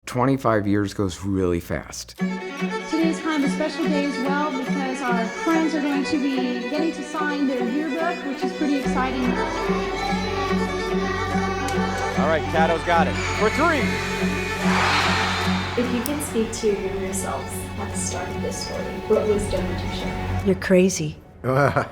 25 years goes really fast. Today is kind of a special day as well because our friends are going to be getting to sign their yearbook, which is pretty exciting. All right, Cato's got it. For 3. If you can speak to your younger selves at the start of this story, what wisdom would you share? You're crazy. I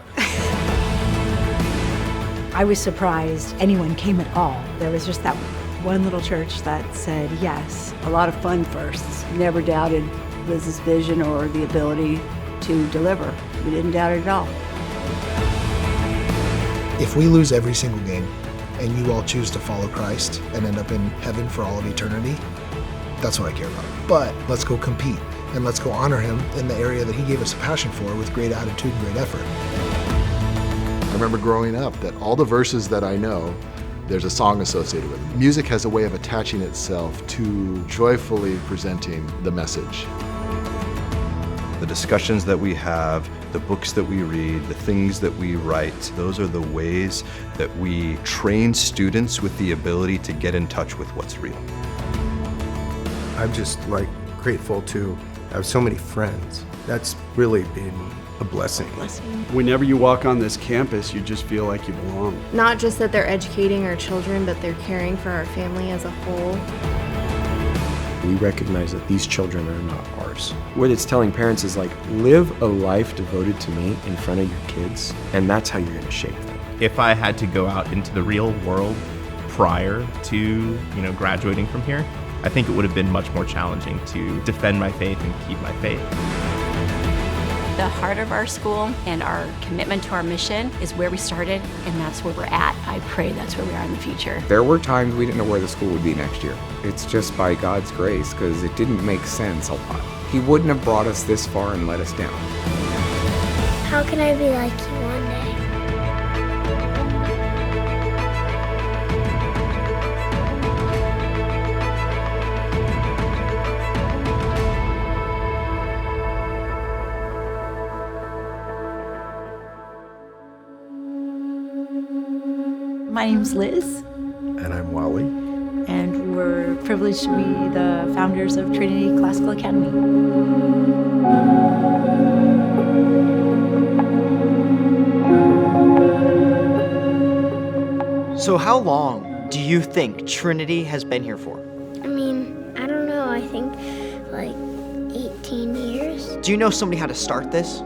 was surprised anyone came at all. There was just that one little church that said yes. A lot of fun firsts. Never doubted Liz's vision or the ability to deliver. We didn't doubt it at all. If we lose every single game and you all choose to follow Christ and end up in heaven for all of eternity, that's what I care about. But let's go compete and let's go honor him in the area that he gave us a passion for with great attitude and great effort. I remember growing up that all the verses that I know, there's a song associated with it. Music has a way of attaching itself to joyfully presenting the message. The discussions that we have, the books that we read, the things that we write, those are the ways that we train students with the ability to get in touch with what's real. I'm just grateful to have so many friends. That's really been a blessing. Whenever you walk on this campus, you just feel like you belong. Not just that they're educating our children, but they're caring for our family as a whole. We recognize that these children are not ours. What it's telling parents is live a life devoted to me in front of your kids, and that's how you're going to shape them. If I had to go out into the real world prior to, graduating from here, I think it would have been much more challenging to defend my faith and keep my faith. The heart of our school and our commitment to our mission is where we started, and that's where we're at. I pray that's where we are in the future. There were times we didn't know where the school would be next year. It's just by God's grace, because it didn't make sense a lot. He wouldn't have brought us this far and let us down. How can I be like you one day? My name's Liz. And I'm Wally. And we're privileged to be the founders of Trinity Classical Academy. So how long do you think Trinity has been here for? I don't know. I think 18 years. Do you know somebody how to start this?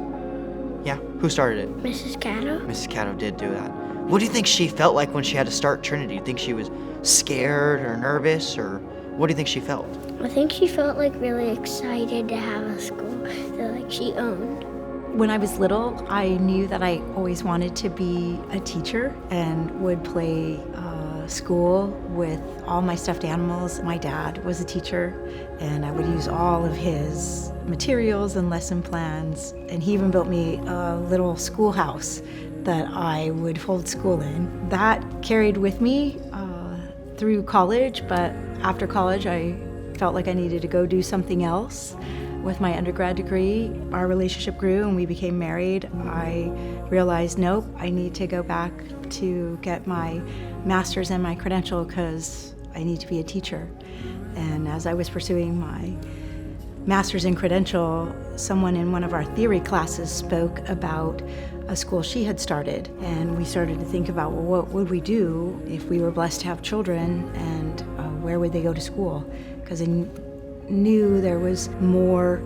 Yeah, who started it? Mrs. Cato. Mrs. Cato did do that. What do you think she felt like when she had to start Trinity? Do you think she was scared or nervous, or what do you think she felt? I think she felt really excited to have a school that she owned. When I was little, I knew that I always wanted to be a teacher and would play school with all my stuffed animals. My dad was a teacher, and I would use all of his materials and lesson plans, and he even built me a little schoolhouse that I would hold school in. That carried with me through college, but after college I felt like I needed to go do something else. With my undergrad degree, our relationship grew and we became married. I realized, nope, I need to go back to get my master's and my credential because I need to be a teacher. And as I was pursuing my master's and credential, someone in one of our theory classes spoke about a school she had started, and we started to think about, well, what would we do if we were blessed to have children, and where would they go to school? Because I knew there was more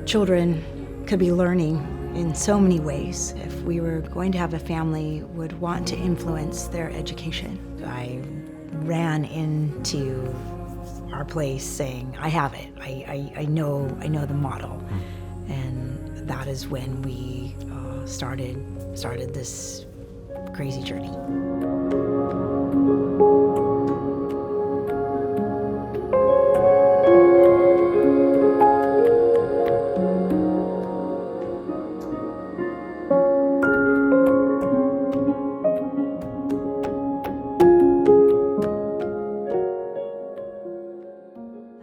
children could be learning in so many ways. If we were going to have a family, would want to influence their education. I ran into our place saying, I have it. I know the model, and that is when we started this crazy journey.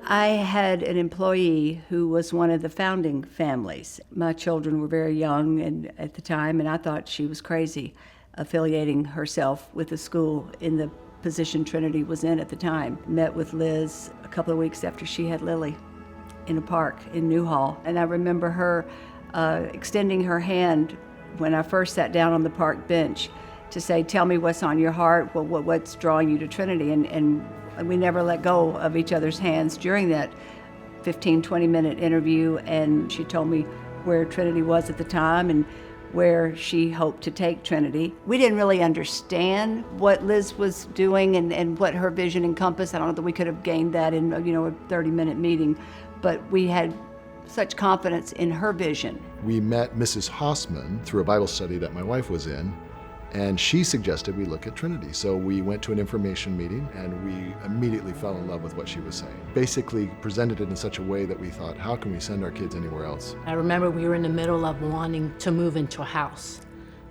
I had an employee who was one of the founding families. My children were very young at the time, and I thought she was crazy, affiliating herself with the school in the position Trinity was in at the time. Met with Liz a couple of weeks after she had Lily in a park in Newhall. And I remember her extending her hand when I first sat down on the park bench to say, tell me what's on your heart, what's drawing you to Trinity. And we never let go of each other's hands during that 15, 20-minute interview. And she told me where Trinity was at the time and where she hoped to take Trinity. We didn't really understand what Liz was doing and what her vision encompassed. I don't know that we could have gained that in a 30-minute meeting, but we had such confidence in her vision. We met Mrs. Hossman through a Bible study that my wife was in, and she suggested we look at Trinity. So we went to an information meeting and we immediately fell in love with what she was saying. Basically presented it in such a way that we thought, how can we send our kids anywhere else? I remember we were in the middle of wanting to move into a house,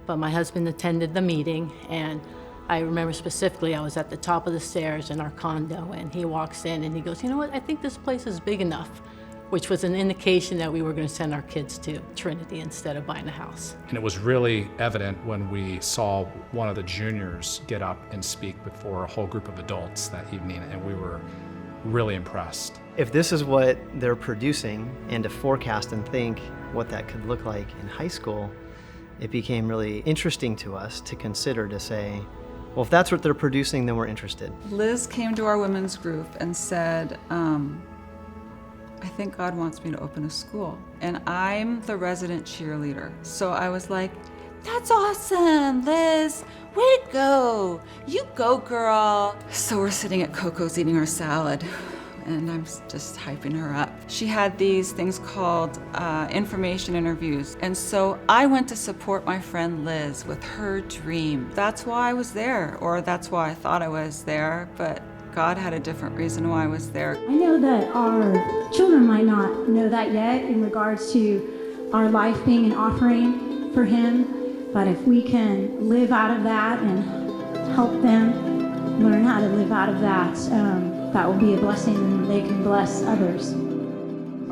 but my husband attended the meeting, and I remember specifically I was at the top of the stairs in our condo, and he walks in and he goes, you know what, I think this place is big enough, which was an indication that we were going to send our kids to Trinity instead of buying a house. And it was really evident when we saw one of the juniors get up and speak before a whole group of adults that evening, and we were really impressed. If this is what they're producing, and to forecast and think what that could look like in high school, it became really interesting to us to consider, to say, well, if that's what they're producing, then we're interested. Liz came to our women's group and said, I think God wants me to open a school. And I'm the resident cheerleader. So I was like, that's awesome, Liz. Way to go. You go, girl. So we're sitting at Coco's eating our salad, and I'm just hyping her up. She had these things called information interviews. And so I went to support my friend Liz with her dream. That's why I was there, or that's why I thought I was there, but God had a different reason why I was there. I know that our children might not know that yet in regards to our life being an offering for Him, but if we can live out of that and help them learn how to live out of that, that will be a blessing, and they can bless others.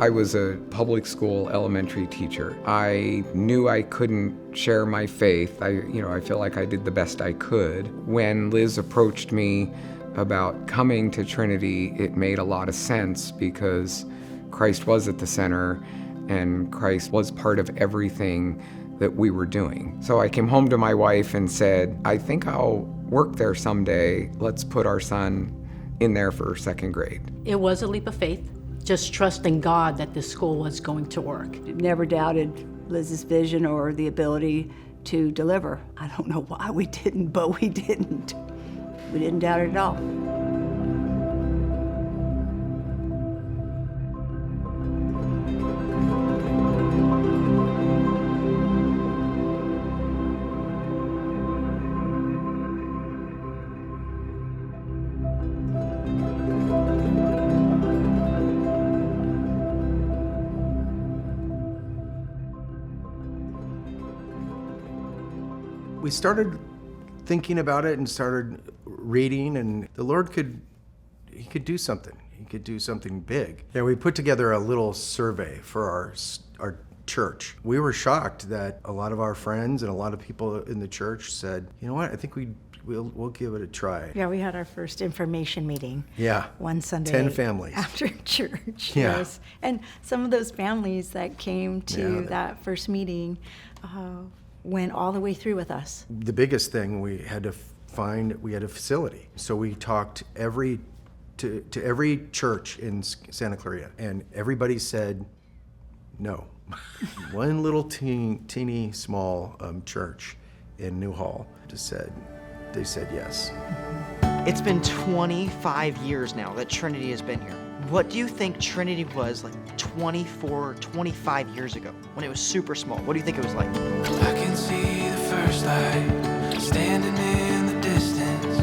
I was a public school elementary teacher. I knew I couldn't share my faith. I feel like I did the best I could. When Liz approached me about coming to Trinity, it made a lot of sense because Christ was at the center and Christ was part of everything that we were doing. So I came home to my wife and said, I think I'll work there someday. Let's put our son in there for second grade. It was a leap of faith, just trusting God that this school was going to work. Never doubted Liz's vision or the ability to deliver. I don't know why we didn't, but we didn't. We didn't doubt it at all. We started thinking about it and started reading, and the Lord could do something. He could do something big. And we put together a little survey for our church. We were shocked that a lot of our friends and a lot of people in the church said, you know what, I think we'll give it a try. Yeah, we had our first information meeting. Yeah. One Sunday. 10 families. After church. Yeah. Yes. And some of those families that came to that first meeting went all the way through with us. The biggest thing we had a facility. So we talked to every church in Santa Clarita, and everybody said no. One little teeny small church in Newhall they said yes. It's been 25 years now that Trinity has been here. What do you think Trinity was like 24, 25 years ago when it was super small? What do you think it was like? I can see the first light standing in the distance.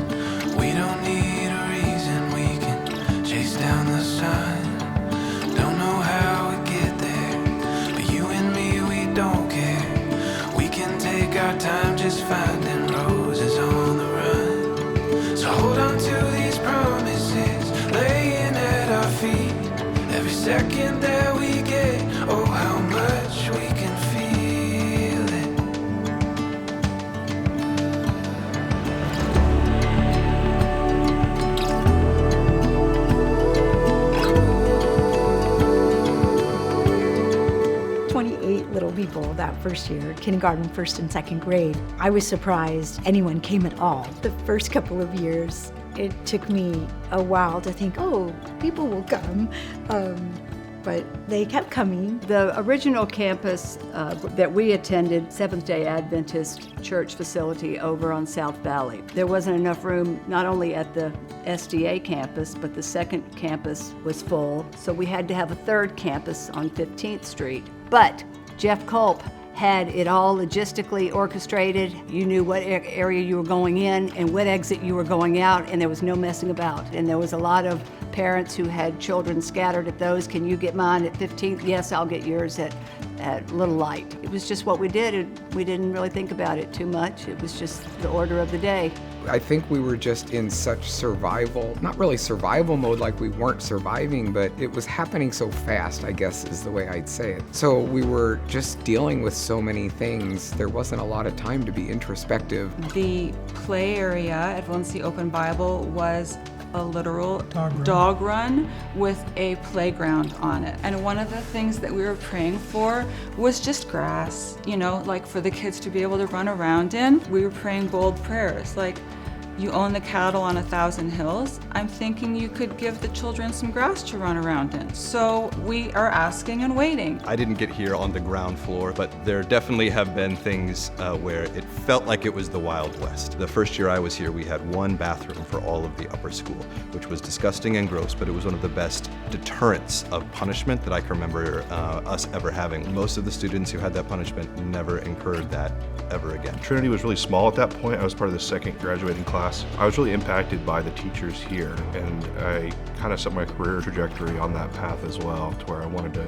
We don't need a reason, we can chase down the sun. Don't know how we get there, but you and me, we don't care. We can take our time just finding roses on the run. So hold on to these promises, laying at our feet. Every second that we get, oh how much we can feel it. that first year, kindergarten, first and second grade, I was surprised anyone came at all. The first couple of years, it took me a while to think, oh, people will come. But they kept coming. The original campus that we attended, Seventh-day Adventist church facility over on South Valley. There wasn't enough room not only at the SDA campus, but the second campus was full. So we had to have a third campus on 15th Street. But Jeff Culp had it all logistically orchestrated. You knew what area you were going in and what exit you were going out, and there was no messing about. And there was a lot of parents who had children scattered at those. Can you get mine at 15th? Yes, I'll get yours at Little Light. It was just what we did. We didn't really think about it too much. It was just the order of the day. I think we were just in such survival, not really survival mode like we weren't surviving, but it was happening so fast, I guess is the way I'd say it. So we were just dealing with so many things. There wasn't a lot of time to be introspective. The play area at Valencia Open Bible was a literal dog run with a playground on it. And one of the things that we were praying for was just grass, you know, like for the kids to be able to run around in. We were praying bold prayers, like, you own the cattle on 1,000 hills. I'm thinking you could give the children some grass to run around in. So we are asking and waiting. I didn't get here on the ground floor, but there definitely have been things where it felt like it was the Wild West. The first year I was here, we had one bathroom for all of the upper school, which was disgusting and gross, but it was one of the best deterrents of punishment that I can remember us ever having. Most of the students who had that punishment never incurred that ever again. Trinity was really small at that point. I was part of the second graduating class. I was really impacted by the teachers here, and I kind of set my career trajectory on that path as well, to where I wanted to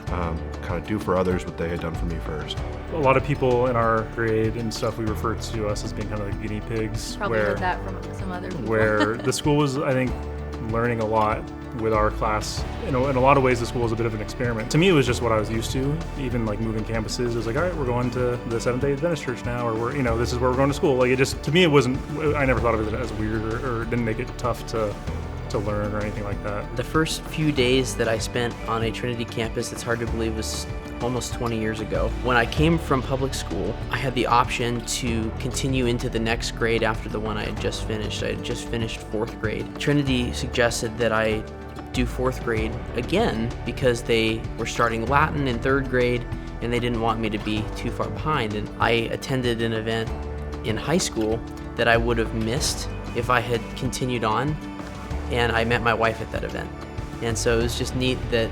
kind of do for others what they had done for me first. A lot of people in our grade and stuff, we refer to us as being kind of like guinea pigs. Probably heard that from some other people. Where the school was, I think, learning a lot with our class. You know, in a lot of ways, the school was a bit of an experiment. To me, it was just what I was used to. Even like moving campuses, it was like, all right, we're going to the Seventh-day Adventist church now, or we're, you know, this is where we're going to school. Like, it just, to me, it wasn't, I never thought of it as weird or didn't make it tough to learn or anything like that. The first few days that I spent on a Trinity campus, it's hard to believe, was almost 20 years ago. When I came from public school, I had the option to continue into the next grade after the one I had just finished. I had just finished 4th grade. Trinity suggested that I do 4th grade again because they were starting Latin in 3rd grade and they didn't want me to be too far behind. And I attended an event in high school that I would have missed if I had continued on, and I met my wife at that event. And so it was just neat that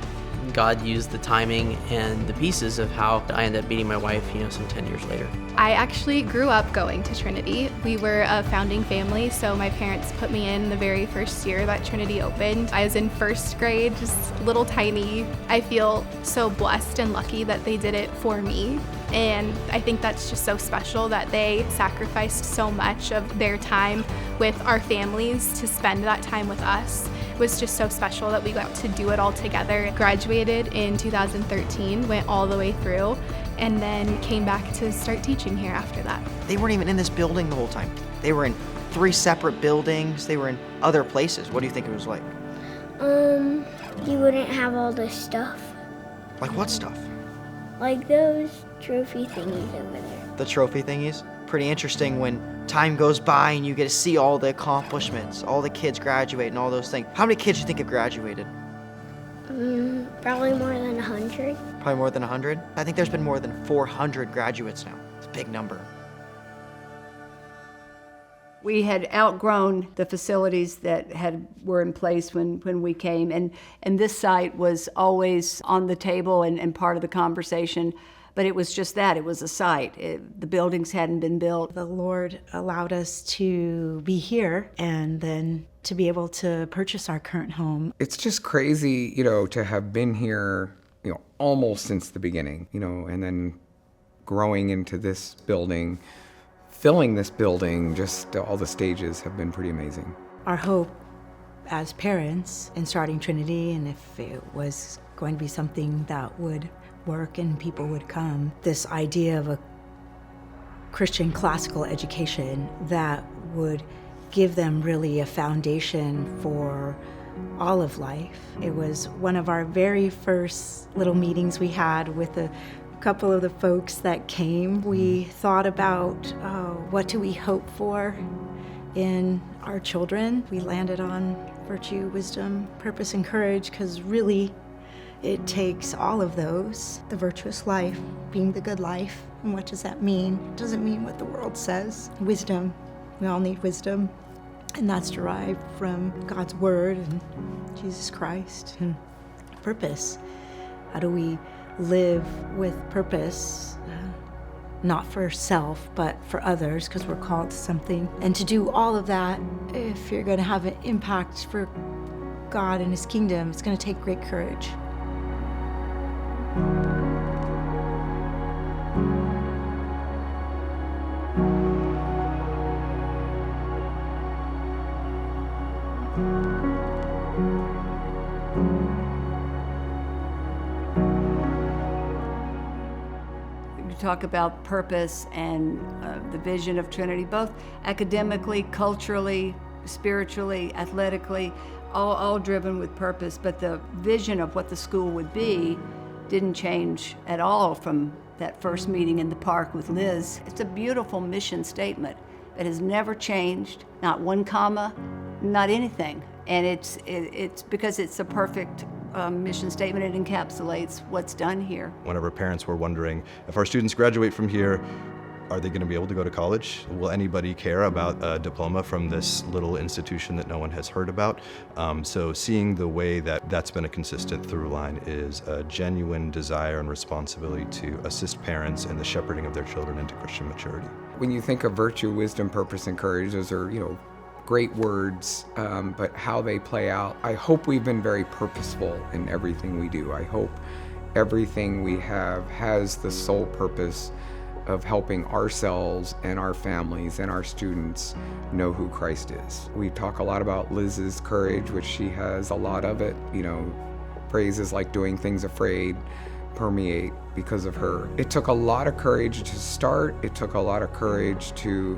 God used the timing and the pieces of how I ended up meeting my wife, you know, some 10 years later. I actually grew up going to Trinity. We were a founding family, so my parents put me in the very first year that Trinity opened. I was in 1st grade, just little tiny. I feel so blessed and lucky that they did it for me. And I think that's just so special that they sacrificed so much of their time with our families to spend that time with us. It was just so special that we got to do it all together. Graduated in 2013, went all the way through, and then came back to start teaching here after that. They weren't even in this building the whole time. They were in 3 separate buildings. They were in other places. What do you think it was like? You wouldn't have all this stuff. Like what stuff? Like those trophy thingies over there. The trophy thingies? Pretty interesting when time goes by and you get to see all the accomplishments, all the kids graduate and all those things. How many kids do you think have graduated? Probably more than 100. Probably more than 100? I think there's been more than 400 graduates now. It's a big number. We had outgrown the facilities that were in place when we came, and this site was always on the table and part of the conversation. But it was just that, it was a site. The buildings hadn't been built. The Lord allowed us to be here and then to be able to purchase our current home. It's just crazy, you know, to have been here, you know, almost since the beginning, you know, and then growing into this building, filling this building, just all the stages have been pretty amazing. Our hope as parents in starting Trinity, and if it was going to be something that would work and people would come, this idea of a Christian classical education that would give them really a foundation for all of life. It was one of our very first little meetings we had with the couple of the folks that came, we thought about what do we hope for in our children. We landed on virtue, wisdom, purpose, and courage, because really it takes all of those. The virtuous life, being the good life. And what does that mean? It doesn't mean what the world says. Wisdom, we all need wisdom. And that's derived from God's word and Jesus Christ. And purpose, how do we live with purpose? Not for self, but for others, because we're called to something. And to do all of that, if you're going to have an impact for God and His kingdom, it's going to take great courage. Talk about purpose and the vision of Trinity, both academically, culturally, spiritually, athletically, all driven with purpose. But the vision of what the school would be didn't change at all from that first meeting in the park with Liz. It's a beautiful mission statement that has never changed, not one comma, not anything. And it's because it's a perfect mission statement. It encapsulates what's done here. Whenever parents were wondering, if our students graduate from here, are they going to be able to go to college? Will anybody care about a diploma from this little institution that no one has heard about? So seeing the way that that's been a consistent through line is a genuine desire and responsibility to assist parents in the shepherding of their children into Christian maturity. When you think of virtue, wisdom, purpose, and courage, those are, great words, but how they play out, I hope we've been very purposeful in everything we do. I hope everything we have has the sole purpose of helping ourselves and our families and our students know who Christ is. We talk a lot about Liz's courage, which she has a lot of it. Phrases like doing things afraid permeate because of her. It took a lot of courage to start. It took a lot of courage to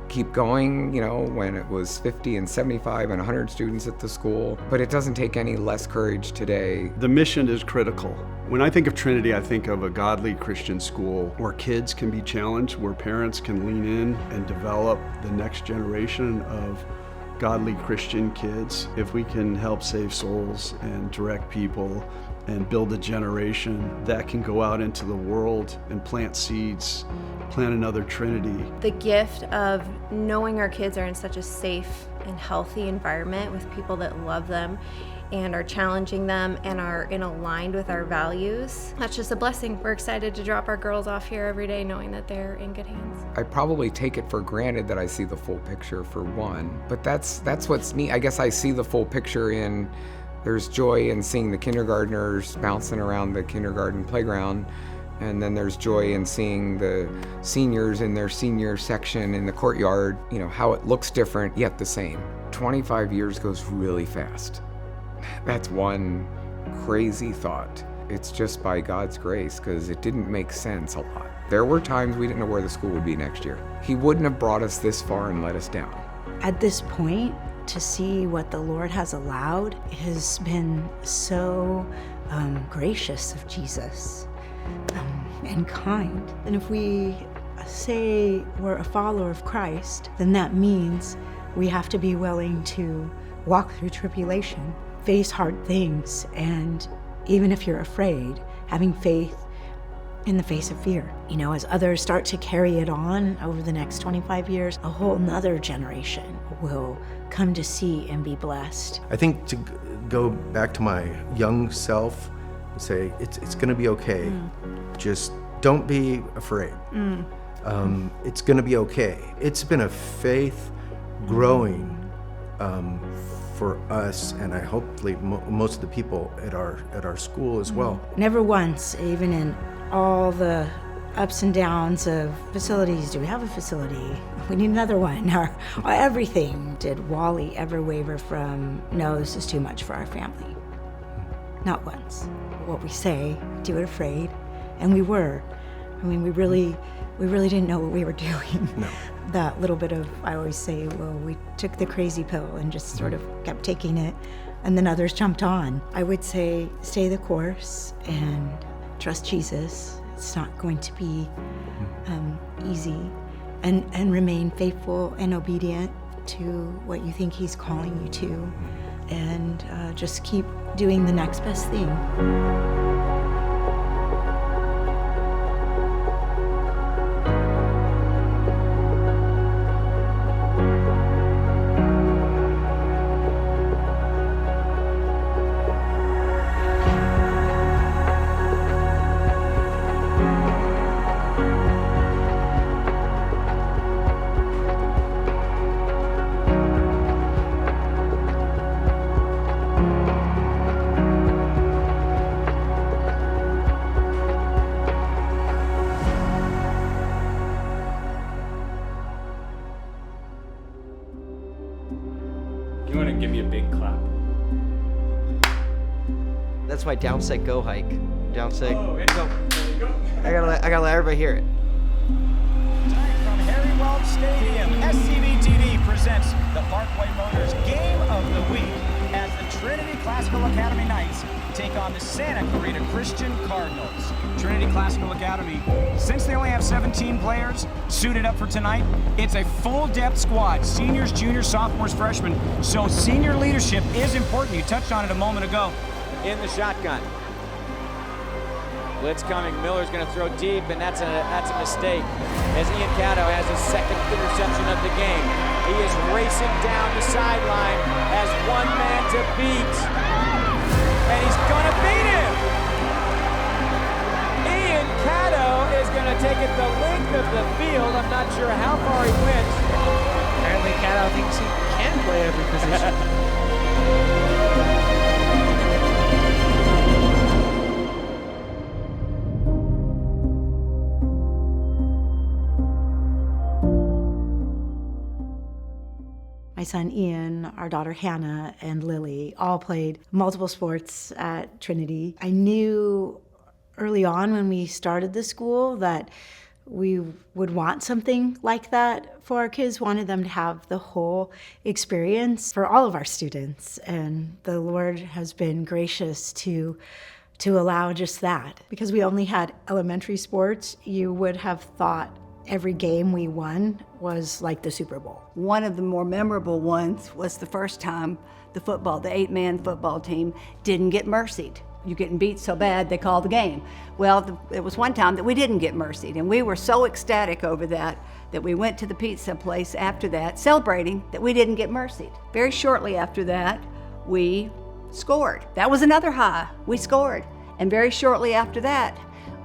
keep going, when it was 50 and 75 and 100 students at the school. But it doesn't take any less courage today. The mission is critical. When I think of Trinity, I think of a godly Christian school where kids can be challenged, where parents can lean in and develop the next generation of godly Christian kids. If we can help save souls and direct people and build a generation that can go out into the world and plant seeds, plant another Trinity. The gift of knowing our kids are in such a safe and healthy environment with people that love them and are challenging them and are aligned with our values. That's just a blessing. We're excited to drop our girls off here every day knowing that they're in good hands. I probably take it for granted that I see the full picture for one, but that's what's neat. I guess I see the full picture in there's joy in seeing the kindergartners bouncing around the kindergarten playground, and then there's joy in seeing the seniors in their senior section in the courtyard, how it looks different yet the same. 25 years goes really fast. That's one crazy thought. It's just by God's grace, because it didn't make sense a lot. There were times we didn't know where the school would be next year. He wouldn't have brought us this far and let us down. At this point, to see what the Lord has allowed has been so gracious of Jesus and kind. And if we say we're a follower of Christ, then that means we have to be willing to walk through tribulation, face hard things, and even if you're afraid, having faith in the face of fear. As others start to carry it on over the next 25 years, a whole nother generation will come to see and be blessed. I think to go back to my young self and say, it's gonna be okay. Just don't be afraid. It's gonna be okay. It's been a faith growing for us, and I hopefully most of the people at our school as well. Never once, even in all the ups and downs of facilities, do we have a facility? We need another one, or everything. Did Wally ever waver from, no, this is too much for our family? Not once. What we say, do it afraid, and we were. We really didn't know what we were doing. No. That little bit of, I always say, well, we took the crazy pill and just sort of kept taking it, and then others jumped on. I would say, stay the course and trust Jesus it's not going to be easy, and remain faithful and obedient to what you think he's calling you to, and just keep doing the next best thing. You want to give me a big clap? That's my down, set, go hike. Down, set, Oh, and go. there you go. I gotta let everybody hear it. From Harry Weld Stadium, SCVTV presents the Parkway Motors Game of the Week as the Trinity Classical Academy Knights take on the Santa Clarita Christian Cardinals. Trinity Classical Academy, since they only have 17 players suited up for tonight, it's a full-depth squad, seniors, juniors, sophomores, freshmen, so senior leadership is important. You touched on it a moment ago. In the shotgun. Blitz coming, Miller's gonna throw deep, and that's a mistake. As Ian Caddo has his second interception of the game. He is racing down the sideline as one man to beat. And he's gonna beat him! Ian Caddo is gonna take it the length of the field. I'm not sure how far he went. Apparently Caddo thinks he can play every position. My son Ian, our daughter Hannah, and Lily all played multiple sports at Trinity. I knew early on when we started the school that we would want something like that for our kids, wanted them to have the whole experience for all of our students. And the Lord has been gracious to allow just that. Because we only had elementary sports, you would have thought every game we won was like the Super Bowl. One of the more memorable ones was the first time the 8-man football team didn't get mercied. You're getting beat so bad, they called the game. Well, it was one time that we didn't get mercied, and we were so ecstatic over that we went to the pizza place after that, celebrating that we didn't get mercied. Very shortly after that, we scored. That was another high. We scored. And very shortly after that,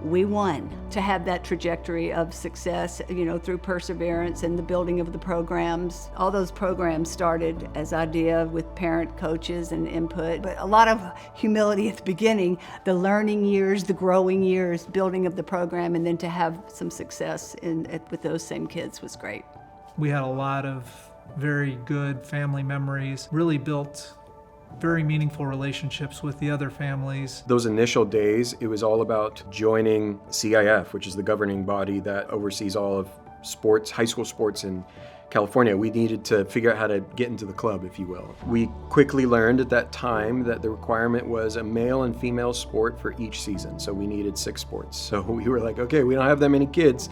we won. To have that trajectory of success, through perseverance and the building of the programs. All those programs started as idea with parent coaches and input, but a lot of humility at the beginning, the learning years, the growing years, building of the program, and then to have some success with those same kids was great. We had a lot of very good family memories, really built very meaningful relationships with the other families. Those initial days, it was all about joining CIF, which is the governing body that oversees all of sports, high school sports in California. We needed to figure out how to get into the club, if you will. We quickly learned at that time that the requirement was a male and female sport for each season. So we needed 6 sports. So we were like, okay, we don't have that many kids.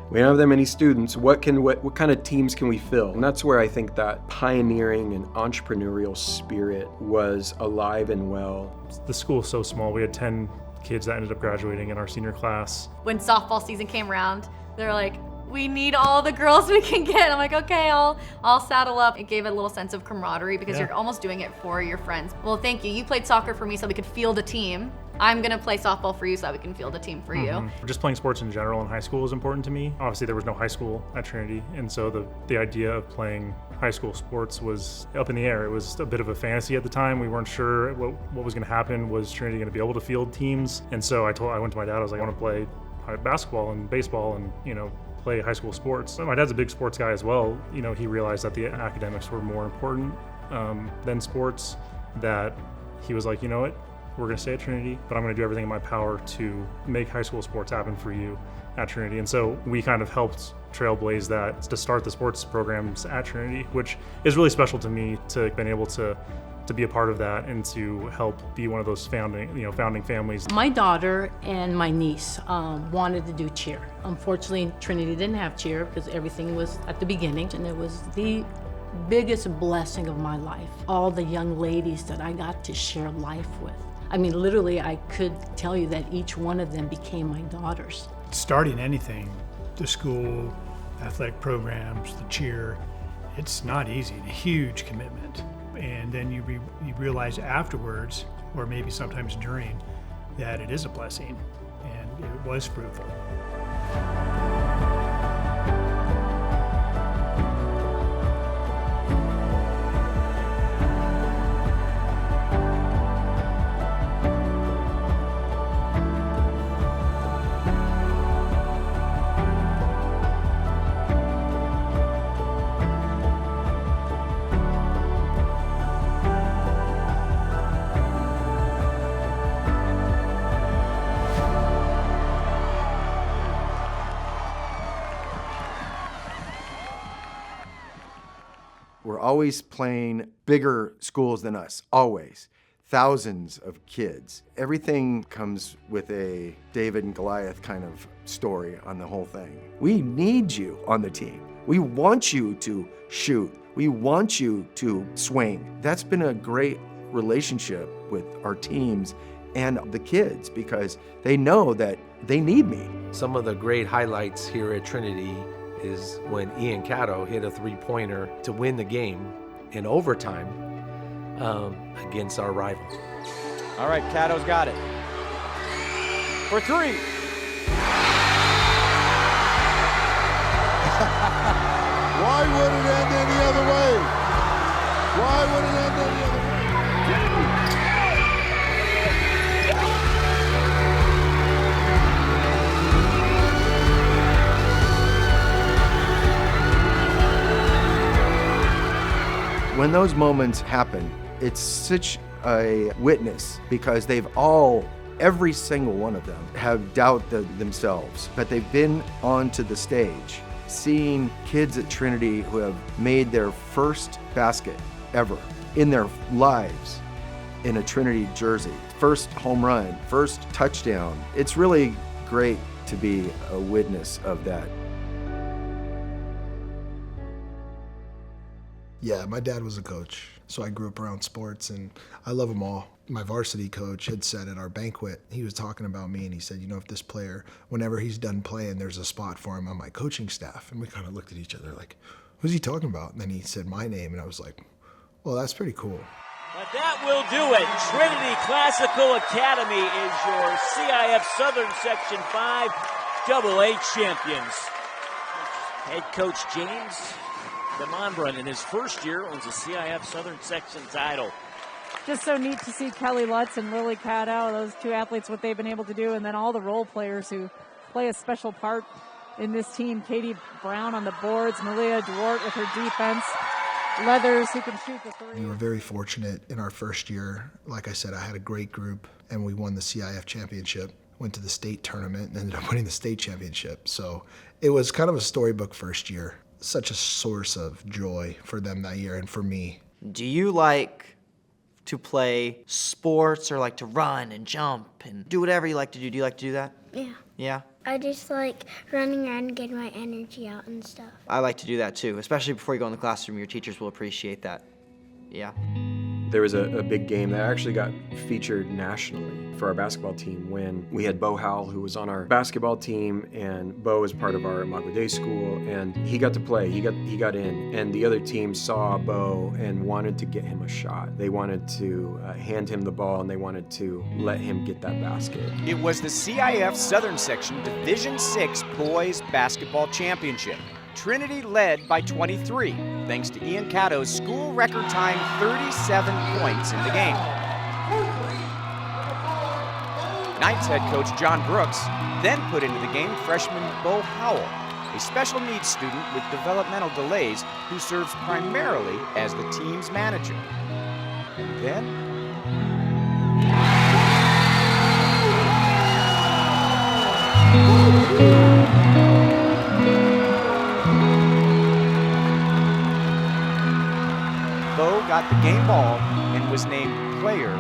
We don't have that many students. What kind of teams can we fill? And that's where I think that pioneering and entrepreneurial spirit was alive and well. The school is so small. We had 10 kids that ended up graduating in our senior class. When softball season came around, they're like, we need all the girls we can get. I'm like, okay, I'll saddle up. It gave a little sense of camaraderie because you're almost doing it for your friends. Well, thank you. You played soccer for me so we could field a team. I'm gonna play softball for you so that we can field a team for you. Just playing sports in general in high school was important to me. Obviously there was no high school at Trinity, and so the idea of playing high school sports was up in the air. It was a bit of a fantasy at the time. We weren't sure what was gonna happen. Was Trinity gonna be able to field teams? And so I went to my dad, I was like, I wanna play basketball and baseball and play high school sports. My dad's a big sports guy as well. He realized that the academics were more important than sports, that he was like, you know what? We're going to stay at Trinity, but I'm going to do everything in my power to make high school sports happen for you at Trinity. And so we kind of helped trailblaze that to start the sports programs at Trinity, which is really special to me to have been able to to be a part of that and to help be one of those founding families. My daughter and my niece wanted to do cheer. Unfortunately, Trinity didn't have cheer because everything was at the beginning, and it was the biggest blessing of my life. All the young ladies that I got to share life with. I mean, literally, I could tell you that each one of them became my daughters. Starting anything, the school, athletic programs, the cheer, it's not easy, it's a huge commitment. And then you realize afterwards, or maybe sometimes during, that it is a blessing and it was fruitful. We're always playing bigger schools than us, always. Thousands of kids. Everything comes with a David and Goliath kind of story on the whole thing. We need you on the team. We want you to shoot. We want you to swing. That's been a great relationship with our teams and the kids because they know that they need me. Some of the great highlights here at Trinity is when Ian Caddo hit a three-pointer to win the game in overtime against our rivals. All right, Caddo's got it. For three. Why would it end any other way? Why would it end any other way? When those moments happen, it's such a witness because every single one of them have doubted themselves, but they've been onto the stage. Seeing kids at Trinity who have made their first basket ever in their lives in a Trinity jersey, first home run, first touchdown, it's really great to be a witness of that. Yeah, my dad was a coach, so I grew up around sports, and I love them all. My varsity coach had said at our banquet, he was talking about me, and he said, if this player, whenever he's done playing, there's a spot for him on my coaching staff. And we kind of looked at each other like, who's he talking about? And then he said my name, and I was like, well, that's pretty cool. But that will do it. Trinity Classical Academy is your CIF Southern Section 5 AA champions. Head coach James DeMonbran in his first year owns a CIF Southern Section title. Just so neat to see Kelly Lutz and Lily Caddo, those two athletes, what they've been able to do, and then all the role players who play a special part in this team. Katie Brown on the boards, Malia Duarte with her defense, Leathers who can shoot the three. We were very fortunate in our first year. Like I said, I had a great group, and we won the CIF championship, went to the state tournament, and ended up winning the state championship. So it was kind of a storybook first year. Such a source of joy for them that year and for me. Do you like to play sports or like to run and jump and do whatever you like to do? Do you like to do that? Yeah. Yeah? I just like running around and getting my energy out and stuff. I like to do that too, especially before you go in the classroom. Your teachers will appreciate that. Yeah. There was a big game that actually got featured nationally for our basketball team when we had Bo Howell, who was on our basketball team, and Bo was part of our Imago Dei school, and he got to play. He got in, and the other team saw Bo and wanted to get him a shot. They wanted to hand him the ball, and they wanted to let him get that basket. It was the CIF Southern Section Division VI Boys Basketball Championship. Trinity led by 23, thanks to Ian Caddo's school record tying 37 points in the game. Knights head coach John Brooks then put into the game freshman Bo Howell, a special needs student with developmental delays who serves primarily as the team's manager. And then Bo got the game ball and was named player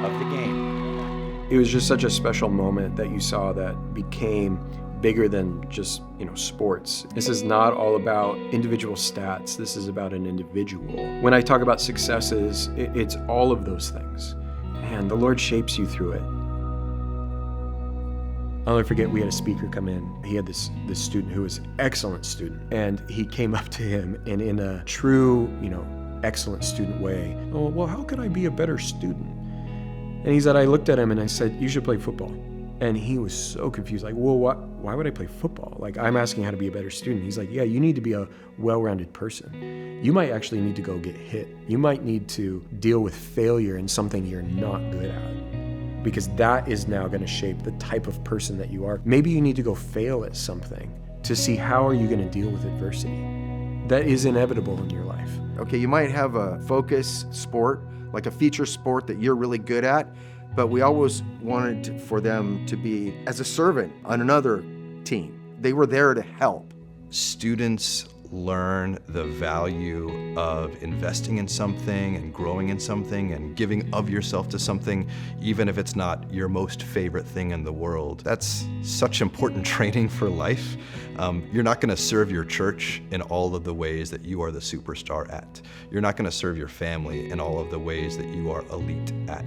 of the game. It was just such a special moment that you saw that became bigger than just, sports. This is not all about individual stats. This is about an individual. When I talk about successes, it's all of those things. And the Lord shapes you through it. I'll never forget, we had a speaker come in. He had this student who was an excellent student. And he came up to him and in a true, excellent student way, "Oh, well, how could I be a better student?" And he said, I looked at him and I said, "You should play football." And he was so confused, like, well, why would I play football? Like, I'm asking how to be a better student. He's like, yeah, you need to be a well-rounded person. You might actually need to go get hit. You might need to deal with failure in something you're not good at, because that is now going to shape the type of person that you are. Maybe you need to go fail at something to see how are you going to deal with adversity. That is inevitable in your life. Okay, you might have a focus sport, like a feature sport that you're really good at, but we always wanted for them to be as a servant on another team. They were there to help. Students learn the value of investing in something and growing in something and giving of yourself to something, even if it's not your most favorite thing in the world. That's such important training for life. You're not going to serve your church in all of the ways that you are the superstar at. You're not going to serve your family in all of the ways that you are elite at.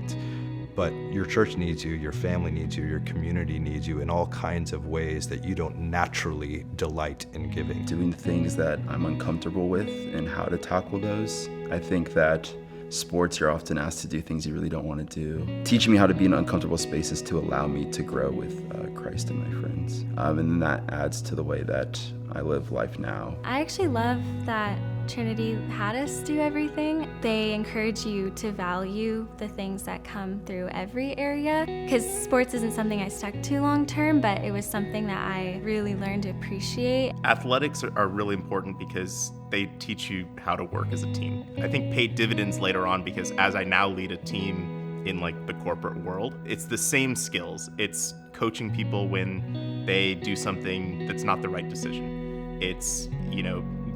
But your church needs you, your family needs you, your community needs you in all kinds of ways that you don't naturally delight in giving. Doing things that I'm uncomfortable with and how to tackle those. I think that sports, you're often asked to do things you really don't want to do. Teaching me how to be in uncomfortable spaces to allow me to grow with Christ and my friends. And then that adds to the way that I live life now. I actually love that Trinity had us do everything. They encourage you to value the things that come through every area, because sports isn't something I stuck to long term, but it was something that I really learned to appreciate. Athletics are really important because they teach you how to work as a team. I think paid dividends later on, because as I now lead a team in the corporate world, it's the same skills. It's coaching people when they do something that's not the right decision. It's,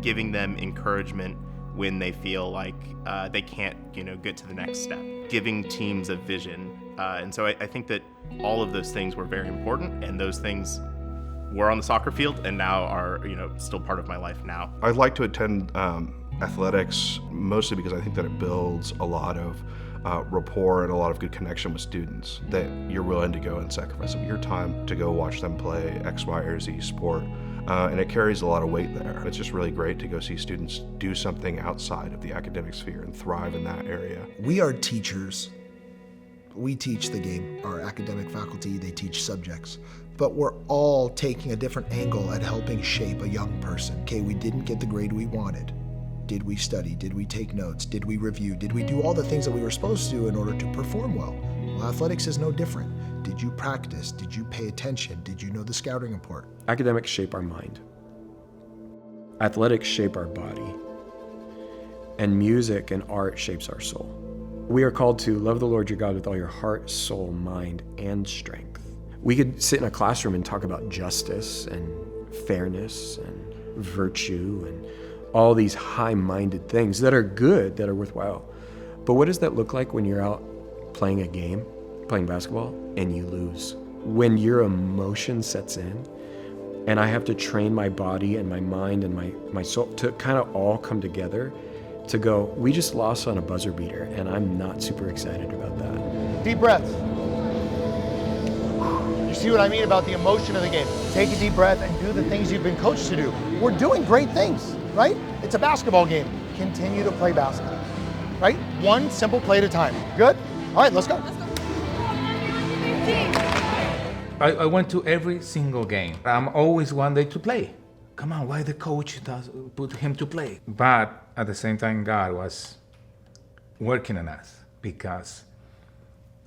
giving them encouragement when they feel like they can't, get to the next step. Giving teams a vision. And so I think that all of those things were very important, and those things were on the soccer field and now are, still part of my life now. I'd like to attend athletics mostly because I think that it builds a lot of rapport and a lot of good connection with students, that you're willing to go and sacrifice some of your time to go watch them play X, Y, or Z sport. And it carries a lot of weight there. It's just really great to go see students do something outside of the academic sphere and thrive in that area. We are teachers. We teach the game. Our academic faculty, they teach subjects. But we're all taking a different angle at helping shape a young person. Okay, we didn't get the grade we wanted. Did we study? Did we take notes? Did we review? Did we do all the things that we were supposed to do in order to perform well? Well, athletics is no different. Did you practice? Did you pay attention? Did you know the scouting report? Academics shape our mind. Athletics shape our body. And music and art shapes our soul. We are called to love the Lord your God with all your heart, soul, mind, and strength. We could sit in a classroom and talk about justice and fairness and virtue and all these high-minded things that are good, that are worthwhile. But what does that look like when you're out playing a game, playing basketball, and you lose? When your emotion sets in, and I have to train my body and my mind and my soul to kind of all come together to go, we just lost on a buzzer beater, and I'm not super excited about that. Deep breaths. You see what I mean about the emotion of the game? Take a deep breath and do the things you've been coached to do. We're doing great things, right? It's a basketball game. Continue to play basketball, right? One simple play at a time. Good? All right, let's go. I went to every single game. I'm always wanted to play. Come on, why the coach does put him to play? But at the same time, God was working on us, because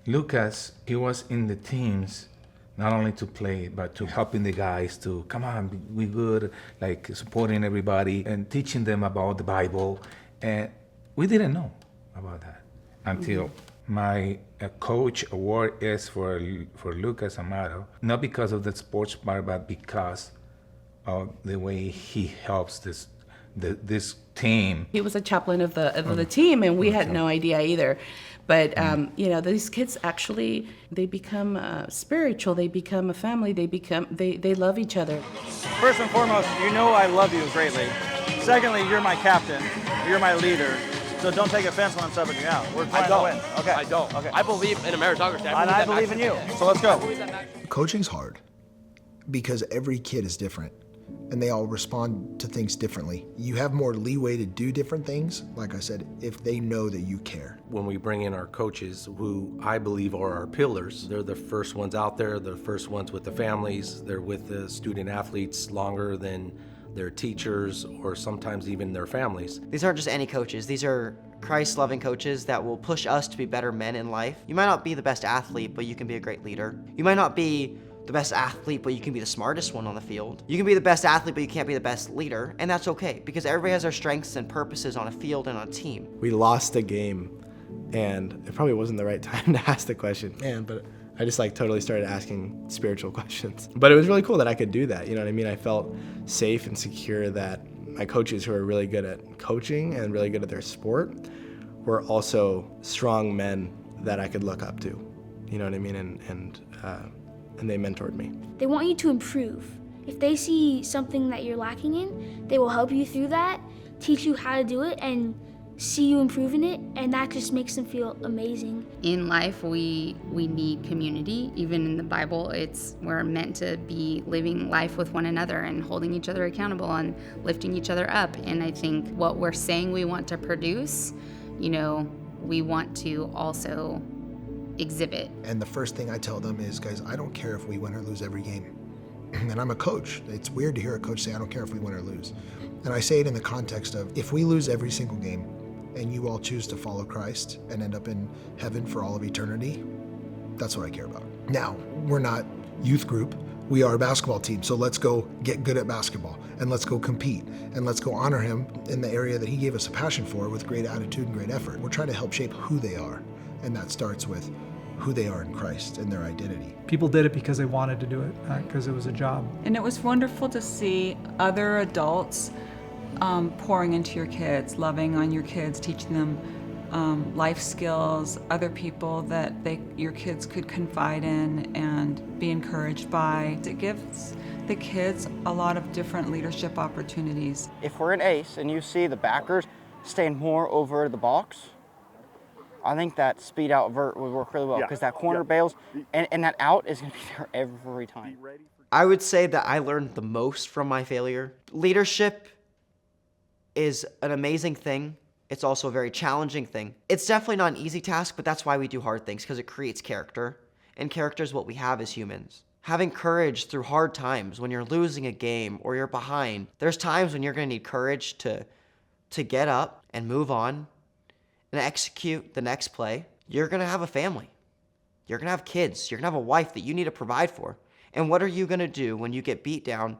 Lucas, he was in the teams not only to play, but to helping the guys to, come on, we good, like supporting everybody and teaching them about the Bible. And we didn't know about that until my coach award is for Lucas Amaro, not because of the sports part, but because of the way he helps this team. He was a chaplain of the team, and we had no idea either. But you know, these kids actually, they become spiritual. They become a family. They love each other. First and foremost, you know I love you greatly. Secondly, you're my captain. You're my leader. So don't take offense when I'm subbing you out. We're trying to win. Okay. I don't. Okay. I believe in a meritocracy. And I believe in you. So let's go. Coaching's hard because every kid is different and they all respond to things differently. You have more leeway to do different things, like I said, if they know that you care. When we bring in our coaches, who I believe are our pillars, they're the first ones out there, they're the first ones with the families, they're with the student athletes longer than their teachers or sometimes even their families. These aren't just any coaches. These are Christ-loving coaches that will push us to be better men in life. You might not be the best athlete, but you can be a great leader. You might not be the best athlete, but you can be the smartest one on the field. You can be the best athlete, but you can't be the best leader, and that's okay, because everybody has their strengths and purposes on a field and on a team. We lost a game, and it probably wasn't the right time to ask the question, but I just totally started asking spiritual questions. But it was really cool that I could do that, you know what I mean? I felt safe and secure that my coaches, who are really good at coaching and really good at their sport, were also strong men that I could look up to, you know what I mean? And they mentored me. They want you to improve. If they see something that you're lacking in, they will help you through that, teach you how to do it, and see you improve in it, and that just makes them feel amazing. In life, we need community. Even in the Bible, we're meant to be living life with one another and holding each other accountable and lifting each other up. And I think what we're saying we want to produce, you know, we want to also exhibit. And the first thing I tell them is, guys, I don't care if we win or lose every game. And I'm a coach. It's weird to hear a coach say, I don't care if we win or lose. And I say it in the context of, if we lose every single game and you all choose to follow Christ and end up in heaven for all of eternity, that's what I care about. Now, we're not youth group. We are a basketball team, so let's go get good at basketball, and let's go compete, and let's go honor him in the area that he gave us a passion for with great attitude and great effort. We're trying to help shape who they are, and that starts with who they are in Christ and their identity. People did it because they wanted to do it, not because it was a job. And it was wonderful to see other adults pouring into your kids, loving on your kids, teaching them life skills, other people that your kids could confide in and be encouraged by. It gives the kids a lot of different leadership opportunities. If we're an ace and you see the backers staying more over the box, I think that speed out vert would work really well, because that corner bails and that out is going to be there every time. I would say that I learned the most from my failure. Leadership is an amazing thing. It's also a very challenging thing. It's definitely not an easy task, but that's why we do hard things, because it creates character. And character is what we have as humans. Having courage through hard times, when you're losing a game or you're behind, there's times when you're going to need courage to get up and move on and execute the next play. You're going to have a family. You're going to have kids. You're going to have a wife that you need to provide for. And what are you going to do when you get beat down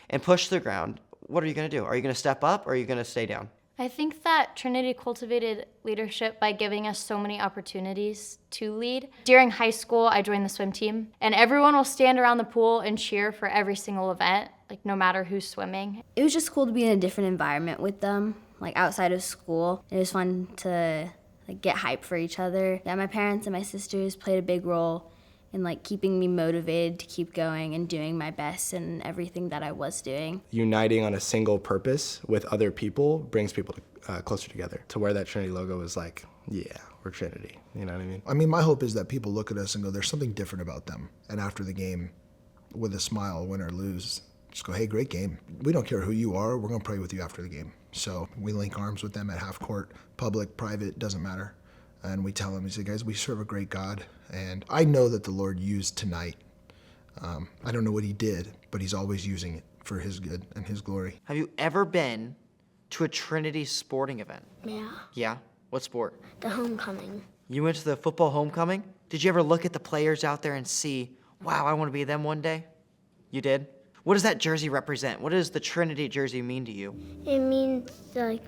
and pushed to the ground? What are you going to do? Are you going to step up, or are you going to stay down? I think that Trinity cultivated leadership by giving us so many opportunities to lead. During high school, I joined the swim team, and everyone will stand around the pool and cheer for every single event, no matter who's swimming. It was just cool to be in a different environment with them, outside of school. It was fun to get hype for each other. Yeah, my parents and my sisters played a big role in keeping me motivated to keep going and doing my best in everything that I was doing. Uniting on a single purpose with other people brings people closer together. To wear that Trinity logo is yeah, we're Trinity, you know what I mean? I mean, my hope is that people look at us and go, there's something different about them. And after the game, with a smile, win or lose, just go, hey, great game. We don't care who you are, we're gonna pray with you after the game. So we link arms with them at half court, public, private, doesn't matter. And we tell them, we say, guys, we serve a great God. And I know that the Lord used tonight. I don't know what he did, but he's always using it for his good and his glory. Have you ever been to a Trinity sporting event? Yeah. Yeah? What sport? The homecoming. You went to the football homecoming? Did you ever look at the players out there and see, wow, I want to be them one day? You did? What does that jersey represent? What does the Trinity jersey mean to you? It means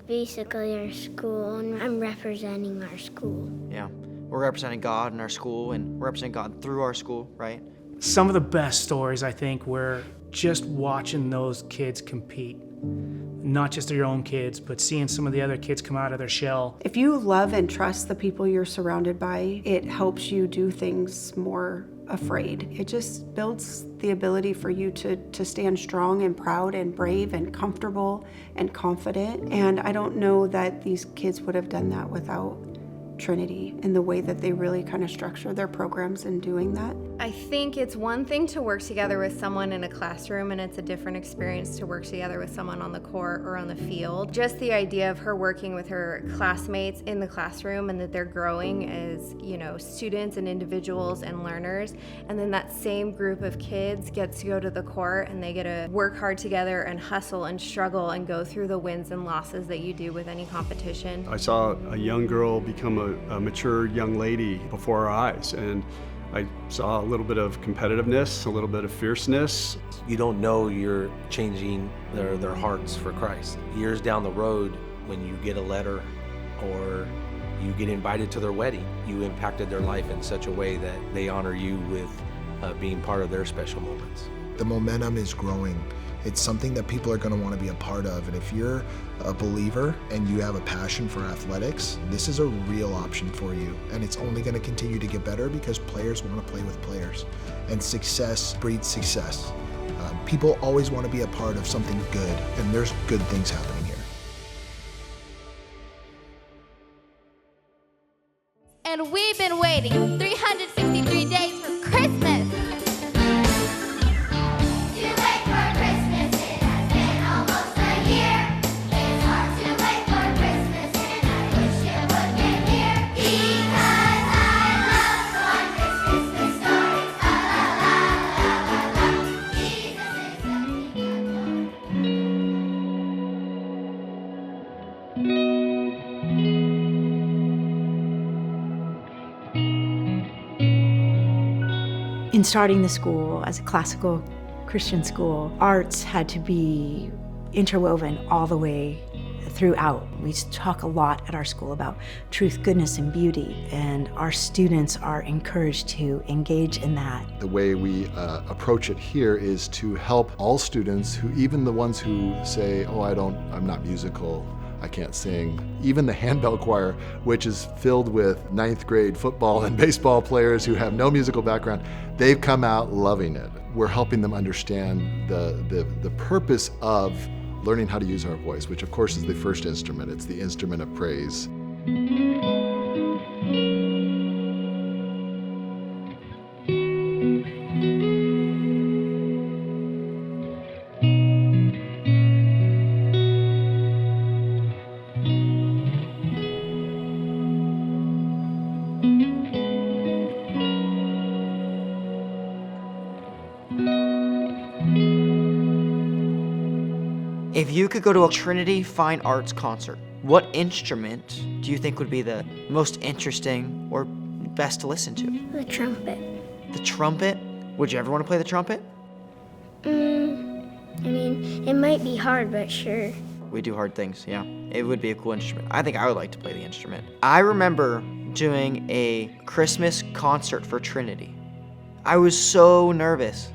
basically our school, and I'm representing our school. Yeah, we're representing God in our school, and we're representing God through our school, right? Some of the best stories, I think, were just watching those kids compete. not just your own kids, but seeing some of the other kids come out of their shell. If you love and trust the people you're surrounded by, it helps you do things more afraid. It just builds the ability for you to stand strong and proud and brave and comfortable and confident. And I don't know that these kids would have done that without Trinity and the way that they really kind of structure their programs in doing that. I think it's one thing to work together with someone in a classroom, and it's a different experience to work together with someone on the court or on the field. Just the idea of her working with her classmates in the classroom and that they're growing as, you know, students and individuals and learners, and then that same group of kids gets to go to the court and they get to work hard together and hustle and struggle and go through the wins and losses that you do with any competition. I saw a young girl become a mature young lady before our eyes, and I saw a little bit of competitiveness, a little bit of fierceness. You don't know you're changing their hearts for Christ. Years down the road, when you get a letter or you get invited to their wedding, you impacted their life in such a way that they honor you with being part of their special moments. The momentum is growing. It's something that people are going to want to be a part of. And if you're a believer and you have a passion for athletics, this is a real option for you. And it's only going to continue to get better because players want to play with players. And success breeds success. People always want to be a part of something good, and there's good things happening here. And we've been waiting 363 days for Christmas. In starting the school as a classical Christian school, arts had to be interwoven all the way throughout. We talk a lot at our school about truth, goodness, and beauty, and our students are encouraged to engage in that. The way we approach it here is to help all students, who, even the ones who say, oh, I'm not musical, I can't sing. Even the handbell choir, which is filled with ninth grade football and baseball players who have no musical background, they've come out loving it. We're helping them understand the purpose of learning how to use our voice, which of course is the first instrument. It's the instrument of praise. If you could go to a Trinity Fine Arts concert, what instrument do you think would be the most interesting or best to listen to? The trumpet. The trumpet? Would you ever want to play the trumpet? I mean, it might be hard, but sure. We do hard things, yeah. It would be a cool instrument. I think I would like to play the instrument. I remember doing a Christmas concert for Trinity. I was so nervous.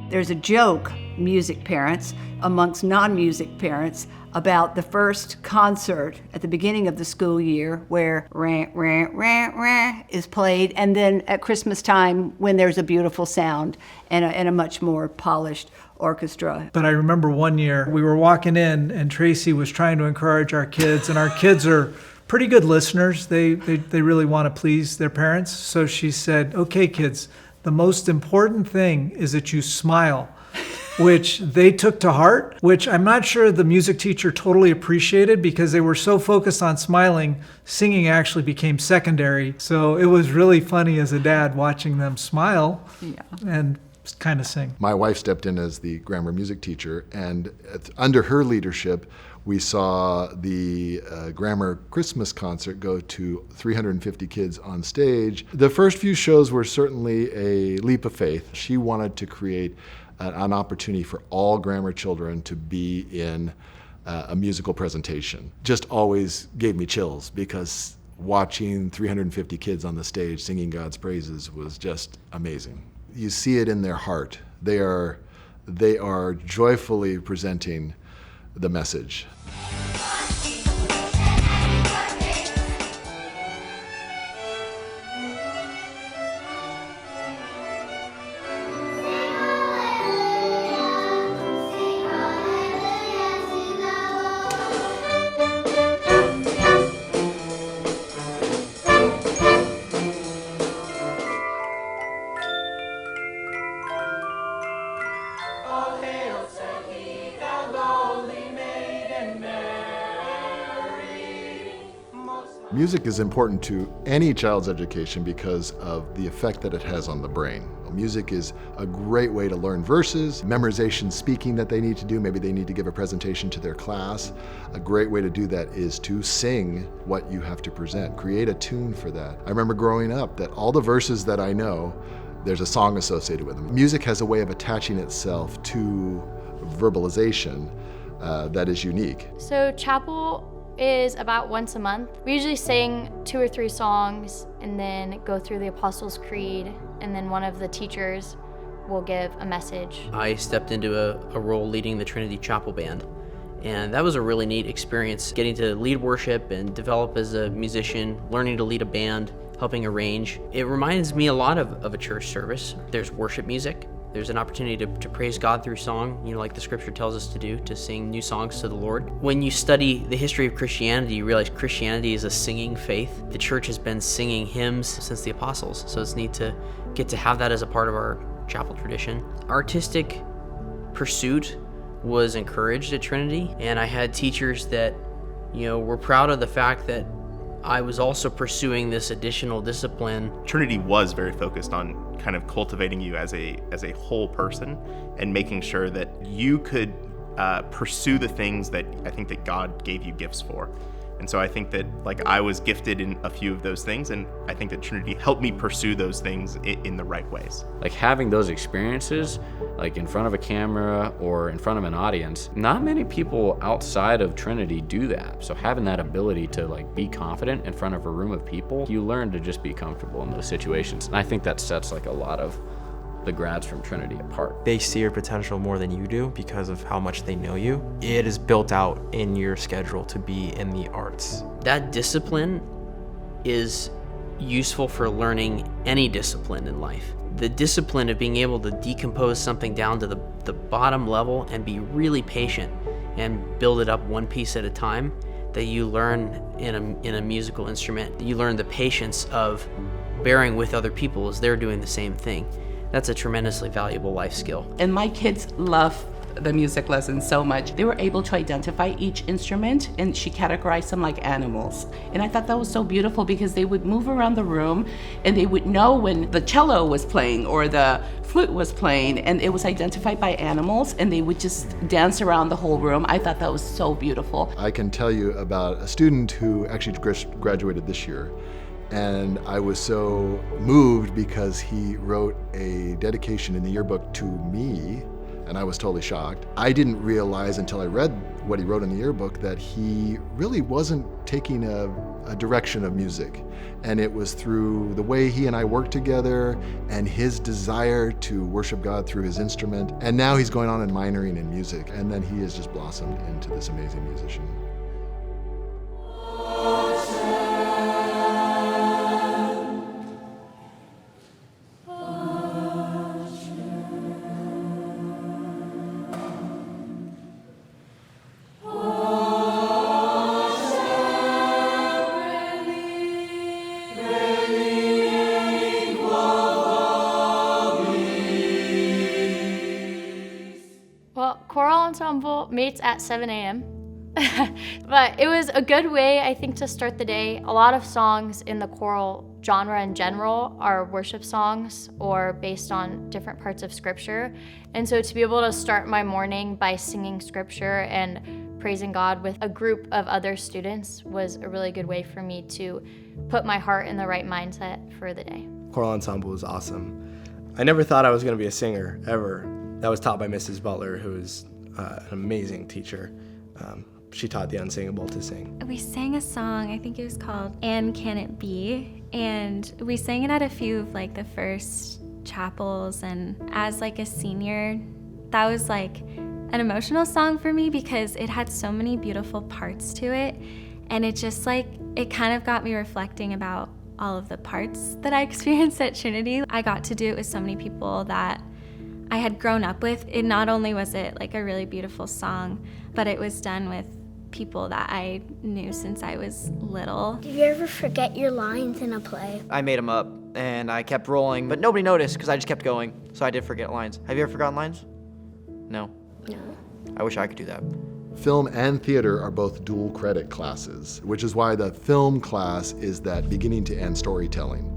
There's a joke, music parents, amongst non-music parents, about the first concert at the beginning of the school year where rant, rant, rant, rant is played, and then at Christmas time when there's a beautiful sound and a much more polished orchestra. But I remember one year we were walking in and Tracy was trying to encourage our kids, and our kids are pretty good listeners. They really want to please their parents. So she said, okay kids, the most important thing is that you smile, which they took to heart, which I'm not sure the music teacher totally appreciated because they were so focused on smiling, singing actually became secondary. So it was really funny as a dad watching them smile and kind of sing. My wife stepped in as the grammar music teacher, and under her leadership, we saw the grammar Christmas concert go to 350 kids on stage. The first few shows were certainly a leap of faith. She wanted to create an opportunity for all grammar children to be in a musical presentation. Just always gave me chills because watching 350 kids on the stage singing God's praises was just amazing. You see it in their heart. They are they are joyfully presenting the message. Music is important to any child's education because of the effect that it has on the brain. Music is a great way to learn verses, memorization, speaking that they need to do. Maybe they need to give a presentation to their class. A great way to do that is to sing what you have to present. Create a tune for that. I remember growing up that all the verses that I know, there's a song associated with them. Music has a way of attaching itself to verbalization that is unique. So chapel is about once a month. We usually sing 2 or 3 songs and then go through the Apostles' Creed, and then one of the teachers will give a message. I stepped into a role leading the Trinity Chapel Band, and that was a really neat experience, getting to lead worship and develop as a musician, learning to lead a band, helping arrange. It reminds me a lot of a church service. There's worship music. There's an opportunity to praise God through song, like the scripture tells us to do, to sing new songs to the Lord. When you study the history of Christianity, you realize Christianity is a singing faith. The church has been singing hymns since the apostles, so it's neat to get to have that as a part of our chapel tradition. Artistic pursuit was encouraged at Trinity, and I had teachers that, were proud of the fact that I was also pursuing this additional discipline. Trinity was very focused on kind of cultivating you as a whole person and making sure that you could pursue the things that I think that God gave you gifts for. And so I think that I was gifted in a few of those things, and I think that Trinity helped me pursue those things in the right ways. Having those experiences, in front of a camera or in front of an audience, not many people outside of Trinity do that. So having that ability to be confident in front of a room of people, you learn to just be comfortable in those situations. And I think that sets a lot of the grads from Trinity apart. They see your potential more than you do because of how much they know you. It is built out in your schedule to be in the arts. That discipline is useful for learning any discipline in life. The discipline of being able to decompose something down to the bottom level and be really patient and build it up one piece at a time that you learn in a musical instrument. You learn the patience of bearing with other people as they're doing the same thing. That's a tremendously valuable life skill. And my kids love the music lessons so much. They were able to identify each instrument, and she categorized them like animals. And I thought that was so beautiful because they would move around the room and they would know when the cello was playing or the flute was playing, and it was identified by animals, and they would just dance around the whole room. I thought that was so beautiful. I can tell you about a student who actually graduated this year. And I was so moved because he wrote a dedication in the yearbook to me, and I was totally shocked. I didn't realize until I read what he wrote in the yearbook that he really wasn't taking a direction of music. And it was through the way he and I worked together and his desire to worship God through his instrument. And now he's going on and minoring in music, and then he has just blossomed into this amazing musician. Choral ensemble meets at 7 a.m. But it was a good way, I think, to start the day. A lot of songs in the choral genre in general are worship songs or based on different parts of scripture. And so to be able to start my morning by singing scripture and praising God with a group of other students was a really good way for me to put my heart in the right mindset for the day. Choral ensemble was awesome. I never thought I was going to be a singer, ever. That was taught by Mrs. Butler, who is an amazing teacher. She taught the unsingable to sing. We sang a song, I think it was called And Can It Be? And we sang it at a few of the first chapels, and as a senior That was like an emotional song for me because it had so many beautiful parts to it. And it just like, it kind of got me reflecting about all of the parts that I experienced at Trinity. I got to do it with so many people that I had grown up with. It not only was it like a really beautiful song, but it was done with people that I knew since I was little. Did you ever forget your lines in a play? I made them up and I kept rolling, but nobody noticed because I just kept going. So I did forget lines. Have you ever forgotten lines? No. No. I wish I could do that. Film and theater are both dual credit classes, which is why the film class is that beginning to end storytelling,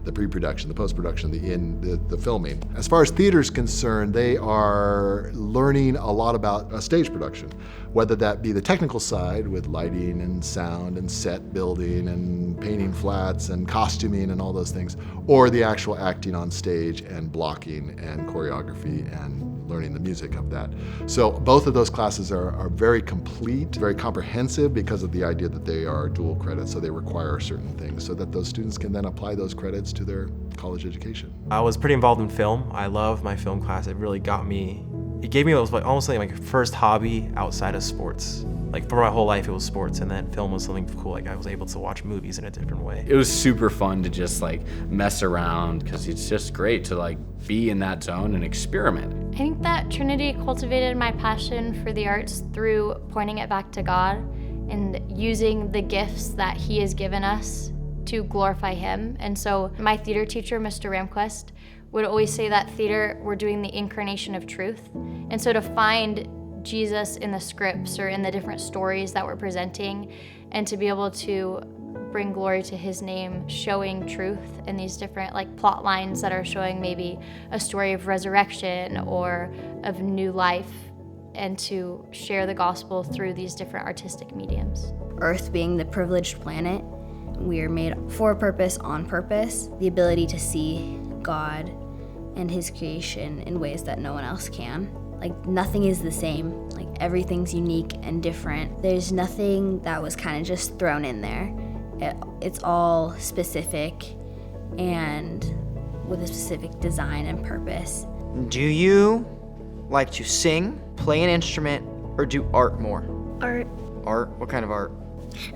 the pre-production, the post-production, the filming. As far as theater is concerned, they are learning a lot about a stage production, whether that be the technical side with lighting and sound and set building and painting flats and costuming and all those things, or the actual acting on stage and blocking and choreography and learning the music of that. So both of those classes are very complete, very comprehensive because of the idea that they are dual credits, so they require certain things so that those students can then apply those credits to their college education. I was pretty involved in film. I love my film class. It really got me, it gave me almost like my first hobby outside of sports. Like for my whole life it was sports, and then film was something cool. Like I was able to watch movies in a different way. It was super fun to just like mess around because it's just great to like be in that zone and experiment. I think that Trinity cultivated my passion for the arts through pointing it back to God and using the gifts that He has given us to glorify Him. And so my theater teacher, Mr. Ramquist, would always say that theater, we're doing the incarnation of truth. And so to find Jesus in the scripts or in the different stories that we're presenting, and to be able to bring glory to His name, showing truth in these different like plot lines that are showing maybe a story of resurrection or of new life, and to share the gospel through these different artistic mediums. Earth being the privileged planet, we are made for a purpose, on purpose, the ability to see God and His creation in ways that no one else can. Like nothing is the same, like everything's unique and different. There's nothing that was kind of just thrown in there. It's all specific and with a specific design and purpose. Do you like to sing, play an instrument, or do art more? Art. Art? What kind of art?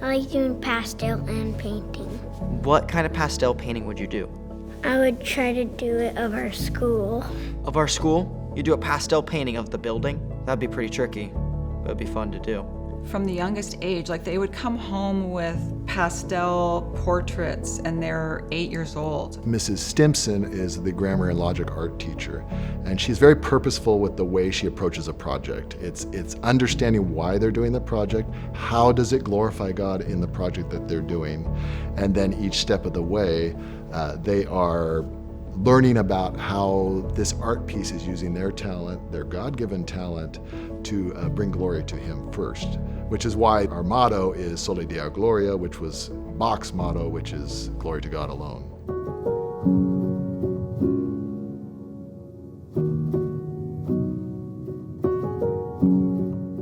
I like doing pastel and painting. What kind of pastel painting would you do? I would try to do it of our school. Of our school? You do a pastel painting of the building? That'd be pretty tricky, but it'd be fun to do. From the youngest age, like they would come home with pastel portraits and they're 8 years old. Mrs. Stimson is the grammar and logic art teacher, and she's very purposeful with the way she approaches a project. It's understanding why they're doing the project, how does it glorify God in the project that they're doing, and then each step of the way, they are learning about how this art piece is using their talent, their God-given talent, to bring glory to Him first, which is why our motto is Soli Deo Gloria, which was Bach's motto, which is glory to God alone.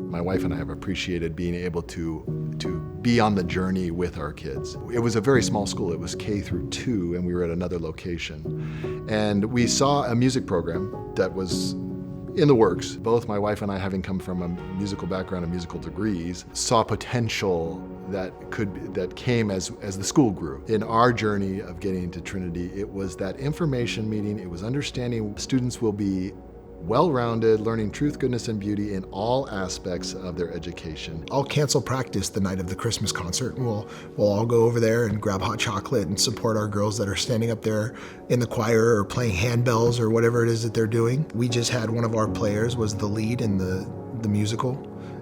My wife and I have appreciated being able to be on the journey with our kids. It was a very small school. It was K through 2, and we were at another location. And we saw a music program that was in the works. Both my wife and I, having come from a musical background and musical degrees, saw potential that came as the school grew. In our journey of getting into Trinity, it was that information meeting. It was understanding students will be well-rounded, learning truth, goodness, and beauty in all aspects of their education. I'll cancel practice the night of the Christmas concert, and we'll all go over there and grab hot chocolate and support our girls that are standing up there in the choir or playing handbells or whatever it is that they're doing. We just had one of our players was the lead in the musical,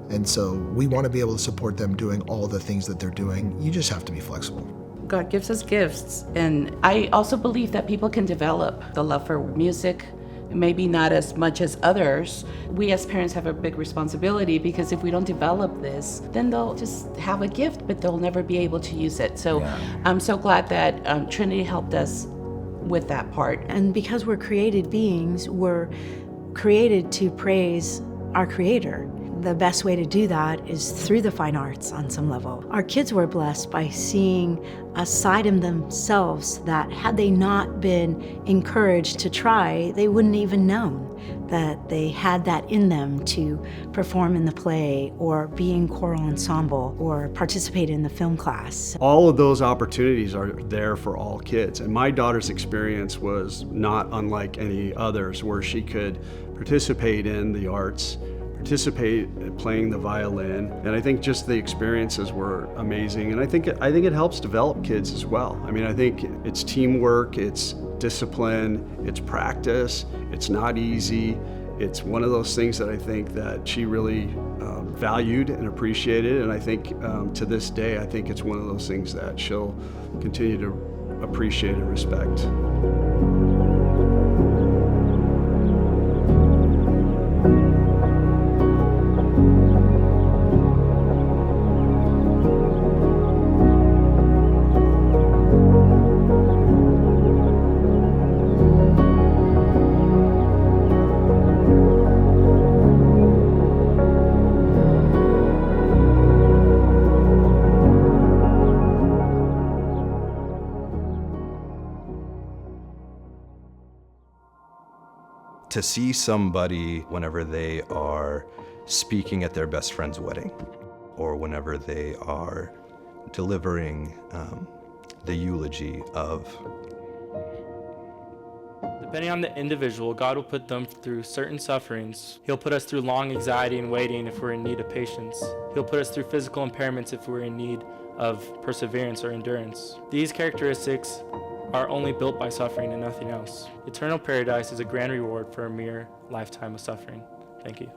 and so we want to be able to support them doing all the things that they're doing. You just have to be flexible. God gives us gifts, and I also believe that people can develop the love for music, maybe not as much as others. We as parents have a big responsibility, because if we don't develop this, then they'll just have a gift, but they'll never be able to use it. So I'm so glad that Trinity helped us with that part. And because we're created beings, we're created to praise our Creator. the best way to do that is through the fine arts on some level. Our kids were blessed by seeing a side in themselves that had they not been encouraged to try, they wouldn't even know that they had that in them to perform in the play or be in choral ensemble or participate in the film class. All of those opportunities are there for all kids. And my daughter's experience was not unlike any others, where she could participate in the arts, participate in playing the violin, and I think just the experiences were amazing. And I think it helps develop kids as well. I mean, I think it's teamwork, it's discipline, it's practice. It's not easy. It's one of those things that I think that she really valued and appreciated, and I think to this day, I think it's one of those things that she'll continue to appreciate and respect. To see somebody whenever they are speaking at their best friend's wedding, or whenever they are delivering the eulogy of. Depending on the individual, God will put them through certain sufferings. He'll put us through long anxiety and waiting if we're in need of patience. He'll put us through physical impairments if we're in need of perseverance or endurance. These characteristics are only built by suffering and nothing else. Eternal paradise is a grand reward for a mere lifetime of suffering. Thank you.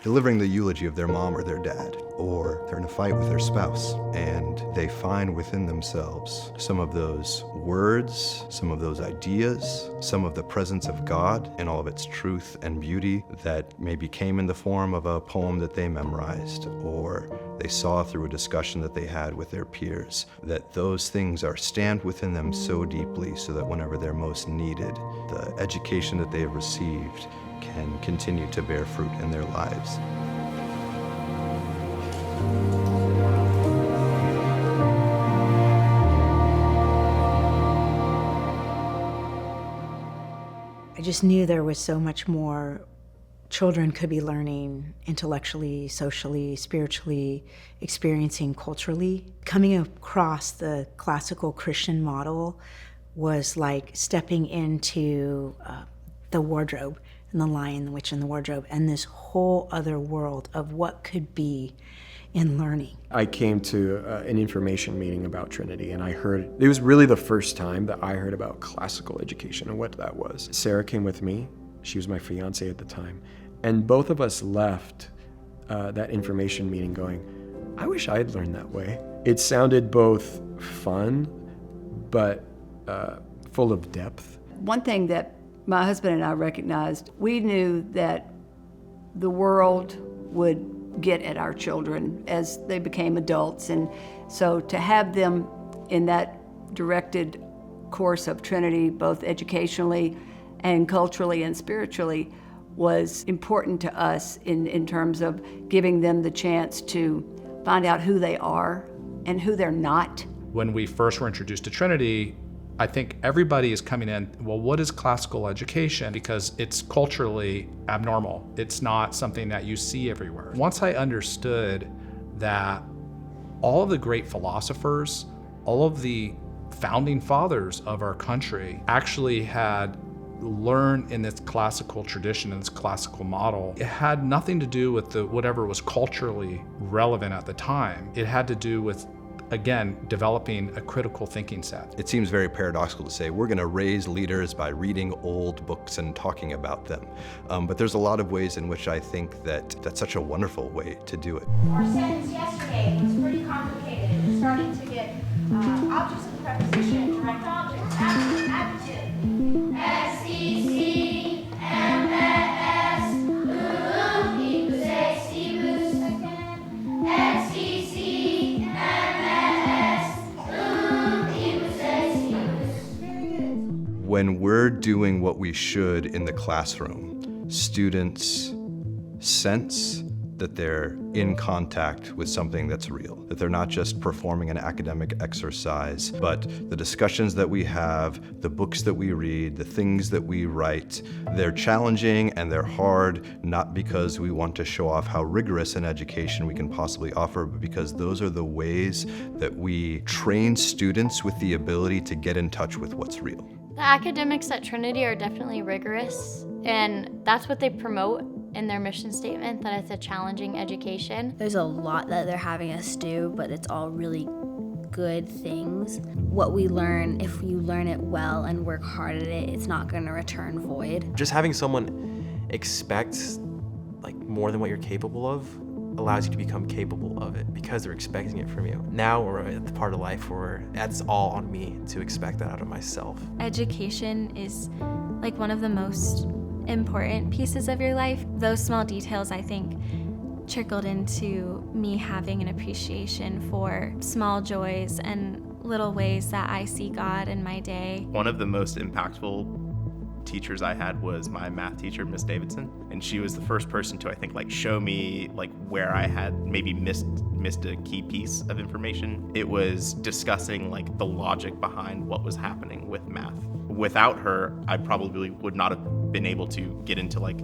Delivering the eulogy of their mom or their dad, or they're in a fight with their spouse, and they find within themselves some of those words, some of those ideas, some of the presence of God and all of its truth and beauty that maybe came in the form of a poem that they memorized, or they saw through a discussion that they had with their peers, that those things are stamped within them so deeply so that whenever they're most needed, the education that they have received can continue to bear fruit in their lives. I just knew there was so much more children could be learning intellectually, socially, spiritually, experiencing culturally. Coming across the classical Christian model was like stepping into the wardrobe and the Lion, the Witch, and the Wardrobe, and this whole other world of what could be in learning. I came to an information meeting about Trinity, and I heard, it was really the first time that I heard about classical education and what that was. Sarah came with me. She was my fiance at the time. And both of us left that information meeting going, I wish I had learned that way. It sounded both fun, but full of depth. One thing that my husband and I recognized, we knew that the world would get at our children as they became adults. And so to have them in that directed course of Trinity, both educationally and culturally and spiritually, was important to us in terms of giving them the chance to find out who they are and who they're not. When we first were introduced to Trinity, I think everybody is coming in, well, what is classical education? Because it's culturally abnormal. It's not something that you see everywhere. Once I understood that all of the great philosophers, all of the founding fathers of our country actually had learned in this classical tradition, in this classical model, it had nothing to do with whatever was culturally relevant at the time. It had to do with, again, developing a critical thinking set. It seems very paradoxical to say we're going to raise leaders by reading old books and talking about them. But there's a lot of ways in which I think that that's such a wonderful way to do it. Our sentence yesterday was pretty complicated. We're starting to get objects of preposition, direct objects, adjective. S-E-C-M-S, When we're doing what we should in the classroom, students sense that they're in contact with something that's real, that they're not just performing an academic exercise, but the discussions that we have, the books that we read, the things that we write, they're challenging and they're hard, not because we want to show off how rigorous an education we can possibly offer, but because those are the ways that we train students with the ability to get in touch with what's real. The academics at Trinity are definitely rigorous, and that's what they promote in their mission statement, that it's a challenging education. There's a lot that they're having us do, but it's all really good things. What we learn, if you learn it well and work hard at it, it's not going to return void. Just having someone expect like more than what you're capable of allows you to become capable of it because they're expecting it from you. Now we're at the part of life where that's all on me to expect that out of myself. Education is like one of the most important pieces of your life. Those small details, I think, trickled into me having an appreciation for small joys and little ways that I see God in my day. One of the most impactful teachers I had was my math teacher, Miss Davidson, and she was the first person to, I think, like show me like where I had maybe missed a key piece of information. It was discussing like the logic behind what was happening with math. Without her, I probably would not have been able to get into like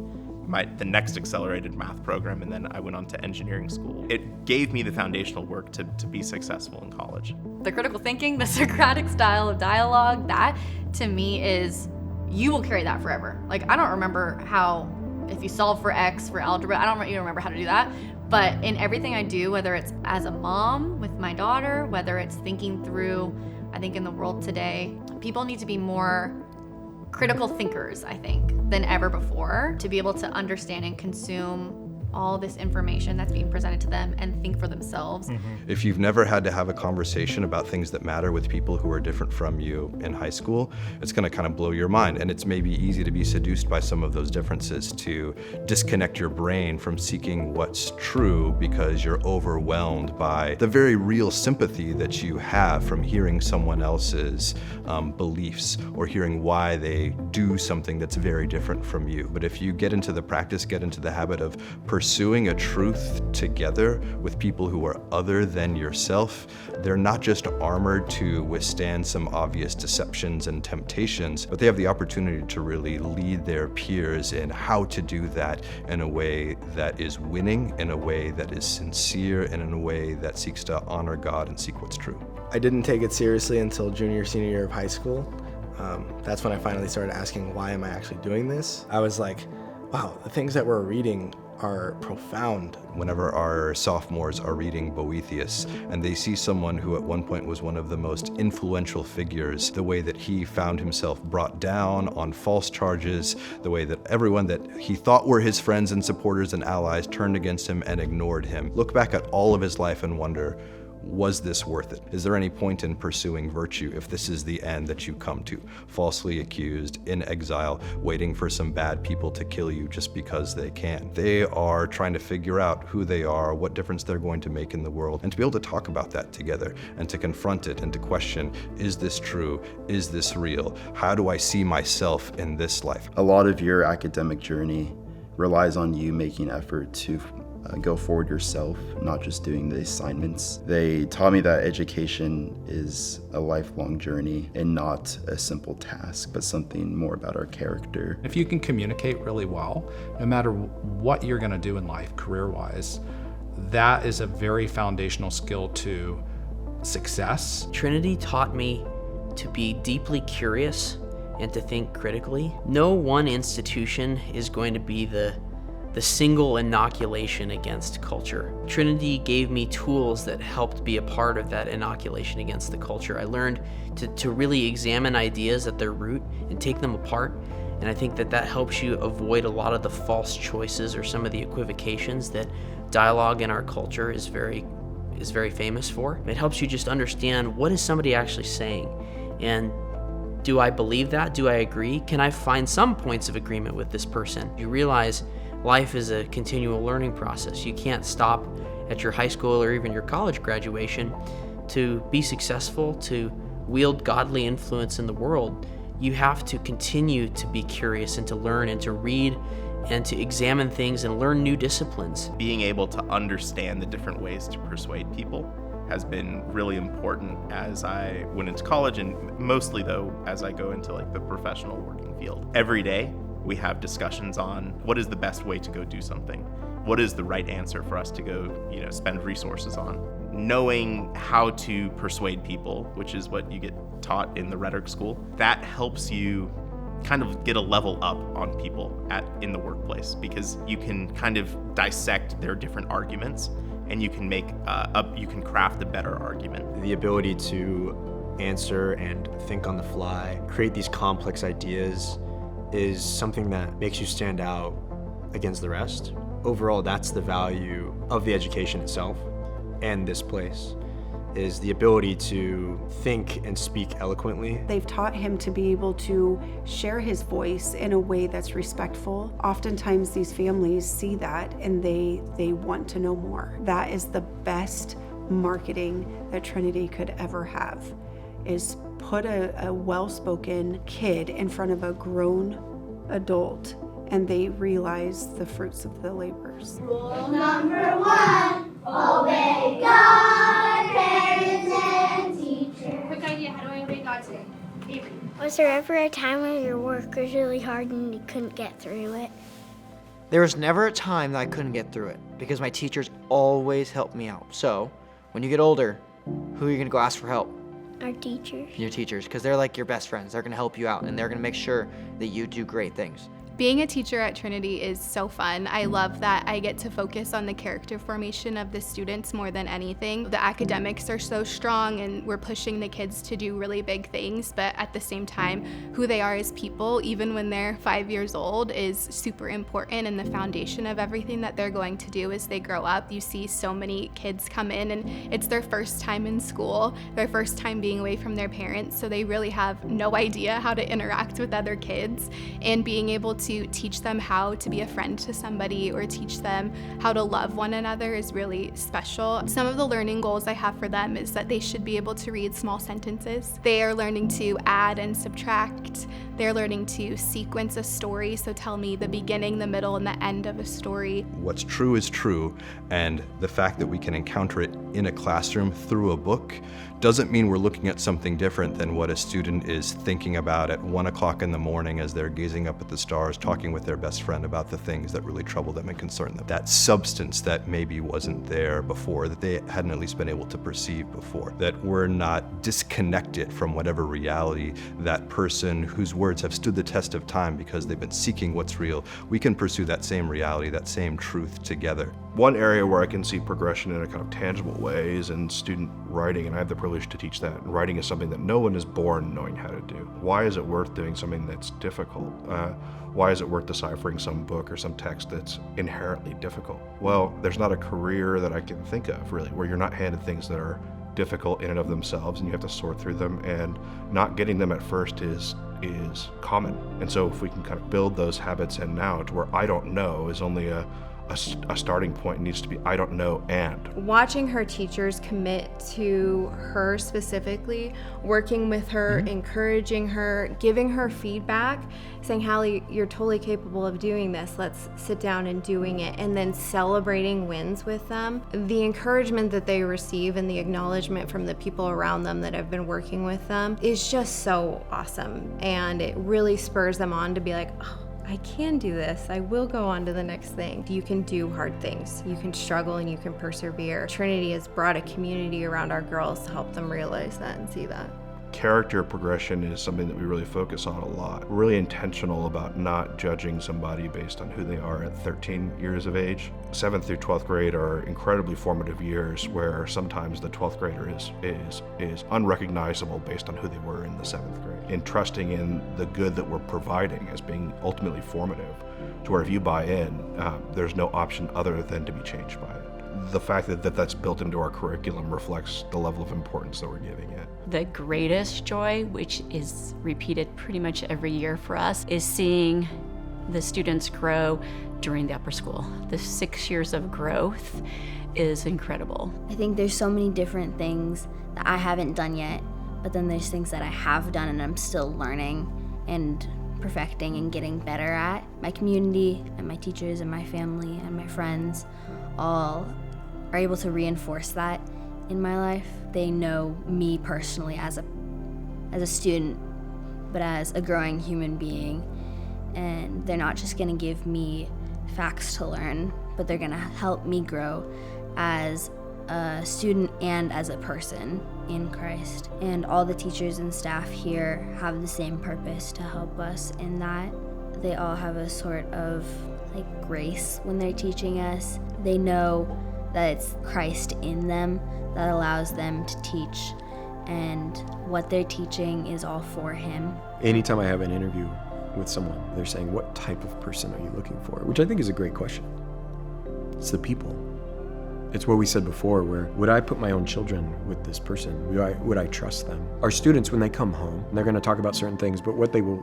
the next accelerated math program, and then I went on to engineering school. It gave me the foundational work to be successful in college. The critical thinking, the Socratic style of dialogue, that to me is, you will carry that forever. Like, I don't remember how, if you solve for X for algebra, I don't even remember how to do that. But in everything I do, whether it's as a mom with my daughter, whether it's thinking through, I think in the world today, people need to be more critical thinkers, I think, than ever before, to be able to understand and consume all this information that's being presented to them and think for themselves. If you've never had to have a conversation about things that matter with people who are different from you in high school, it's going to kind of blow your mind. And it's maybe easy to be seduced by some of those differences, to disconnect your brain from seeking what's true because you're overwhelmed by the very real sympathy that you have from hearing someone else's beliefs or hearing why they do something that's very different from you. But if you get into the practice, get into the habit of pursuing a truth together with people who are other than yourself, they're not just armored to withstand some obvious deceptions and temptations, but they have the opportunity to really lead their peers in how to do that in a way that is winning, in a way that is sincere, and in a way that seeks to honor God and seek what's true. I didn't take it seriously until junior, senior year of high school. That's when I finally started asking, why am I actually doing this? I was like, wow, the things that we're reading are profound. Whenever our sophomores are reading Boethius and they see someone who at one point was one of the most influential figures, the way that he found himself brought down on false charges, the way that everyone that he thought were his friends and supporters and allies turned against him and ignored him, look back at all of his life and wonder, was this worth it? Is there any point in pursuing virtue if this is the end that you come to? Falsely accused, in exile, waiting for some bad people to kill you just because they can. They are trying to figure out who they are, what difference they're going to make in the world, and to be able to talk about that together and to confront it and to question, is this true? Is this real? How do I see myself in this life? A lot of your academic journey relies on you making effort to go forward yourself, not just doing the assignments. They taught me that education is a lifelong journey and not a simple task, but something more about our character. If you can communicate really well, no matter what you're going to do in life, career-wise, that is a very foundational skill to success. Trinity taught me to be deeply curious and to think critically. No one institution is going to be the single inoculation against culture. Trinity gave me tools that helped be a part of that inoculation against the culture. I learned to really examine ideas at their root and take them apart. And I think that helps you avoid a lot of the false choices or some of the equivocations that dialogue in our culture is very famous for. It helps you just understand, what is somebody actually saying? And do I believe that? Do I agree? Can I find some points of agreement with this person? You realize life is a continual learning process. You can't stop at your high school or even your college graduation. To be successful, to wield godly influence in the world, you have to continue to be curious and to learn and to read and to examine things and learn new disciplines. Being able to understand the different ways to persuade people has been really important as I went into college, and mostly though as I go into like the professional working field. Every day we have discussions on what is the best way to go do something. What is the right answer for us to go, spend resources on? Knowing how to persuade people, which is what you get taught in the rhetoric school, that helps you kind of get a level up on people in the workplace, because you can kind of dissect their different arguments and you can you can craft a better argument. The ability to answer and think on the fly, create these complex ideas, is something that makes you stand out against the rest. Overall, that's the value of the education itself and this place, is the ability to think and speak eloquently. They've taught him to be able to share his voice in a way that's respectful. Oftentimes these families see that and they want to know more. That is the best marketing that Trinity could ever have, is put a well-spoken kid in front of a grown adult and they realize the fruits of the labors. Rule number 1, obey God, parents, and teachers. Quick idea, how do I obey God today? Avery. Was there ever a time when your work was really hard and you couldn't get through it? There was never a time that I couldn't get through it, because my teachers always helped me out. So, when you get older, who are you gonna go ask for help? Our teachers. Your teachers, because they're like your best friends. They're gonna help you out and they're gonna make sure that you do great things. Being a teacher at Trinity is so fun. I love that I get to focus on the character formation of the students more than anything. The academics are so strong and we're pushing the kids to do really big things, but at the same time, who they are as people, even when they're 5 years old, is super important, and the foundation of everything that they're going to do as they grow up. You see so many kids come in and it's their first time in school, their first time being away from their parents, so they really have no idea how to interact with other kids, and being able to teach them how to be a friend to somebody or teach them how to love one another is really special. Some of the learning goals I have for them is that they should be able to read small sentences. They are learning to add and subtract. They're learning to sequence a story, so tell me the beginning, the middle, and the end of a story. What's true is true, and the fact that we can encounter it in a classroom through a book doesn't mean we're looking at something different than what a student is thinking about at 1 o'clock in the morning as they're gazing up at the stars, talking with their best friend about the things that really trouble them and concern them. That substance that maybe wasn't there before, that they hadn't at least been able to perceive before, that we're not disconnected from whatever reality that person whose words have stood the test of time because they've been seeking what's real, we can pursue that same reality, that same truth together. One area where I can see progression in a kind of tangible way is in student writing, and I have the privilege to teach that. And writing is something that no one is born knowing how to do. Why is it worth doing something that's difficult? Why is it worth deciphering some book or some text that's inherently difficult? Well, there's not a career that I can think of, really, where you're not handed things that are difficult in and of themselves and you have to sort through them, and not getting them at first is common. And so if we can kind of build those habits in now to where I don't know is only a starting point, needs to be I don't know and. Watching her teachers commit to her specifically, working with her, encouraging her, giving her feedback, saying, Hallie, you're totally capable of doing this, let's sit down and doing it, and then celebrating wins with them. The encouragement that they receive and the acknowledgement from the people around them that have been working with them is just so awesome, and it really spurs them on to be like, oh, I can do this. I will go on to the next thing. You can do hard things. You can struggle and you can persevere. Trinity has brought a community around our girls to help them realize that and see that. Character progression is something that we really focus on a lot. We're really intentional about not judging somebody based on who they are at 13 years of age. 7th through 12th grade are incredibly formative years where sometimes the 12th grader is unrecognizable based on who they were in the 7th grade. And trusting in the good that we're providing as being ultimately formative, to where if you buy in, there's no option other than to be changed by it. The fact that that's built into our curriculum reflects the level of importance that we're giving it. The greatest joy, which is repeated pretty much every year for us, is seeing the students grow during the upper school. The 6 years of growth is incredible. I think there's so many different things that I haven't done yet, but then there's things that I have done and I'm still learning and perfecting and getting better at. My community and my teachers and my family and my friends all are able to reinforce that in my life. They know me personally as a student, but as a growing human being. And they're not just gonna give me facts to learn, but they're gonna help me grow as a student and as a person in Christ. And all the teachers and staff here have the same purpose to help us in that. They all have a sort of like grace when they're teaching us. They know that it's Christ in them that allows them to teach, and what they're teaching is all for Him. Anytime I have an interview with someone, they're saying, what type of person are you looking for? Which I think is a great question. It's the people. It's what we said before, where would I put my own children with this person? Would I trust them? Our students, when they come home, they're gonna talk about certain things, but what they will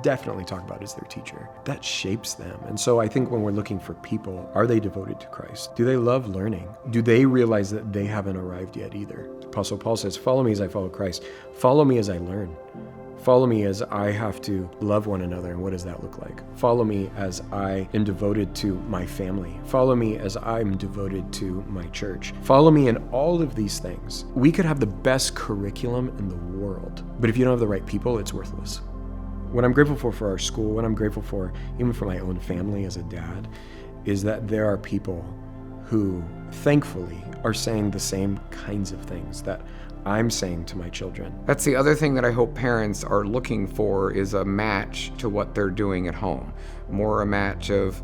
definitely talk about is their teacher. That shapes them. And so I think when we're looking for people, are they devoted to Christ? Do they love learning? Do they realize that they haven't arrived yet either? Apostle Paul says, follow me as I follow Christ. Follow me as I learn. Follow me as I have to love one another, and what does that look like? Follow me as I am devoted to my family. Follow me as I'm devoted to my church. Follow me in all of these things. We could have the best curriculum in the world, but if you don't have the right people, it's worthless. What I'm grateful for our school, what I'm grateful for even for my own family as a dad, is that there are people who, thankfully, are saying the same kinds of things that I'm saying to my children. That's the other thing that I hope parents are looking for, is a match to what they're doing at home. More a match of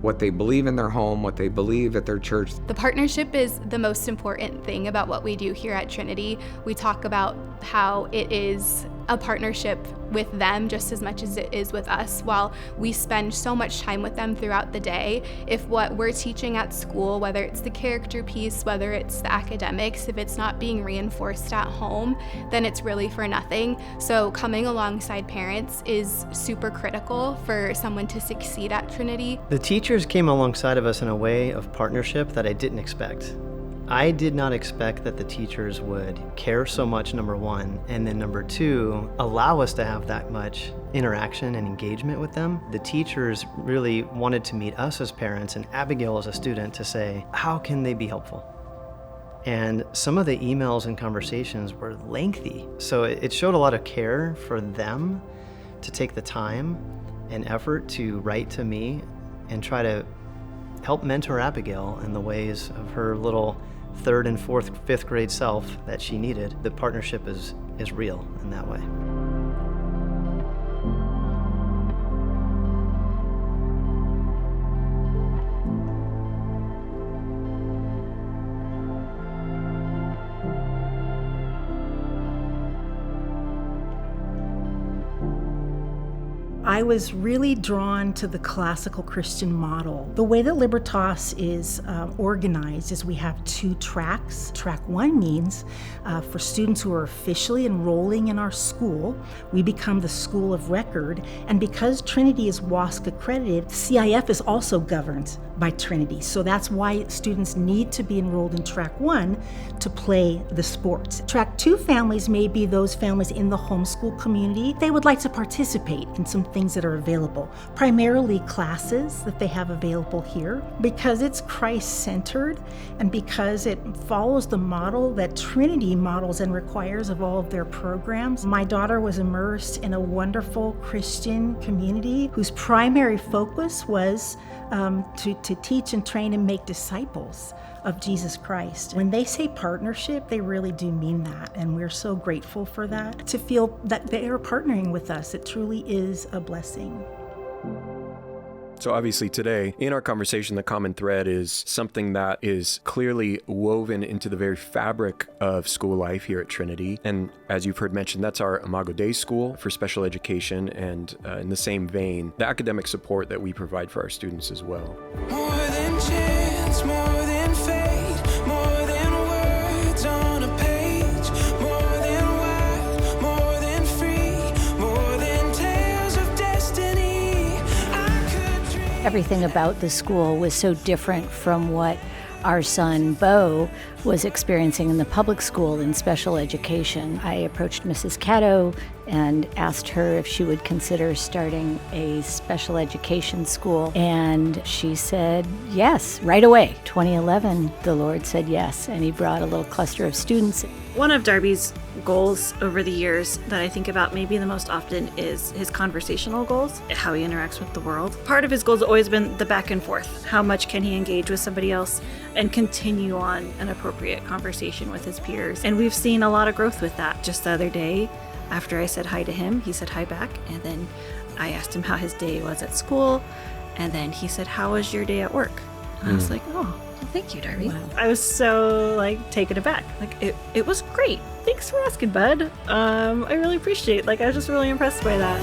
what they believe in their home, what they believe at their church. The partnership is the most important thing about what we do here at Trinity. We talk about how it is a partnership with them just as much as it is with us. While we spend so much time with them throughout the day, if what we're teaching at school, whether it's the character piece, whether it's the academics, if it's not being reinforced at home, then it's really for nothing. So coming alongside parents is super critical for someone to succeed at Trinity. The teachers came alongside of us in a way of partnership that I didn't expect. I did not expect that the teachers would care so much, number one, and then number two, allow us to have that much interaction and engagement with them. The teachers really wanted to meet us as parents and Abigail as a student to say, how can they be helpful? And some of the emails and conversations were lengthy, so it showed a lot of care for them to take the time and effort to write to me and try to help mentor Abigail in the ways of her little 3rd and 4th, 5th grade self that she needed. The partnership is real in that way. I was really drawn to the classical Christian model. The way that Libertas is organized is we have 2 tracks. Track 1 means for students who are officially enrolling in our school, we become the school of record. And because Trinity is WASC accredited, CIF is also governed by Trinity. So that's why students need to be enrolled in Track 1 to play the sports. Track 2 families may be those families in the homeschool community. They would like to participate in some things that are available, primarily classes that they have available here. Because it's Christ-centered and because it follows the model that Trinity models and requires of all of their programs, my daughter was immersed in a wonderful Christian community whose primary focus was to teach and train and make disciples of Jesus Christ. When they say partnership, they really do mean that, and we're so grateful for that. To feel that they are partnering with us, it truly is a blessing. So obviously today, in our conversation, the common thread is something that is clearly woven into the very fabric of school life here at Trinity. And as you've heard mentioned, that's our Imago Dei school for special education, and in the same vein, the academic support that we provide for our students as well. More than chance, more than fate, more than words on a page, more than wild, more than free, more than tales of destiny. Everything about the school was so different from what our son Bo was experiencing in the public school in special education. I approached Mrs. Caddo and asked her if she would consider starting a special education school, and she said yes, right away. 2011, the Lord said yes, and he brought a little cluster of students. One of Darby's goals over the years that I think about maybe the most often is his conversational goals, how he interacts with the world. Part of his goals has always been the back and forth. How much can he engage with somebody else and continue on an appropriate conversation with his peers? And we've seen a lot of growth with that. Just the other day, after I said hi to him, he said hi back, and then I asked him how his day was at school, and then he said, "How was your day at work?" And I was like, "Oh, well, thank you, Darby." Wow. I was so taken aback. It was great. Thanks for asking, bud. I really appreciate. I was just really impressed by that.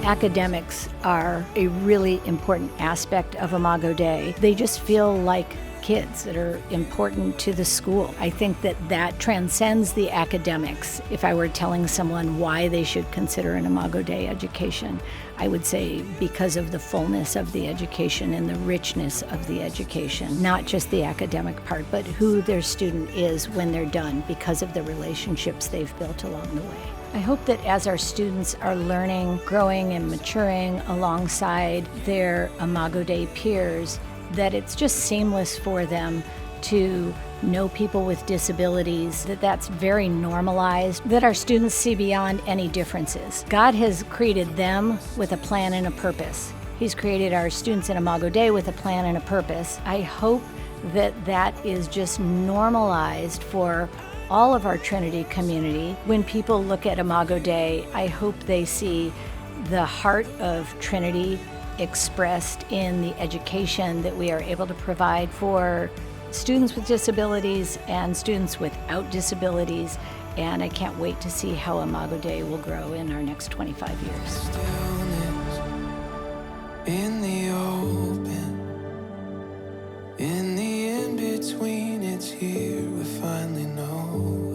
Academics are a really important aspect of Imago Dei. They just feel like kids that are important to the school. I think that transcends the academics. If I were telling someone why they should consider an Imago Dei education, I would say because of the fullness of the education and the richness of the education, not just the academic part, but who their student is when they're done because of the relationships they've built along the way. I hope that as our students are learning, growing, and maturing alongside their Imago Dei peers, that it's just seamless for them to know people with disabilities, that's very normalized, that our students see beyond any differences. God has created them with a plan and a purpose. He's created our students in Imago Dei with a plan and a purpose. I hope that is just normalized for all of our Trinity community. When people look at Imago Dei, I hope they see the heart of Trinity expressed in the education that we are able to provide for students with disabilities and students without disabilities, and I can't wait to see how Imago Dei will grow in our next 25 years. In the open, in the in-between, it's here, we finally know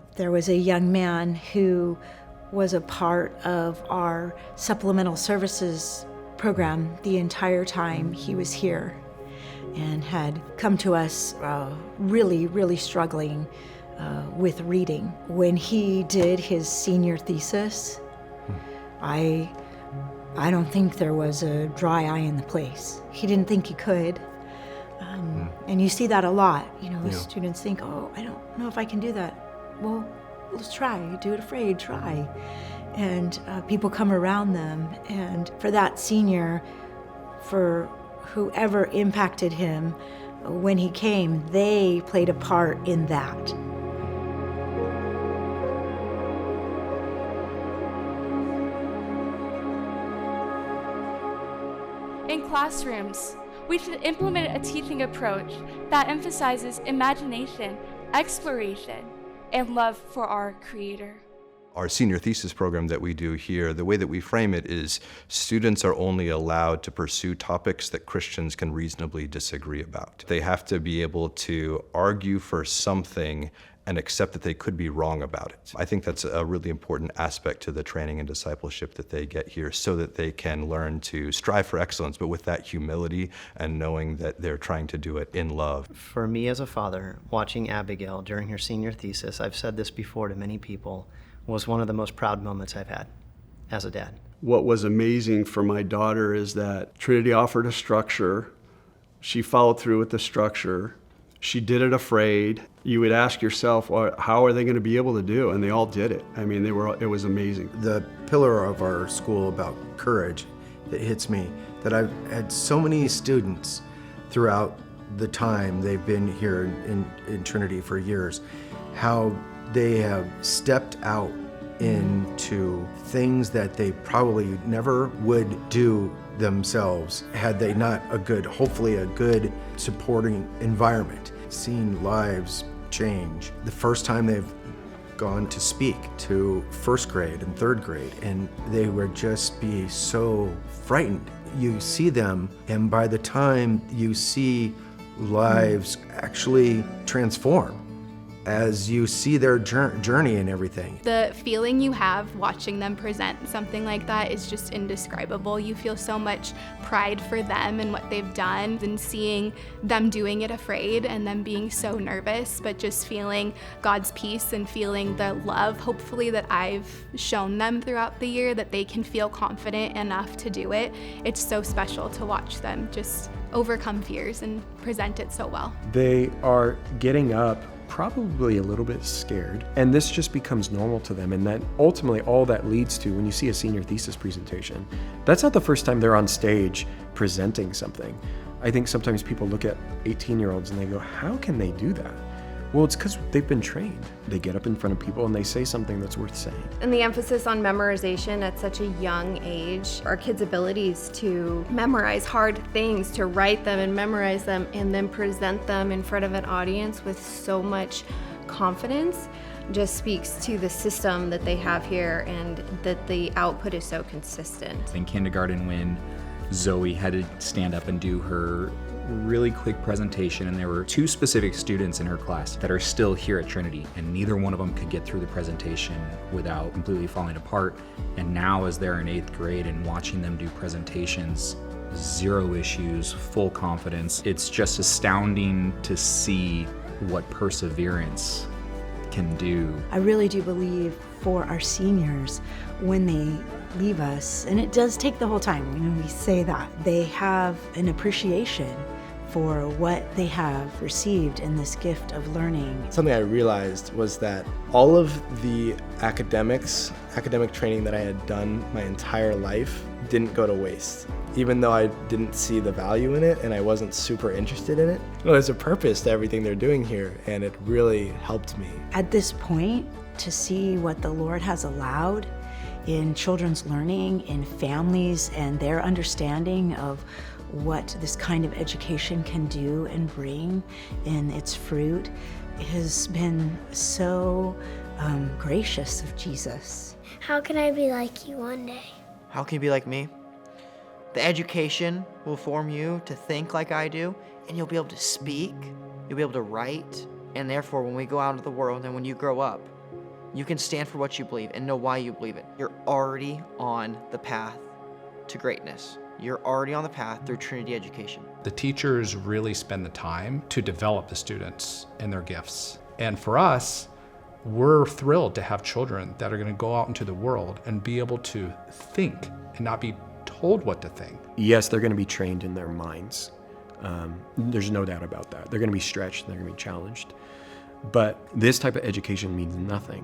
it. There was a young man who was a part of our supplemental services program the entire time he was here and had come to us really struggling with reading. When he did his senior thesis, I don't think there was a dry eye in the place. He didn't think he could. And you see that a lot. Students think, "Oh, I don't know if I can do that." Well, let's try. Do it afraid, try. And people come around them. And for that senior, for whoever impacted him when he came, they played a part in that. In classrooms, we should implement a teaching approach that emphasizes imagination, exploration, and love for our Creator. Our senior thesis program that we do here, the way that we frame it is students are only allowed to pursue topics that Christians can reasonably disagree about. They have to be able to argue for something and accept that they could be wrong about it. I think that's a really important aspect to the training and discipleship that they get here so that they can learn to strive for excellence, but with that humility and knowing that they're trying to do it in love. For me as a father, watching Abigail during her senior thesis, I've said this before to many people, was one of the most proud moments I've had as a dad. What was amazing for my daughter is that Trinity offered a structure. She followed through with the structure. She did it afraid. You would ask yourself, well, how are they going to be able to do? And they all did it. I mean, it was amazing. The pillar of our school about courage that hits me, that I've had so many students throughout the time they've been here in Trinity for years, how they have stepped out into things that they probably never would do themselves had they not hopefully a good supporting environment. Seeing lives change. The first time they've gone to speak to first grade and third grade, and they would just be so frightened. You see them, and by the time you see lives actually transform as you see their journey and everything. The feeling you have watching them present something like that is just indescribable. You feel so much pride for them and what they've done, and seeing them doing it afraid and them being so nervous, but just feeling God's peace and feeling the love, hopefully, that I've shown them throughout the year, that they can feel confident enough to do it. It's so special to watch them just overcome fears and present it so well. They are getting up probably a little bit scared, and this just becomes normal to them. And then ultimately all that leads to, when you see a senior thesis presentation, that's not the first time they're on stage presenting something. I think sometimes people look at 18-year-olds and they go, how can they do that? Well, it's because they've been trained. They get up in front of people and they say something that's worth saying. And the emphasis on memorization at such a young age, our kids' abilities to memorize hard things, to write them and memorize them, and then present them in front of an audience with so much confidence, just speaks to the system that they have here and that the output is so consistent. In kindergarten, when Zoe had to stand up and do her really quick presentation, and there were 2 specific students in her class that are still here at Trinity, and neither one of them could get through the presentation without completely falling apart. And now as they're in 8th grade and watching them do presentations, 0 issues, full confidence, it's just astounding to see what perseverance can do. I really do believe for our seniors, when they leave us, and it does take the whole time, when we say that, they have an appreciation for what they have received in this gift of learning. Something I realized was that all of the academic training that I had done my entire life didn't go to waste. Even though I didn't see the value in it and I wasn't super interested in it, there's a purpose to everything they're doing here, and it really helped me. At this point, to see what the Lord has allowed in children's learning, in families, and their understanding of what this kind of education can do and bring in its fruit has been so gracious of Jesus. How can I be like you one day? How can you be like me? The education will form you to think like I do, and you'll be able to speak, you'll be able to write, and therefore when we go out into the world and when you grow up, you can stand for what you believe and know why you believe it. You're already on the path to greatness. You're already on the path through Trinity education. The teachers really spend the time to develop the students and their gifts. And for us, we're thrilled to have children that are going to go out into the world and be able to think and not be told what to think. Yes, they're going to be trained in their minds. There's no doubt about that. They're going to be stretched, they're going to be challenged. But this type of education means nothing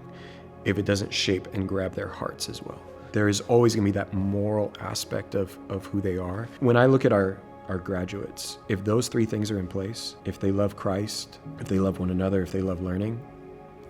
if it doesn't shape and grab their hearts as well. There is always going to be that moral aspect of who they are. When I look at our graduates, if those 3 things are in place, if they love Christ, if they love one another, if they love learning,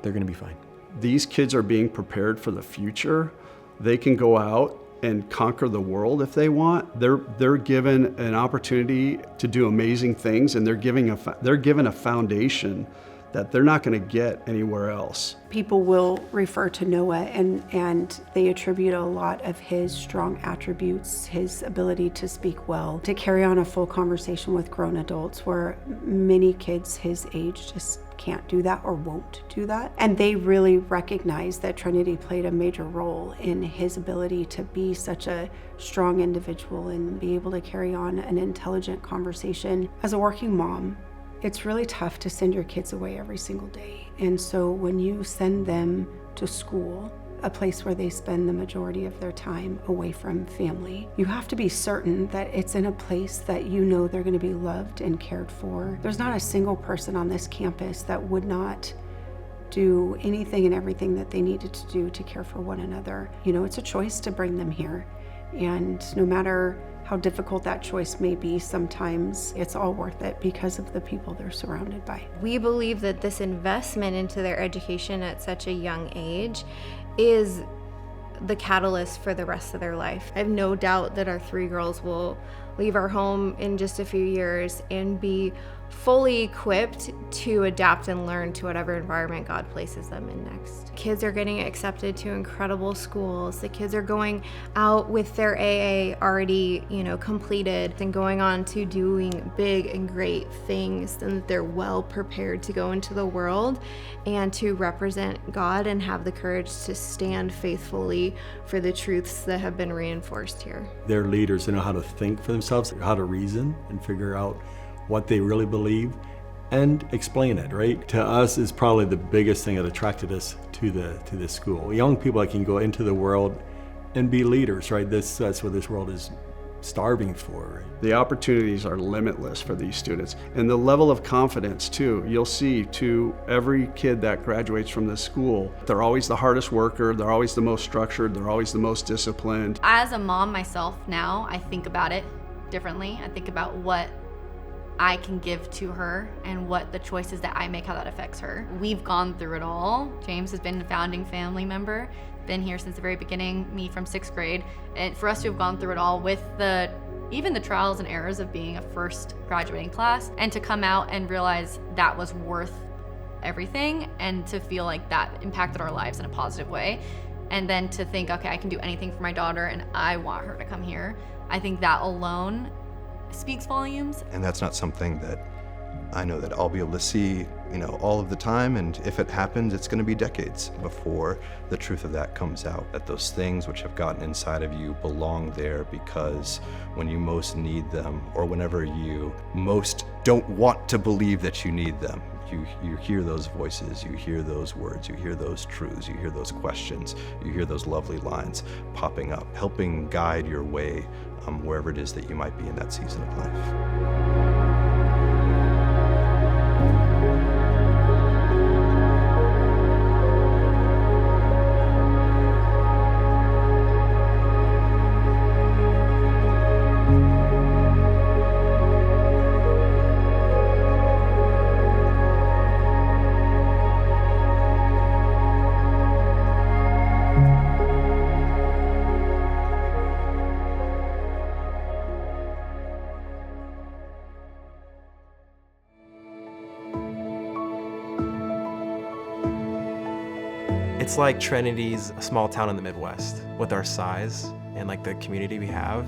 they're going to be fine. These kids are being prepared for the future. They can go out and conquer the world if they want. They're given an opportunity to do amazing things, and they're given a foundation that they're not going to get anywhere else. People will refer to Noah and they attribute a lot of his strong attributes, his ability to speak well, to carry on a full conversation with grown adults, where many kids his age just can't do that or won't do that. And they really recognize that Trinity played a major role in his ability to be such a strong individual and be able to carry on an intelligent conversation. As a working mom, it's really tough to send your kids away every single day. And so when you send them to school, a place where they spend the majority of their time away from family, you have to be certain that it's in a place that you know they're going to be loved and cared for. There's not a single person on this campus that would not do anything and everything that they needed to do to care for one another. You know, it's a choice to bring them here. And no matter how difficult that choice may be, sometimes it's all worth it because of the people they're surrounded by. We believe that this investment into their education at such a young age is the catalyst for the rest of their life. I have no doubt that our 3 girls will leave our home in just a few years and be fully equipped to adapt and learn to whatever environment God places them in next. Kids are getting accepted to incredible schools. The kids are going out with their AA already, completed and going on to doing big and great things, and they're well prepared to go into the world and to represent God and have the courage to stand faithfully for the truths that have been reinforced here. They're leaders. They know how to think for themselves, how to reason and figure out what they really believe and explain it, right? To us is probably the biggest thing that attracted us to this school. Young people that can go into the world and be leaders, right? That's what this world is starving for. Right? The opportunities are limitless for these students, and the level of confidence too. You'll see to every kid that graduates from this school, they're always the hardest worker, they're always the most structured, they're always the most disciplined. As a mom myself now, I think about it differently. I think about what I can give to her and what the choices that I make, how that affects her. We've gone through it all. James has been a founding family member, been here since the very beginning, me from 6th grade. And for us to have gone through it all with even the trials and errors of being a first graduating class, and to come out and realize that was worth everything, and to feel like that impacted our lives in a positive way. And then to think, okay, I can do anything for my daughter and I want her to come here. I think that alone speaks volumes. And that's not something that I know that I'll be able to see, all of the time. And if it happens, it's going to be decades before the truth of that comes out. That those things which have gotten inside of you belong there, because when you most need them, or whenever you most don't want to believe that you need them, you hear those voices, you hear those words, you hear those truths, you hear those questions, you hear those lovely lines popping up, helping guide your way wherever it is that you might be in that season of life. It's like Trinity's a small town in the Midwest. With our size and the community we have,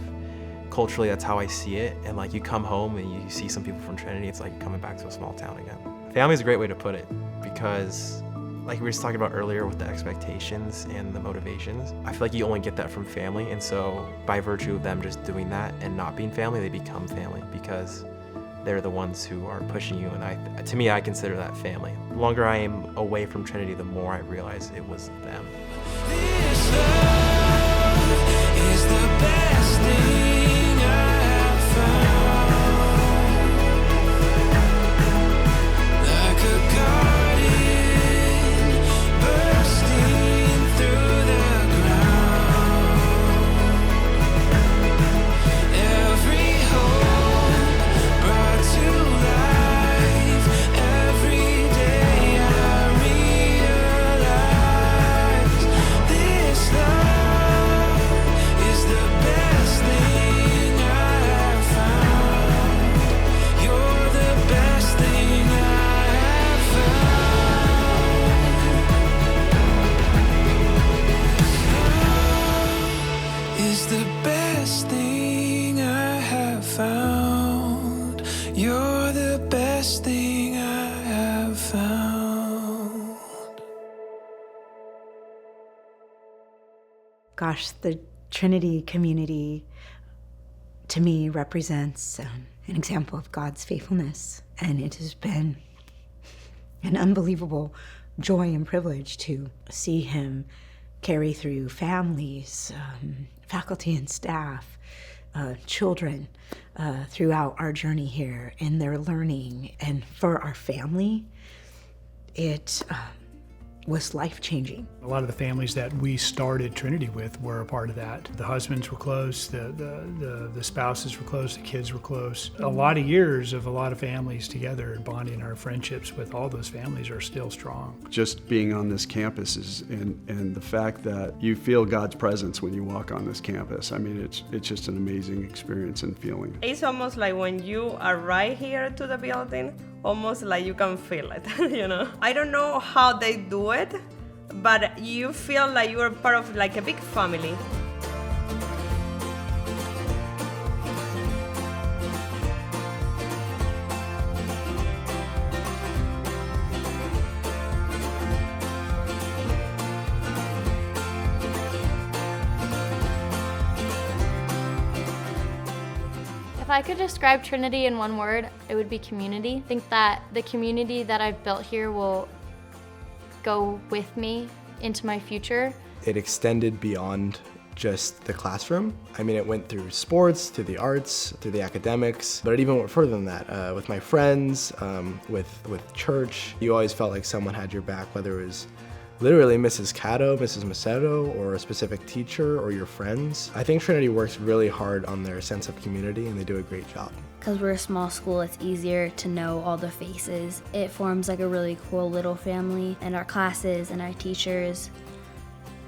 culturally that's how I see it. And you come home and you see some people from Trinity, it's like coming back to a small town again. Family is a great way to put it, because like we were just talking about earlier with the expectations and the motivations, I feel like you only get that from family. And so by virtue of them just doing that and not being family, they become family, because they're the ones who are pushing you, and to me, I consider that family. The longer I am away from Trinity, the more I realize it was them. This love is the best thing I have found. Like a garden bursting through the ground. Every hope brought to life. Every day I realize this love is the best thing I have found. You're the best thing I have found. Is the best thing I have found. You're the best thing I have found. Gosh, the Trinity community to me represents an example of God's faithfulness, and it has been an unbelievable joy and privilege to see him carry through families, faculty and staff, children throughout our journey here in their learning. And for our family, it was life-changing. A lot of the families that we started Trinity with were a part of that. The husbands were close, the spouses were close, the kids were close. A lot of years of a lot of families together and bonding. Our friendships with all those families are still strong. Just being on this campus and the fact that you feel God's presence when you walk on this campus. I mean, it's just an amazing experience and feeling. It's almost like when you arrive here to the building, almost like you can feel it, you know? I don't know how they do it, but you feel like you are part of like a big family. If I could describe Trinity in one word, it would be community. I think that the community that I've built here will go with me into my future. It extended beyond just the classroom. I mean, it went through sports, to the arts, to the academics, but it even went further than that. With my friends, with church, you always felt like someone had your back, whether it was literally Mrs. Cato, Mrs. Macedo, or a specific teacher or your friends. I think Trinity works really hard on their sense of community, and they do a great job. Because we're a small school, it's easier to know all the faces. It forms like a really cool little family, and our classes and our teachers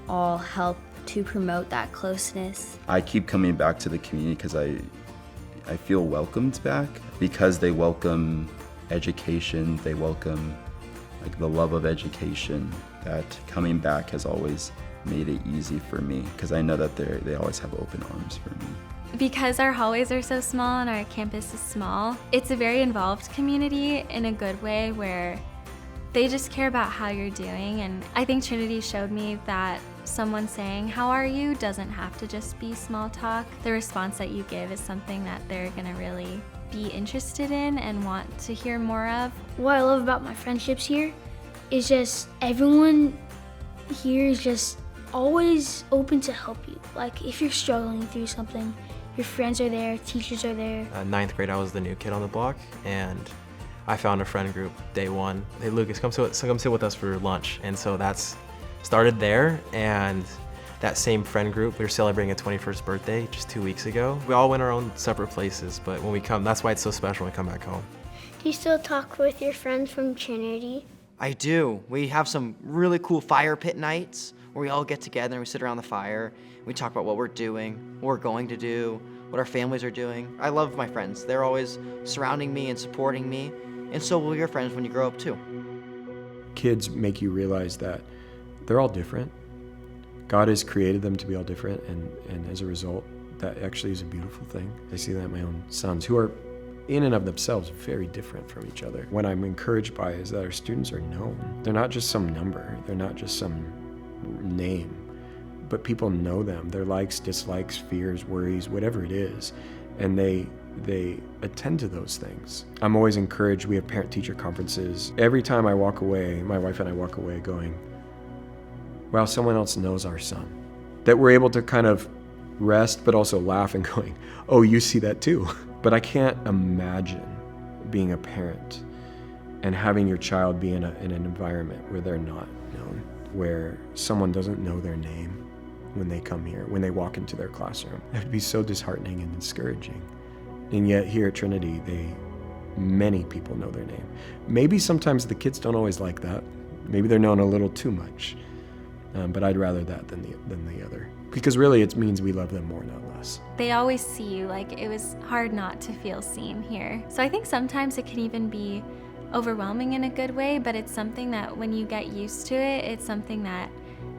all help to promote that closeness. I keep coming back to the community because I feel welcomed back, because they welcome education, they welcome like the love of education. That coming back has always made it easy for me, because I know that they always have open arms for me. Because our hallways are so small and our campus is small, it's a very involved community in a good way where they just care about how you're doing. And I think Trinity showed me that someone saying, "How are you?" doesn't have to just be small talk. The response that you give is something that they're gonna really be interested in and want to hear more of. What I love about my friendships here is just everyone here is just always open to help you. Like if you're struggling through something, your friends are there, teachers are there. 9th grade, I was the new kid on the block, and I found a friend group day one. Hey Lucas, come sit with us for lunch. And so that's started there, and that same friend group, we were celebrating a 21st birthday just 2 weeks ago. We all went our own separate places, but when we come, that's why it's so special when we come back home. Do you still talk with your friends from Trinity? I do. We have some really cool fire pit nights where we all get together and we sit around the fire. We talk about what we're doing, what we're going to do, what our families are doing. I love my friends. They're always surrounding me and supporting me, and so will your friends when you grow up too. Kids make you realize that they're all different. God has created them to be all different, and as a result, that actually is a beautiful thing. I see that in my own sons, who are in and of themselves very different from each other. What I'm encouraged by is that our students are known. They're not just some number, they're not just some name, but people know them, their likes, dislikes, fears, worries, whatever it is, and they attend to those things. I'm always encouraged. We have parent-teacher conferences. Every time I walk away, my wife and I walk away going, wow, someone else knows our son. That we're able to kind of rest, but also laugh and going, oh, you see that too. But I can't imagine being a parent and having your child be in an environment where they're not known, where someone doesn't know their name when they come here, when they walk into their classroom. It would be so disheartening and discouraging. And yet here at Trinity, many people know their name. Maybe sometimes the kids don't always like that. Maybe they're known a little too much. But I'd rather that than the other. Because really it means we love them more, not less. They always see you. Like, it was hard not to feel seen here. So I think sometimes it can even be overwhelming in a good way, but it's something that when you get used to it, it's something that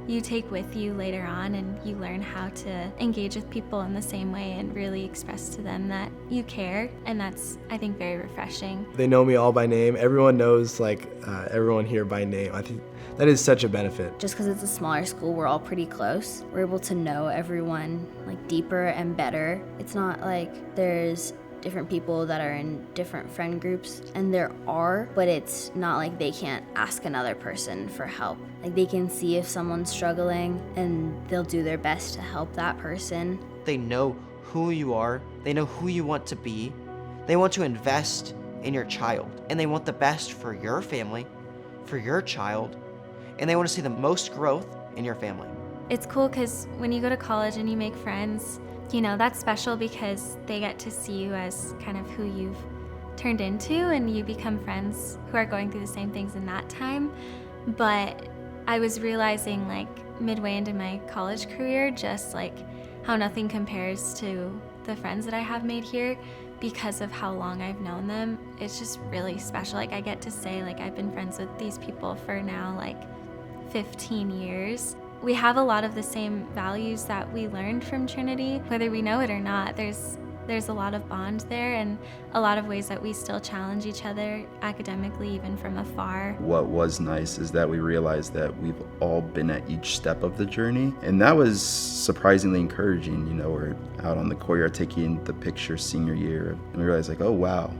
you take with you later on, and you learn how to engage with people in the same way and really express to them that you care, and that's, I think, very refreshing. They know me all by name. Everyone knows everyone here by name. I think that is such a benefit. Just because it's a smaller school, we're all pretty close. We're able to know everyone deeper and better. It's not like there's different people that are in different friend groups, and there are, but it's not like they can't ask another person for help. Like, they can see if someone's struggling and they'll do their best to help that person. They know who you are, they know who you want to be, they want to invest in your child, and they want the best for your family, for your child, and they want to see the most growth in your family. It's cool because when you go to college and you make friends, you know, that's special because they get to see you as kind of who you've turned into, and you become friends who are going through the same things in that time. But I was realizing like midway into my college career, just like how nothing compares to the friends that I have made here because of how long I've known them. It's just really special. Like I get to say like I've been friends with these people for now like 15 years. We have a lot of the same values that we learned from Trinity, whether we know it or not. There's a lot of bond there and a lot of ways that we still challenge each other academically, even from afar. What was nice is that we realized that we've all been at each step of the journey, and that was surprisingly encouraging. You know, we're out on the courtyard taking the picture senior year, and we realized like, oh wow,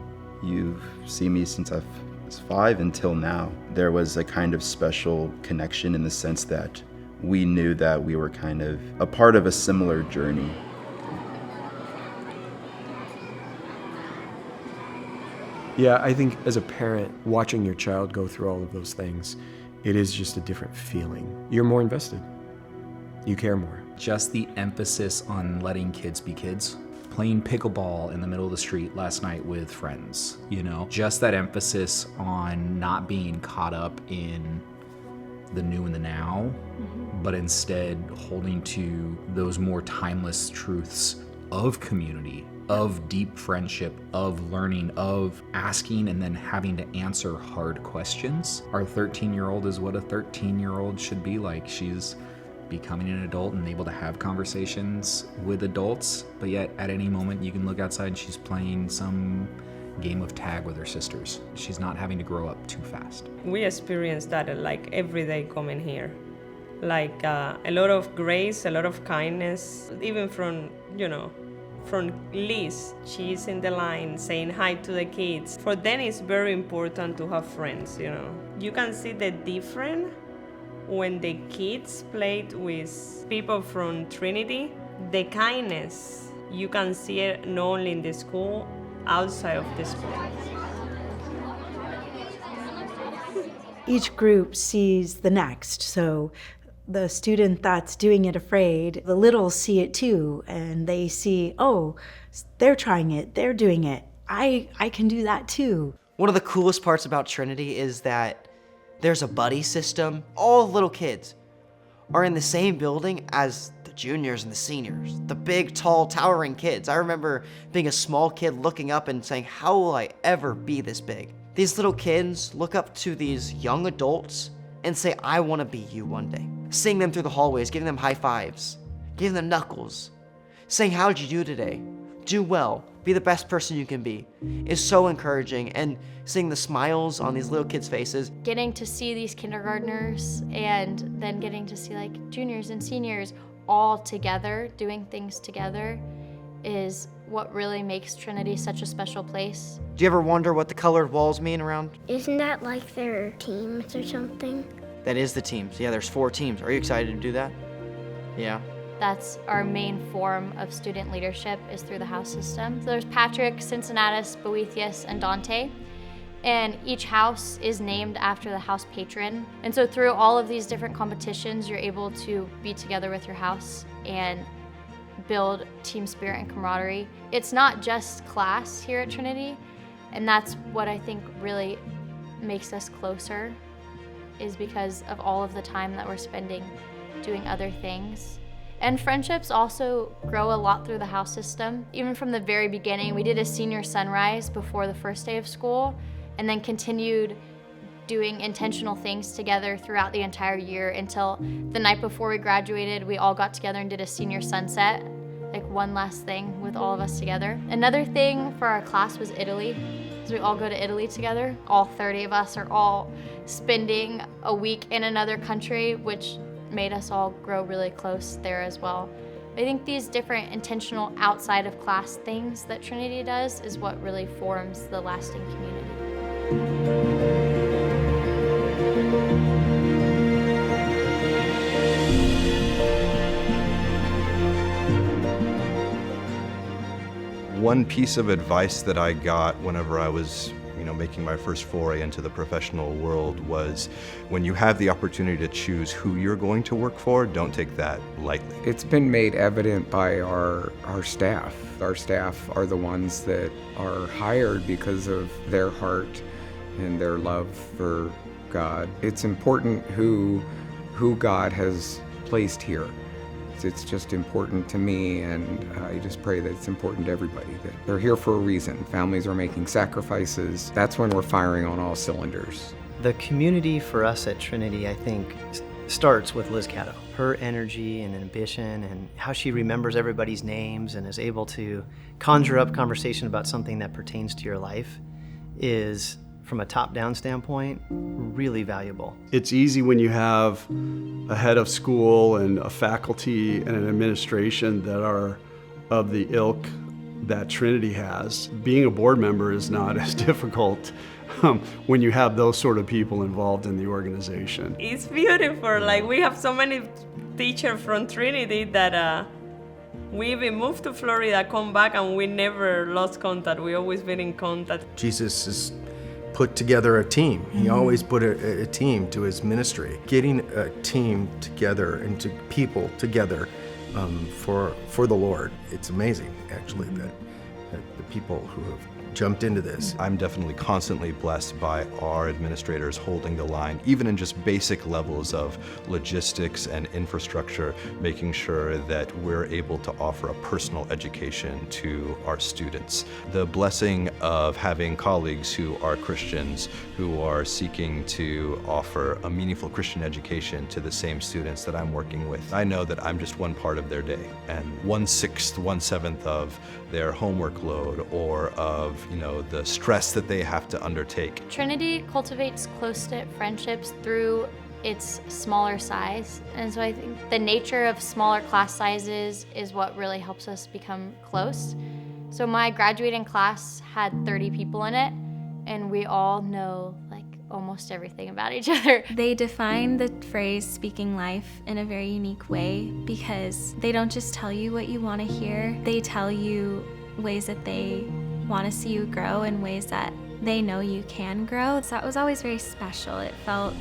you've seen me since I was 5 until now. There was a kind of special connection in the sense that we knew that we were kind of a part of a similar journey. Yeah, I think as a parent, watching your child go through all of those things, it is just a different feeling. You're more invested. You care more. Just the emphasis on letting kids be kids. Playing pickleball in the middle of the street last night with friends, you know? Just that emphasis on not being caught up in the new and the now, but instead holding to those more timeless truths of community, of deep friendship, of learning, of asking and then having to answer hard questions. Our 13-year-old is what a 13-year-old should be like. She's becoming an adult and able to have conversations with adults, but yet at any moment you can look outside and she's playing some game of tag with her sisters. She's not having to grow up too fast. We experience that like every day coming here. Like a lot of grace, a lot of kindness, even from Liz. She's in the line saying hi to the kids. For them it's very important to have friends, you know. You can see the difference when the kids played with people from Trinity. The kindness, you can see it not only in the school, outside of the school. Each group sees the next, so the student that's doing it afraid, the littles see it too, and they see, oh, they're trying it, they're doing it, I can do that too. One of the coolest parts about Trinity is that there's a buddy system. All little kids are in the same building as the juniors and the seniors, the big, tall, towering kids. I remember being a small kid looking up and saying, how will I ever be this big? These little kids look up to these young adults and say, I want to be you one day. Seeing them through the hallways, giving them high fives, giving them knuckles, saying, how did you do today? Do well, be the best person you can be, is so encouraging. And seeing the smiles on these little kids' faces. Getting to see these kindergartners and then getting to see like juniors and seniors all together, doing things together, is what really makes Trinity such a special place. Do you ever wonder what the colored walls mean around? Isn't that like their teams or something? That is the teams. Yeah, there's 4 teams. Are you excited to do that? Yeah. That's our main form of student leadership, is through the house system. So there's Patrick, Cincinnatus, Boethius, and Dante. And each house is named after the house patron. And so through all of these different competitions, you're able to be together with your house and build team spirit and camaraderie. It's not just class here at Trinity, and that's what I think really makes us closer, is because of all of the time that we're spending doing other things. And friendships also grow a lot through the house system. Even from the very beginning, we did a senior sunrise before the first day of school, and then continued doing intentional things together throughout the entire year until the night before we graduated. We all got together and did a senior sunset, like one last thing with all of us together. Another thing for our class was Italy, because we all go to Italy together. All 30 of us are all spending a week in another country, which made us all grow really close there as well. I think these different intentional outside of class things that Trinity does is what really forms the lasting community. One piece of advice that I got whenever I was making my first foray into the professional world was when you have the opportunity to choose who you're going to work for, don't take that lightly. It's been made evident by our staff. Our staff are the ones that are hired because of their heart and their love for God. It's important who God has placed here. It's just important to me, and I just pray that it's important to everybody, that they're here for a reason. Families are making sacrifices. That's when we're firing on all cylinders. The community for us at Trinity, I think, starts with Liz Caddo. Her energy and ambition and how she remembers everybody's names and is able to conjure up conversation about something that pertains to your life is, from a top-down standpoint, really valuable. It's easy when you have a head of school and a faculty and an administration that are of the ilk that Trinity has. Being a board member is not as difficult when you have those sort of people involved in the organization. It's beautiful. Like, we have so many teachers from Trinity that we even moved to Florida, come back, and we never lost contact. We always been in contact. Jesus is put together a team. He always put a team to his ministry. Getting a team together and to people together for the Lord. It's amazing, actually, that the people who have jumped into this. I'm definitely constantly blessed by our administrators holding the line, even in just basic levels of logistics and infrastructure, making sure that we're able to offer a personal education to our students. The blessing of having colleagues who are Christians, who are seeking to offer a meaningful Christian education to the same students that I'm working with. I know that I'm just one part of their day, and 1/6, 1/7 of their homework load or of the stress that they have to undertake. Trinity cultivates close-knit friendships through its smaller size, and so I think the nature of smaller class sizes is what really helps us become close. So my graduating class had 30 people in it, and we all know almost everything about each other. They define the phrase speaking life in a very unique way because they don't just tell you what you want to hear, they tell you ways that they want to see you grow and ways that they know you can grow. So that was always very special. It felt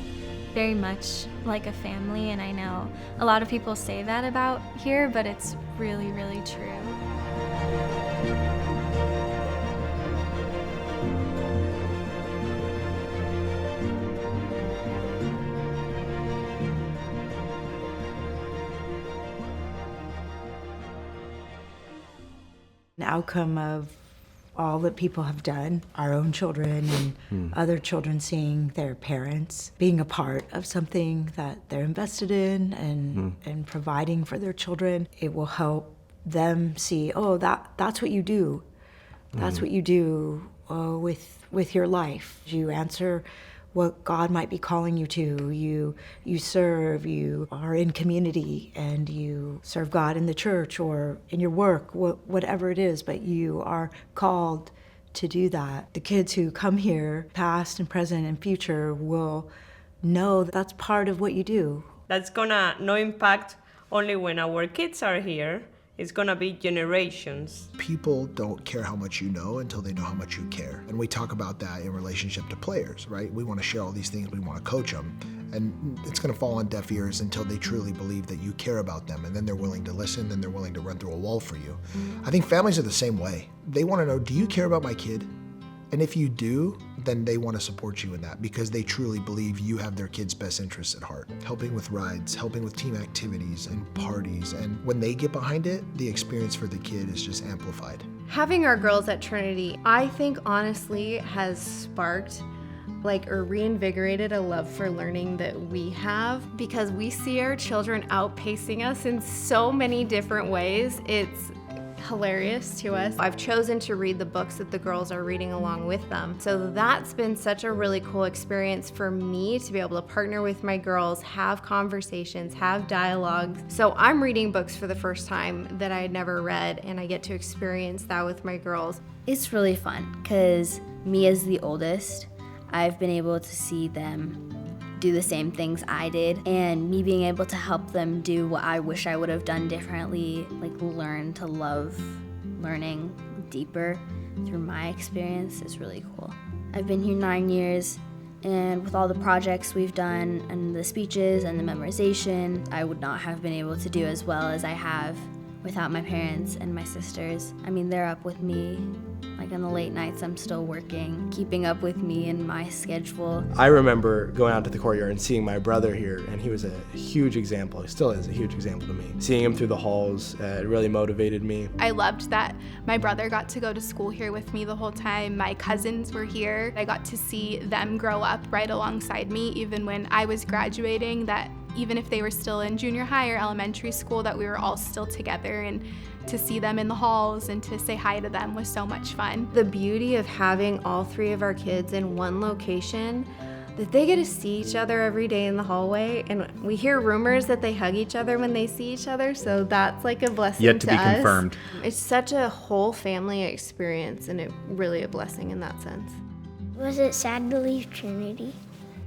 very much like a family, and I know a lot of people say that about here, but it's really, really true. An outcome of all that people have done, our own children and other children seeing their parents being a part of something that they're invested in and providing for their children. It will help them see, that's what you do. That's what you do with your life. You answer what God might be calling you to. You serve, you are in community, and you serve God in the church or in your work, whatever it is, but you are called to do that. The kids who come here, past and present and future, will know that that's part of what you do. That's gonna no impact only when our kids are here. It's gonna be generations. People don't care how much you know until they know how much you care. And we talk about that in relationship to players, right? We want to share all these things, we want to coach them. And it's gonna fall on deaf ears until they truly believe that you care about them, and then they're willing to listen, then they're willing to run through a wall for you. I think families are the same way. They want to know, do you care about my kid? And if you do, then they want to support you in that because they truly believe you have their kids' best interests at heart. Helping with rides, helping with team activities and parties. And when they get behind it, the experience for the kid is just amplified. Having our girls at Trinity, I think honestly has sparked or reinvigorated a love for learning that we have because we see our children outpacing us in so many different ways. It's hilarious to us. I've chosen to read the books that the girls are reading along with them. So that's been such a really cool experience for me to be able to partner with my girls, have conversations, have dialogues. So I'm reading books for the first time that I had never read, and I get to experience that with my girls. It's really fun because me as the oldest, I've been able to see them do the same things I did, and me being able to help them do what I wish I would have done differently, learn to love learning deeper through my experience is really cool. I've been here 9 years, and with all the projects we've done and the speeches and the memorization, I would not have been able to do as well as I have without my parents and my sisters. I mean, they're up with me. Like in the late nights, I'm still working, keeping up with me and my schedule. I remember going out to the courtyard and seeing my brother here, and he was a huge example. He still is a huge example to me. Seeing him through the halls, it really motivated me. I loved that my brother got to go to school here with me the whole time. My cousins were here. I got to see them grow up right alongside me, even when I was graduating, that even if they were still in junior high or elementary school, that we were all still together, and to see them in the halls and to say hi to them was so much fun. The beauty of having all 3 of our kids in one location, that they get to see each other every day in the hallway, and we hear rumors that they hug each other when they see each other, so that's like a blessing Yet to be us. confirmed. It's such a whole family experience, and it really a blessing in that sense. Was it sad to leave Trinity?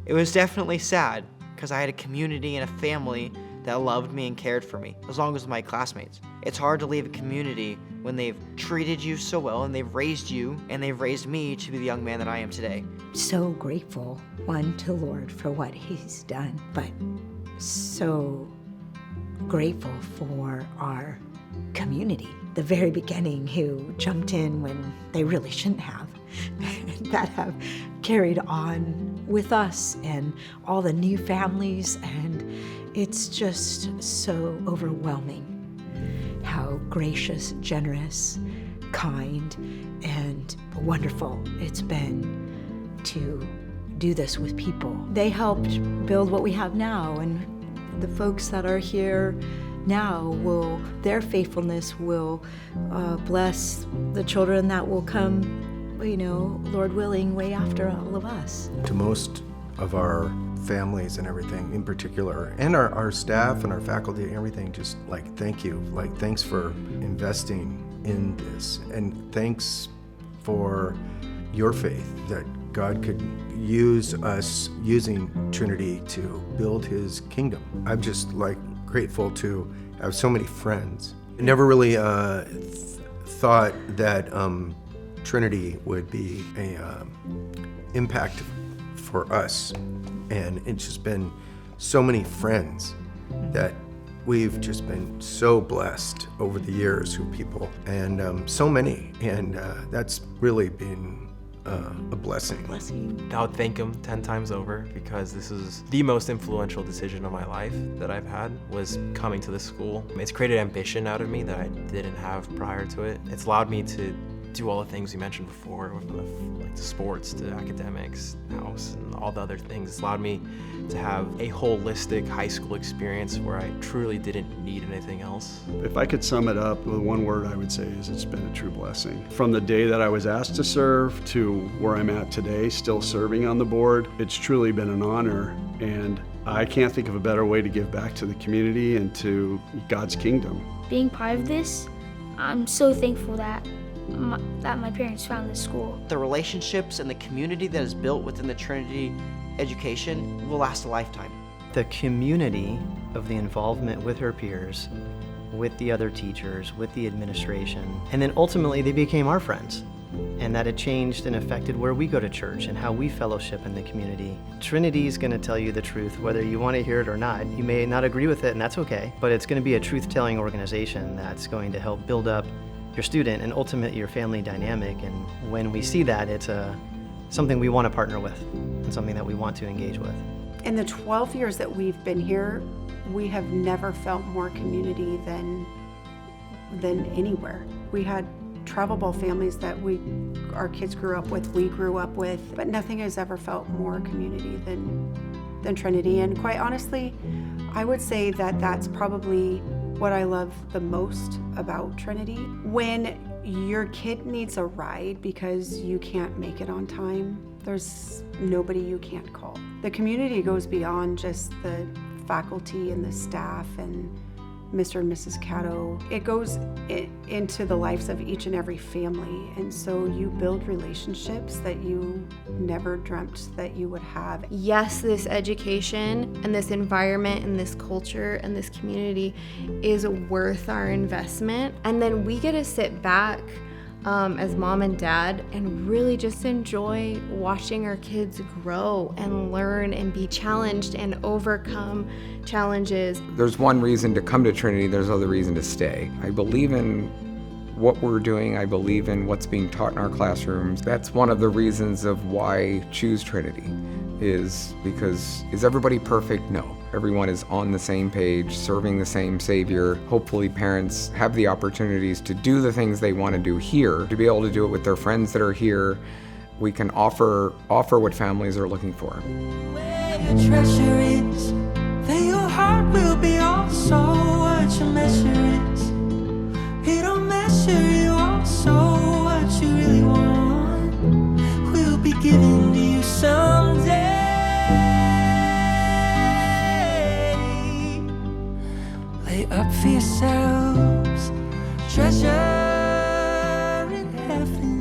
It was definitely sad, because I had a community and a family that loved me and cared for me, as long as my classmates. It's hard to leave a community when they've treated you so well and they've raised you and they've raised me to be the young man that I am today. So grateful, one, to Lord for what he's done, but so grateful for our community, the very beginning, who jumped in when they really shouldn't have, that have carried on with us, and all the new families, and it's just so overwhelming how gracious, generous, kind, and wonderful it's been to do this with people. They helped build what we have now, and the folks that are here now their faithfulness will bless the children that will come, Lord willing, way after all of us. To most of our families and everything in particular, and our staff and our faculty and everything, just thank you. Thanks for investing in this, and thanks for your faith that God could use us using Trinity to build his kingdom. I'm just grateful to have so many friends. I never really thought that Trinity would be a impact for us, and it's just been so many friends that we've just been so blessed over the years who people, and so many, and that's really been a blessing. I would thank him 10 times over, because this is the most influential decision of my life that I've had, was coming to this school. It's created ambition out of me that I didn't have prior to it. It's allowed me to do all the things we mentioned before, like sports to academics, house, and all the other things. It's allowed me to have a holistic high school experience where I truly didn't need anything else. If I could sum it up with one word, I would say is it's been a true blessing. From the day that I was asked to serve to where I'm at today, still serving on the board, it's truly been an honor, and I can't think of a better way to give back to the community and to God's kingdom. Being part of this, I'm so thankful that my parents found this school. The relationships and the community that is built within the Trinity education will last a lifetime. The community of the involvement with her peers, with the other teachers, with the administration, and then ultimately they became our friends. And that it changed and affected where we go to church and how we fellowship in the community. Trinity is going to tell you the truth, whether you want to hear it or not. You may not agree with it, and that's okay, but it's going to be a truth-telling organization that's going to help build up your student and ultimately your family dynamic. And when we see that, it's something we want to partner with and something that we want to engage with. In the 12 years that we've been here, we have never felt more community than anywhere. We had travelable families that our kids grew up with, we grew up with, but nothing has ever felt more community than Trinity. And quite honestly, I would say that that's probably what I love the most about Trinity. When your kid needs a ride because you can't make it on time, there's nobody you can't call. The community goes beyond just the faculty and the staff and Mr. and Mrs. Caddo. It goes into the lives of each and every family, and so you build relationships that you never dreamt that you would have. Yes, this education and this environment and this culture and this community is worth our investment, and then we get to sit back as mom and dad, and really just enjoy watching our kids grow and learn and be challenged and overcome challenges. There's one reason to come to Trinity, there's other reason to stay. I believe in what we're doing, I believe in what's being taught in our classrooms. That's one of the reasons of why I choose Trinity, is because, is everybody perfect? No. Everyone is on the same page, serving the same Savior. Hopefully parents have the opportunities to do the things they want to do here, to be able to do it with their friends that are here. We can offer what families are looking for. Where your treasure is, there your heart will be also. What your measure is, it'll measure you also. What you really want will be given to you someday. Lay up for yourselves treasure in heaven.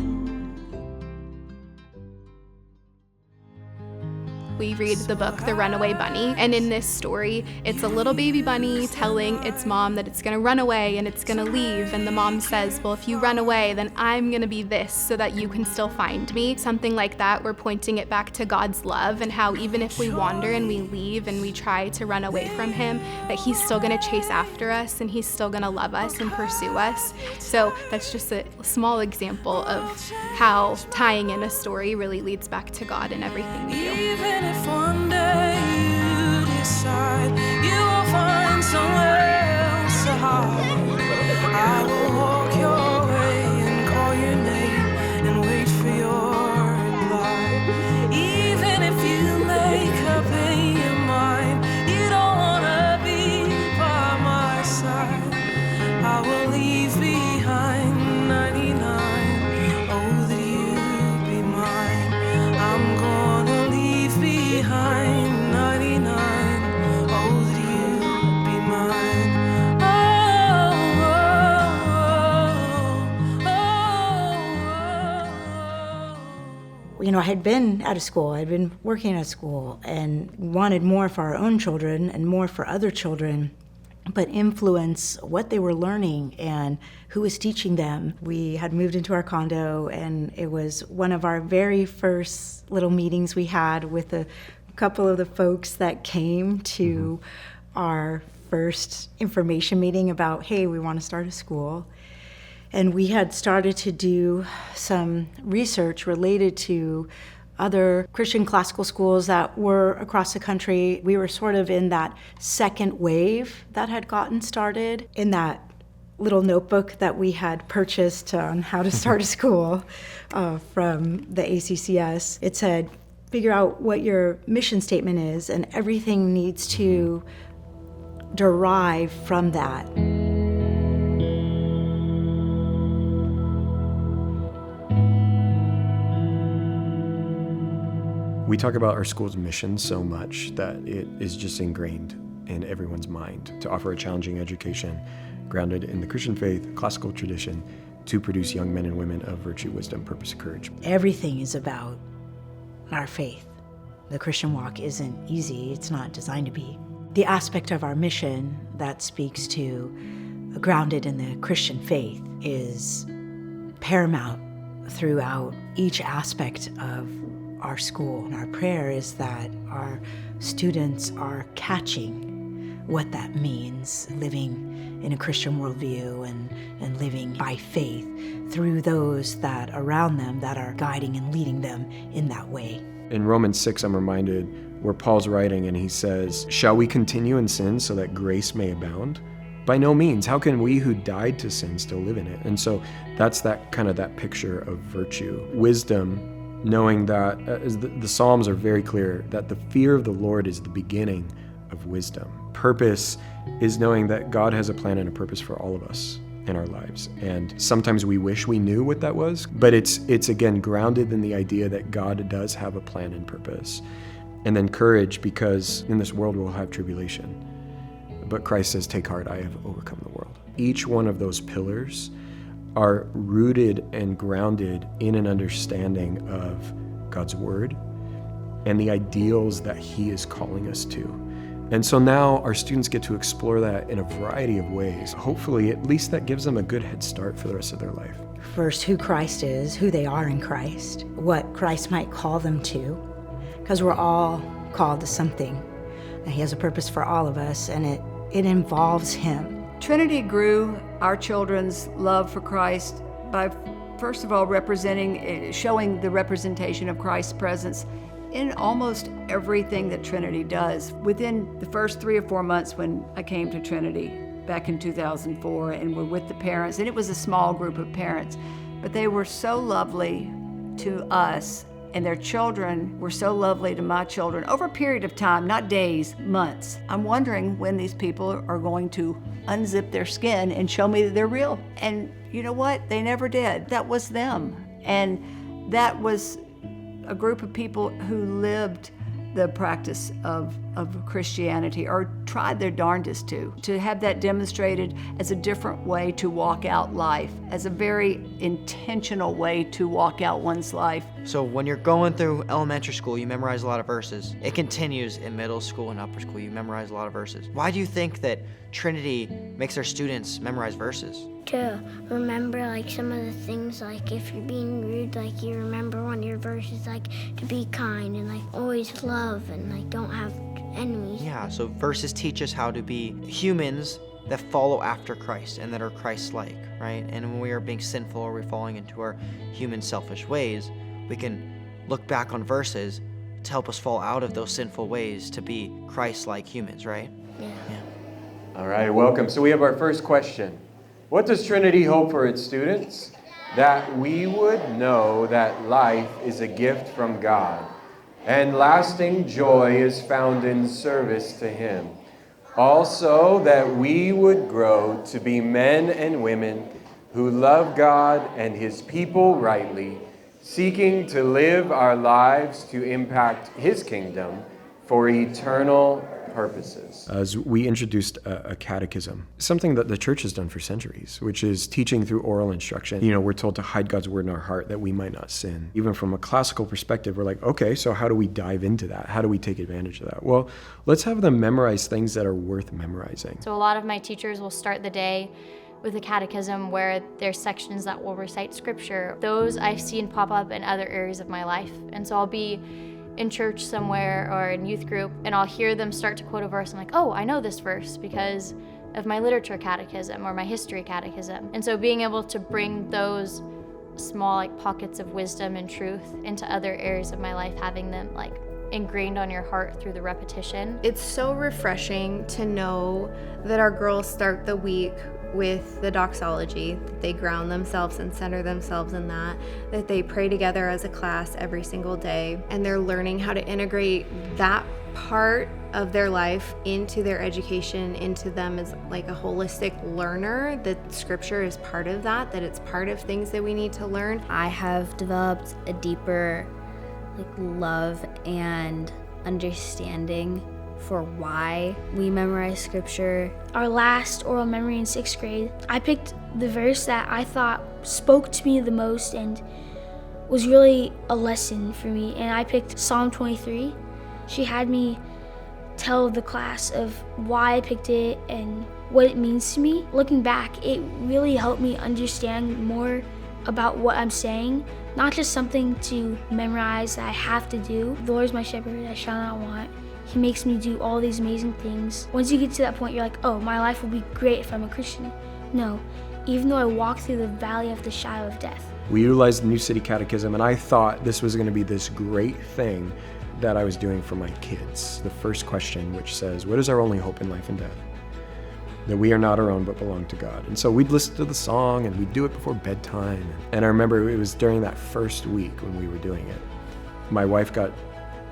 We read the book The Runaway Bunny, and in this story, it's a little baby bunny telling its mom that it's gonna run away and it's gonna leave, and the mom says, well, if you run away, then I'm gonna be this so that you can still find me. Something like that. We're pointing it back to God's love and how even if we wander and we leave and we try to run away from him, that he's still gonna chase after us and he's still gonna love us and pursue us. So that's just a small example of how tying in a story really leads back to God in everything we do. Even if one day you decide you will find somewhere else to hide, I will walk your way and call your name and wait for your reply. Even if you make up in your mind you don't wanna be by my side, I will leave behind 99. Oh, that you be mine. I'm gonna leave behind 99. Oh, that you be mine. You know, I had been out of school, I'd been working at school and wanted more for our own children and more for other children, but influence what they were learning and who was teaching them. We had moved into our condo, and it was one of our very first little meetings we had with a couple of the folks that came to our first information meeting about, hey, we want to start a school. And we had started to do some research related to other Christian classical schools that were across the country. We were sort of in that second wave that had gotten started. In that little notebook that we had purchased on how to start a school from the ACCS, it said, figure out what your mission statement is, and everything needs to derive from that. We talk about our school's mission so much that it is just ingrained in everyone's mind to offer a challenging education grounded in the Christian faith, classical tradition, to produce young men and women of virtue, wisdom, purpose, and courage. Everything is about Our faith. The Christian walk isn't easy, it's not designed to be. The aspect of our mission that speaks to grounded in the Christian faith is paramount throughout each aspect of our school. And our prayer is that our students are catching what that means, living in a Christian worldview and living by faith through those that around them that are guiding and leading them in that way. In Romans 6, I'm reminded where Paul's writing and he says, shall we continue in sin so that grace may abound? By no means. How can we who died to sin still live in it? And so that's that kind of that picture of virtue. Wisdom, knowing that, as the Psalms are very clear, that the fear of the Lord is the beginning of wisdom. Purpose is knowing that God has a plan and a purpose for all of us in our lives. And sometimes we wish we knew what that was, but it's again grounded in the idea that God does have a plan and purpose. And then courage, because in this world we'll have tribulation. But Christ says, take heart, I have overcome the world. Each one of those pillars are rooted and grounded in an understanding of God's word and the ideals that he is calling us to. And so now our students get to explore that in a variety of ways. Hopefully, at least that gives them a good head start for the rest of their life. First, who Christ is, who they are in Christ, what Christ might call them to, because we're all called to something. And he has a purpose for all of us, and it involves him. Trinity grew our children's love for Christ by, first of all, showing the representation of Christ's presence in almost everything that Trinity does. Within the first 3 or 4 months when I came to Trinity back in 2004 and were with the parents, and it was a small group of parents, but they were so lovely to us, and their children were so lovely to my children over a period of time, not days, months. I'm wondering when these people are going to unzip their skin and show me that they're real. And you know what? They never did. That was them. And that was a group of people who lived the practice of Christianity, or tried their darndest to have that demonstrated as a different way to walk out life, as a very intentional way to walk out one's life. So when you're going through elementary school, you memorize a lot of verses. It continues in middle school and upper school, you memorize a lot of verses. Why do you think that Trinity makes their students memorize verses? To remember like some of the things, like if you're being rude, like you remember one of your verses, like to be kind and like always love and like don't have enemies. Yeah, so verses teach us how to be humans that follow after Christ and that are Christ-like, right? And when we are being sinful or we're falling into our human selfish ways, we can look back on verses to help us fall out of those sinful ways to be Christ-like humans, right? Yeah. All right, welcome. So we have our first question. What does Trinity hope for its students? That we would know that life is a gift from God, and lasting joy is found in service to Him. Also, that we would grow to be men and women who love God and His people rightly, seeking to live our lives to impact His kingdom for eternal purposes. As we introduced a catechism, something that the church has done for centuries, which is teaching through oral instruction. You know, we're told to hide God's word in our heart that we might not sin. Even from a classical perspective, we're like, okay, so how do we dive into that? How do we take advantage of that? Well, let's have them memorize things that are worth memorizing. So a lot of my teachers will start the day with a catechism where there's sections that will recite scripture. Those I've seen pop up in other areas of my life. And so I'll be in church somewhere or in youth group, and I'll hear them start to quote a verse. I'm like, oh, I know this verse because of my literature catechism or my history catechism. And so being able to bring those small like pockets of wisdom and truth into other areas of my life, having them like ingrained on your heart through the repetition. It's so refreshing to know that our girls start the week with the doxology, that they ground themselves and center themselves in that they pray together as a class every single day, and they're learning how to integrate that part of their life into their education, into them as like a holistic learner, that scripture is part of that it's part of things that we need to learn. I have developed a deeper love and understanding for why we memorize scripture. Our last oral memory in 6th grade, I picked the verse that I thought spoke to me the most and was really a lesson for me, and I picked Psalm 23. She had me tell the class of why I picked it and what it means to me. Looking back, it really helped me understand more about what I'm saying, not just something to memorize that I have to do. The Lord is my shepherd, I shall not want. He makes me do all these amazing things. Once you get to that point, you're like, oh, my life will be great if I'm a Christian. No, even though I walk through the valley of the shadow of death. We utilized the New City Catechism, and I thought this was going to be this great thing that I was doing for my kids. The first question, which says, what is our only hope in life and death? That we are not our own but belong to God. And so we'd listen to the song and we'd do it before bedtime. And I remember it was during that first week when we were doing it. My wife got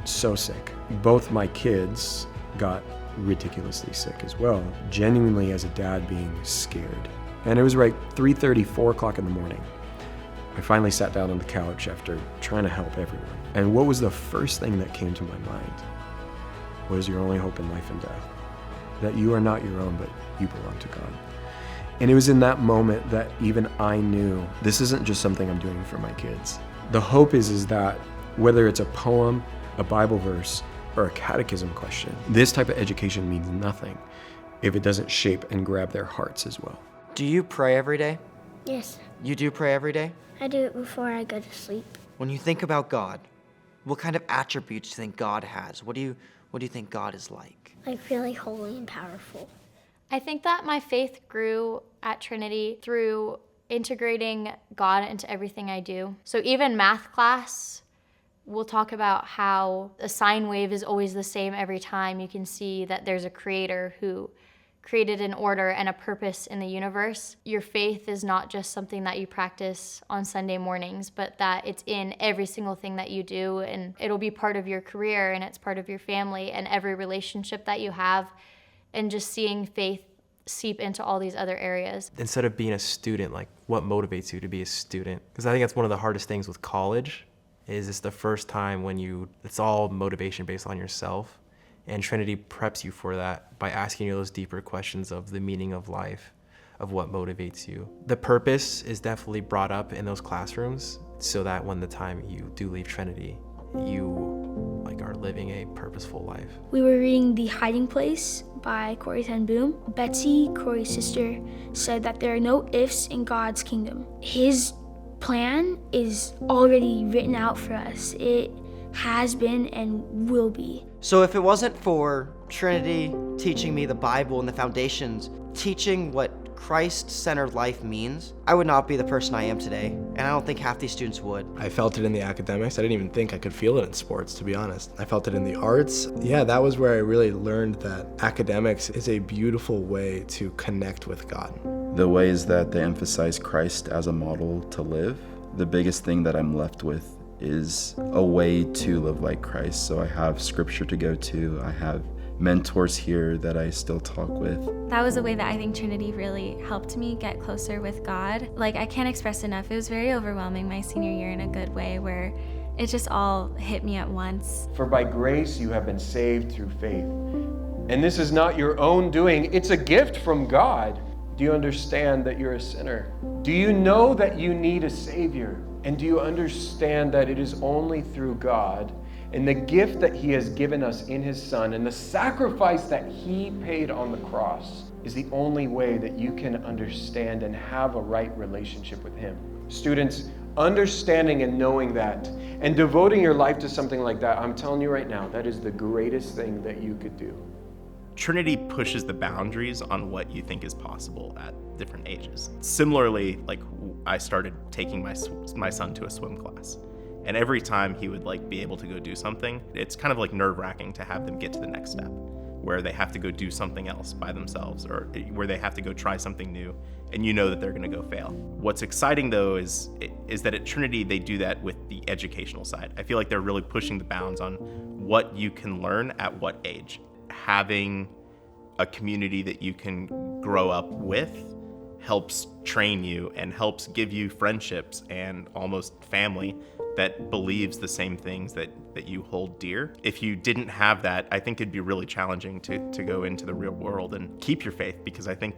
so sick. Both my kids got ridiculously sick as well, genuinely as a dad being scared. And it was right 3:30, 4 o'clock in the morning. I finally sat down on the couch after trying to help everyone. And what was the first thing that came to my mind? What is your only hope in life and death? That you are not your own, but you belong to God. And it was in that moment that even I knew this isn't just something I'm doing for my kids. The hope is that whether it's a poem, a Bible verse, or a catechism question, this type of education means nothing if it doesn't shape and grab their hearts as well. Do you pray every day? Yes, You do pray every day? I do it before I go to sleep. When you think about God, what kind of attributes do you think God has? What do you think God is like? Like really holy and powerful. I think that my faith grew at Trinity through integrating God into everything I do. So even math class, we'll talk about how a sine wave is always the same every time. You can see that there's a creator who created an order and a purpose in the universe. Your faith is not just something that you practice on Sunday mornings, but that it's in every single thing that you do, and it'll be part of your career, and it's part of your family and every relationship that you have, and just seeing faith seep into all these other areas. Instead of being a student, like what motivates you to be a student? Because I think that's one of the hardest things with college, is it's the first time when it's all motivation based on yourself. And Trinity preps you for that by asking you those deeper questions of the meaning of life, of what motivates you. The purpose is definitely brought up in those classrooms so that when the time you do leave Trinity, you are living a purposeful life. We were reading The Hiding Place by Corrie ten Boom. Betsy, Corrie's sister, said that there are no ifs in God's kingdom. His plan is already written out for us. It has been and will be. So if it wasn't for Trinity teaching me the Bible and the foundations, teaching what Christ-centered life means, I would not be the person I am today, and I don't think half these students would. I felt it in the academics. I didn't even think I could feel it in sports, to be honest. I felt it in the arts. Yeah, that was where I really learned that academics is a beautiful way to connect with God. The ways that they emphasize Christ as a model to live, the biggest thing that I'm left with is a way to live like Christ. So I have scripture to go to, I have mentors here that I still talk with. That was a way that I think Trinity really helped me get closer with God. Like, I can't express enough. It was very overwhelming my senior year in a good way, where it just all hit me at once. For by grace you have been saved through faith. And this is not your own doing, it's a gift from God. Do you understand that you're a sinner? Do you know that you need a Savior? And do you understand that it is only through God and the gift that He has given us in His Son and the sacrifice that He paid on the cross is the only way that you can understand and have a right relationship with Him? Students, understanding and knowing that and devoting your life to something like that, I'm telling you right now, that is the greatest thing that you could do. Trinity pushes the boundaries on what you think is possible at different ages. Similarly, I started taking my son to a swim class. And every time he would be able to go do something, it's kind of nerve-wracking to have them get to the next step, where they have to go do something else by themselves, or where they have to go try something new, and you know that they're gonna go fail. What's exciting though is that at Trinity, they do that with the educational side. I feel like they're really pushing the bounds on what you can learn at what age. Having a community that you can grow up with helps train you and helps give you friendships and almost family that believes the same things that you hold dear. If you didn't have that, I think it'd be really challenging to go into the real world and keep your faith, because I think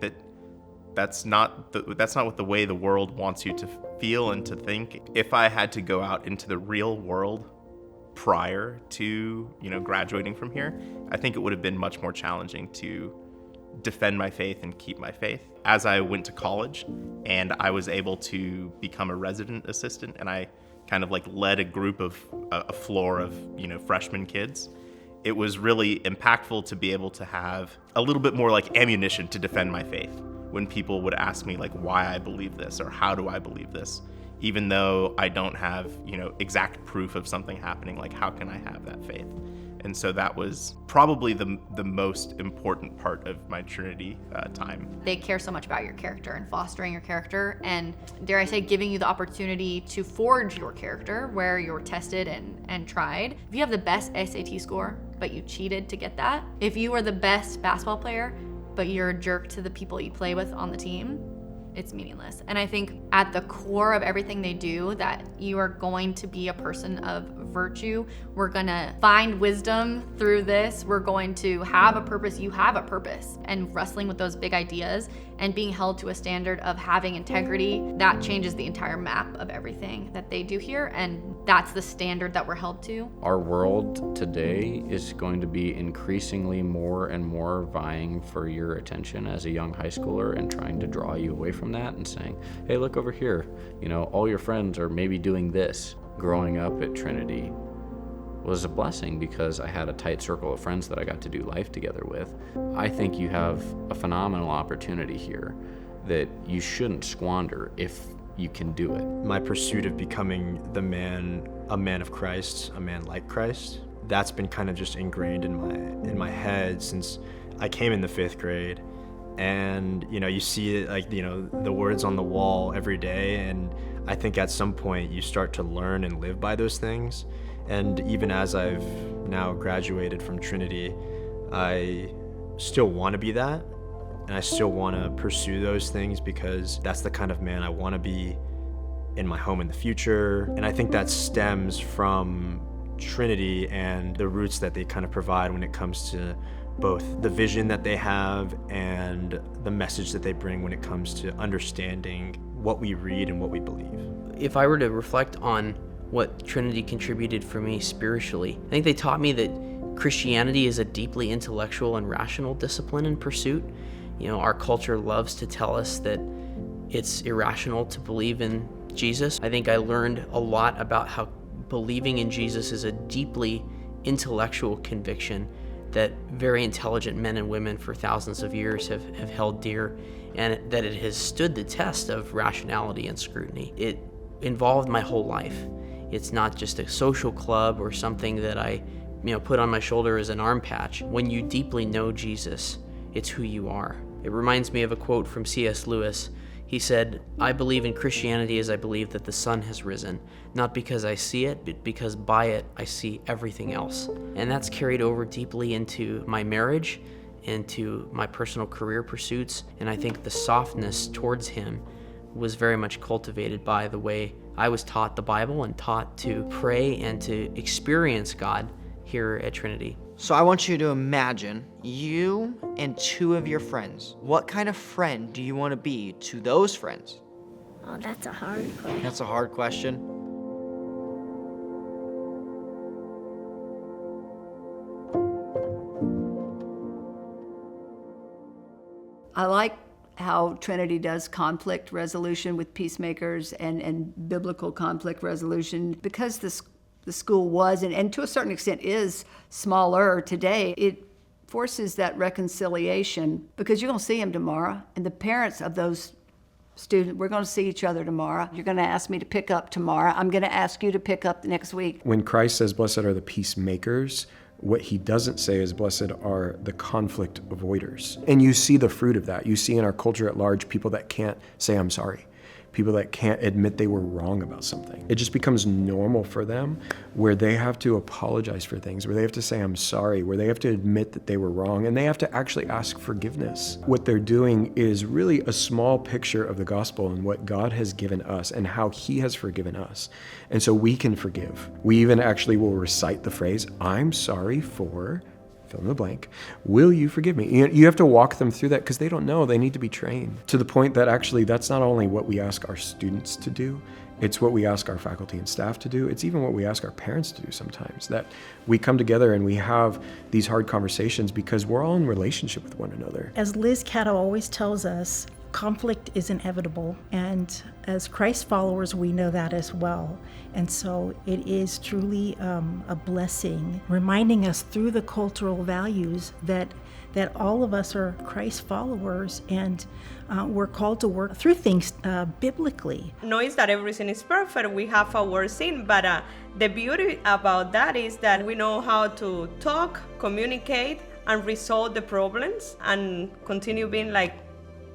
that's not what the way the world wants you to feel and to think. If I had to go out into the real world prior to graduating from here, I think it would have been much more challenging to defend my faith and keep my faith. As I went to college and I was able to become a resident assistant, and I kind of led a group of a floor of freshman kids, it was really impactful to be able to have a little bit more ammunition to defend my faith when people would ask me why I believe this or how do I believe this. Even though I don't have, exact proof of something happening, how can I have that faith? And so that was probably the most important part of my Trinity time. They care so much about your character and fostering your character, and dare I say, giving you the opportunity to forge your character where you're tested and tried. If you have the best SAT score, but you cheated to get that, if you are the best basketball player, but you're a jerk to the people you play with on the team, it's meaningless. And I think at the core of everything they do, that you are going to be a person of virtue. We're gonna find wisdom through this. We're going to have a purpose. You have a purpose. And wrestling with those big ideas and being held to a standard of having integrity, that changes the entire map of everything that they do here. And that's the standard that we're held to. Our world today is going to be increasingly more and more vying for your attention as a young high schooler and trying to draw you away from that and saying, hey, look over here. You know, all your friends are maybe doing this. Growing up at Trinity was a blessing because I had a tight circle of friends that I got to do life together with. I think you have a phenomenal opportunity here that you shouldn't squander if you can do it. My pursuit of becoming a man of Christ, a man like Christ, that's been kind of just ingrained in my head since I came in the 5th grade. And you see it, like, the words on the wall every day, and I think at some point you start to learn and live by those things. And even as I've now graduated from Trinity, I still want to be that, and I still want to pursue those things because that's the kind of man I want to be in my home in the future. And I think that stems from Trinity and the roots that they kind of provide when it comes to both the vision that they have and the message that they bring when it comes to understanding what we read and what we believe. If I were to reflect on what Trinity contributed for me spiritually, I think they taught me that Christianity is a deeply intellectual and rational discipline and pursuit. Our culture loves to tell us that it's irrational to believe in Jesus. I think I learned a lot about how believing in Jesus is a deeply intellectual conviction that very intelligent men and women for thousands of years have held dear, and that it has stood the test of rationality and scrutiny. It involved my whole life. It's not just a social club or something that I put on my shoulder as an arm patch. When you deeply know Jesus, it's who you are. It reminds me of a quote from C.S. Lewis. He said, "I believe in Christianity as I believe that the sun has risen, not because I see it, but because by it I see everything else." And that's carried over deeply into my marriage, into my personal career pursuits, and I think the softness towards him was very much cultivated by the way I was taught the Bible and taught to pray and to experience God here at Trinity. So I want you to imagine you and 2 of your friends. What kind of friend do you want to be to those friends? Oh, that's a hard question. That's a hard question. I like how Trinity does conflict resolution with peacemakers and biblical conflict resolution. Because the school was, and to a certain extent is, smaller today, it forces that reconciliation because you're going to see them tomorrow. And the parents of those students, we're going to see each other tomorrow. You're going to ask me to pick up tomorrow. I'm going to ask you to pick up next week. When Christ says, blessed are the peacemakers, what he doesn't say is blessed are the conflict avoiders. And you see the fruit of that. You see in our culture at large people that can't say, I'm sorry. People that can't admit they were wrong about something. It just becomes normal for them where they have to apologize for things, where they have to say, I'm sorry, where they have to admit that they were wrong, and they have to actually ask forgiveness. What they're doing is really a small picture of the gospel and what God has given us and how he has forgiven us. And so we can forgive. We even actually will recite the phrase, I'm sorry for fill in the blank, will you forgive me? You have to walk them through that because they don't know. They need to be trained to the point that actually that's not only what we ask our students to do, it's what we ask our faculty and staff to do. It's even what we ask our parents to do sometimes, that we come together and we have these hard conversations because we're all in relationship with one another. As Liz Catto always tells us, conflict is inevitable, and as Christ followers, we know that as well. And so it is truly a blessing, reminding us through the cultural values that all of us are Christ followers, and we're called to work through things biblically. No, it's that everything is perfect. We have our sin, but the beauty about that is that we know how to talk, communicate, and resolve the problems, and continue being like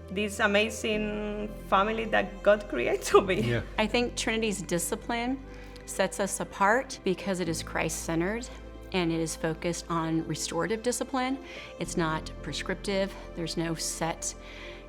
this amazing family that God creates to be. Yeah. I think Trinity's discipline sets us apart because it is Christ-centered and it is focused on restorative discipline. It's not prescriptive. There's no set,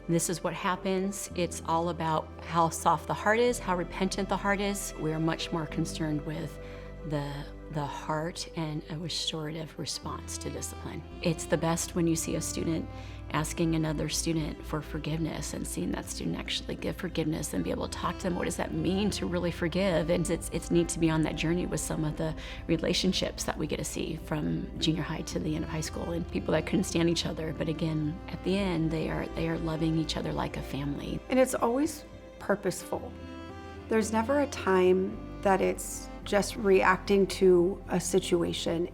this is what happens. It's all about how soft the heart is, how repentant the heart is. We are much more concerned with the the heart and a restorative response to discipline. It's the best when you see a student asking another student for forgiveness and seeing that student actually give forgiveness and be able to talk to them. What does that mean to really forgive? And it's neat to be on that journey with some of the relationships that we get to see from junior high to the end of high school, and people that couldn't stand each other, but again, at the end, they are loving each other like a family. And it's always purposeful. There's never a time that it's just reacting to a situation.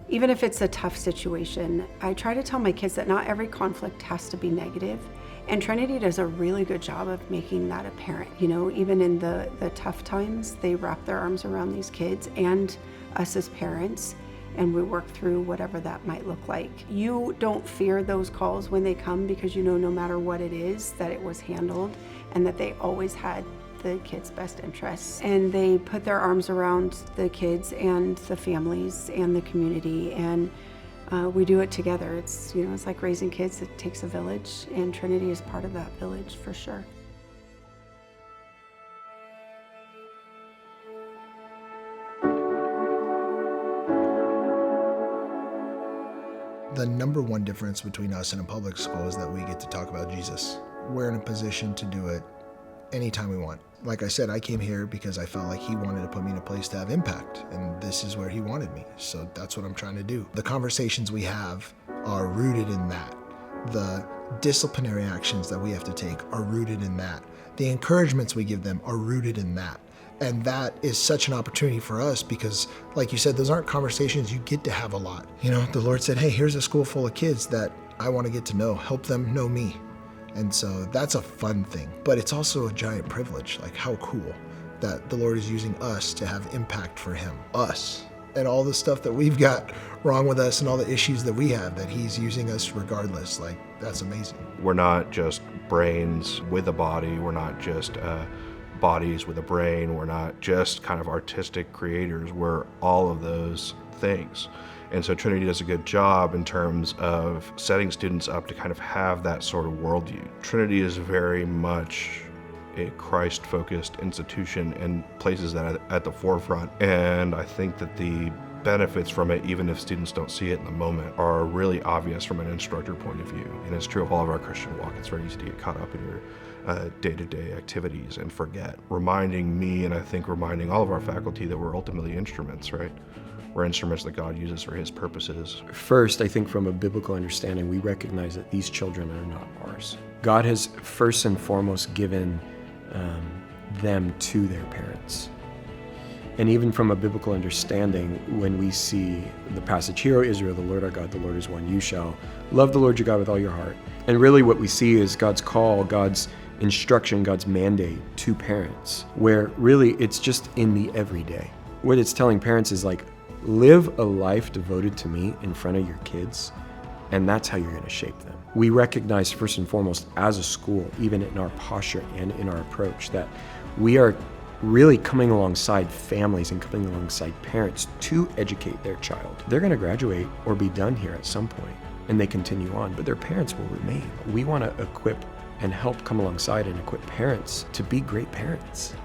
Even if it's a tough situation, I try to tell my kids that not every conflict has to be negative. And Trinity does a really good job of making that apparent. Even in the tough times, they wrap their arms around these kids and us as parents, and we work through whatever that might look like. You don't fear those calls when they come because no matter what it is, that it was handled and that they always had the kids' best interests. And they put their arms around the kids and the families and the community, and we do it together. It's like raising kids. It takes a village, and Trinity is part of that village for sure. The number one difference between us and a public school is that we get to talk about Jesus. We're in a position to do it anytime we want. Like I said, I came here because I felt like he wanted to put me in a place to have impact, and this is where he wanted me. So that's what I'm trying to do. The conversations we have are rooted in that. The disciplinary actions that we have to take are rooted in that. The encouragements we give them are rooted in that. And that is such an opportunity for us because, like you said, those aren't conversations you get to have a lot. The Lord said, hey, here's a school full of kids that I want to get to know. Help them know me. And so that's a fun thing, but it's also a giant privilege. Like, how cool that the Lord is using us to have impact for him. Us. And all the stuff that we've got wrong with us and all the issues that we have, that he's using us regardless. Like, that's amazing. We're not just brains with a body. We're not just bodies with a brain. We're not just kind of artistic creators. We're all of those things. And so Trinity does a good job in terms of setting students up to kind of have that sort of worldview. Trinity is very much a Christ-focused institution and places that at the forefront. And I think that the benefits from it, even if students don't see it in the moment, are really obvious from an instructor point of view. And it's true of all of our Christian walk. It's very easy to get caught up in your day-to-day activities and forget. Reminding me, and I think reminding all of our faculty, that we're ultimately instruments, right? We're instruments that God uses for his purposes. First, I think from a biblical understanding, we recognize that these children are not ours. God has first and foremost given them to their parents. And even from a biblical understanding, when we see the passage, "Hear, O Israel, the Lord our God, the Lord is one. You shall love the Lord your God with all your heart." And really what we see is God's call, God's instruction, God's mandate to parents, where really it's just in the everyday. What it's telling parents is like, live a life devoted to me in front of your kids, and that's how you're going to shape them. We recognize first and foremost as a school, even in our posture and in our approach, that we are really coming alongside families and coming alongside parents to educate their child. They're going to graduate or be done here at some point, and they continue on, but their parents will remain. We want to equip and help come alongside and equip parents to be great parents,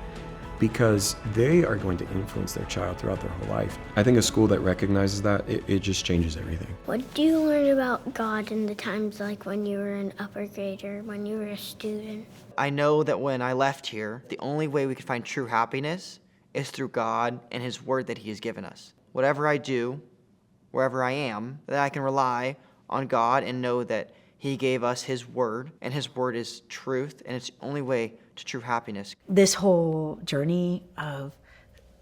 because they are going to influence their child throughout their whole life. I think a school that recognizes that, it just changes everything. What do you learn about God in the times like when you were an upper grader, when you were a student? I know that when I left here, the only way we could find true happiness is through God and his word that he has given us. Whatever I do, wherever I am, that I can rely on God and know that he gave us his word, and his word is truth, and it's the only way to true happiness. This whole journey of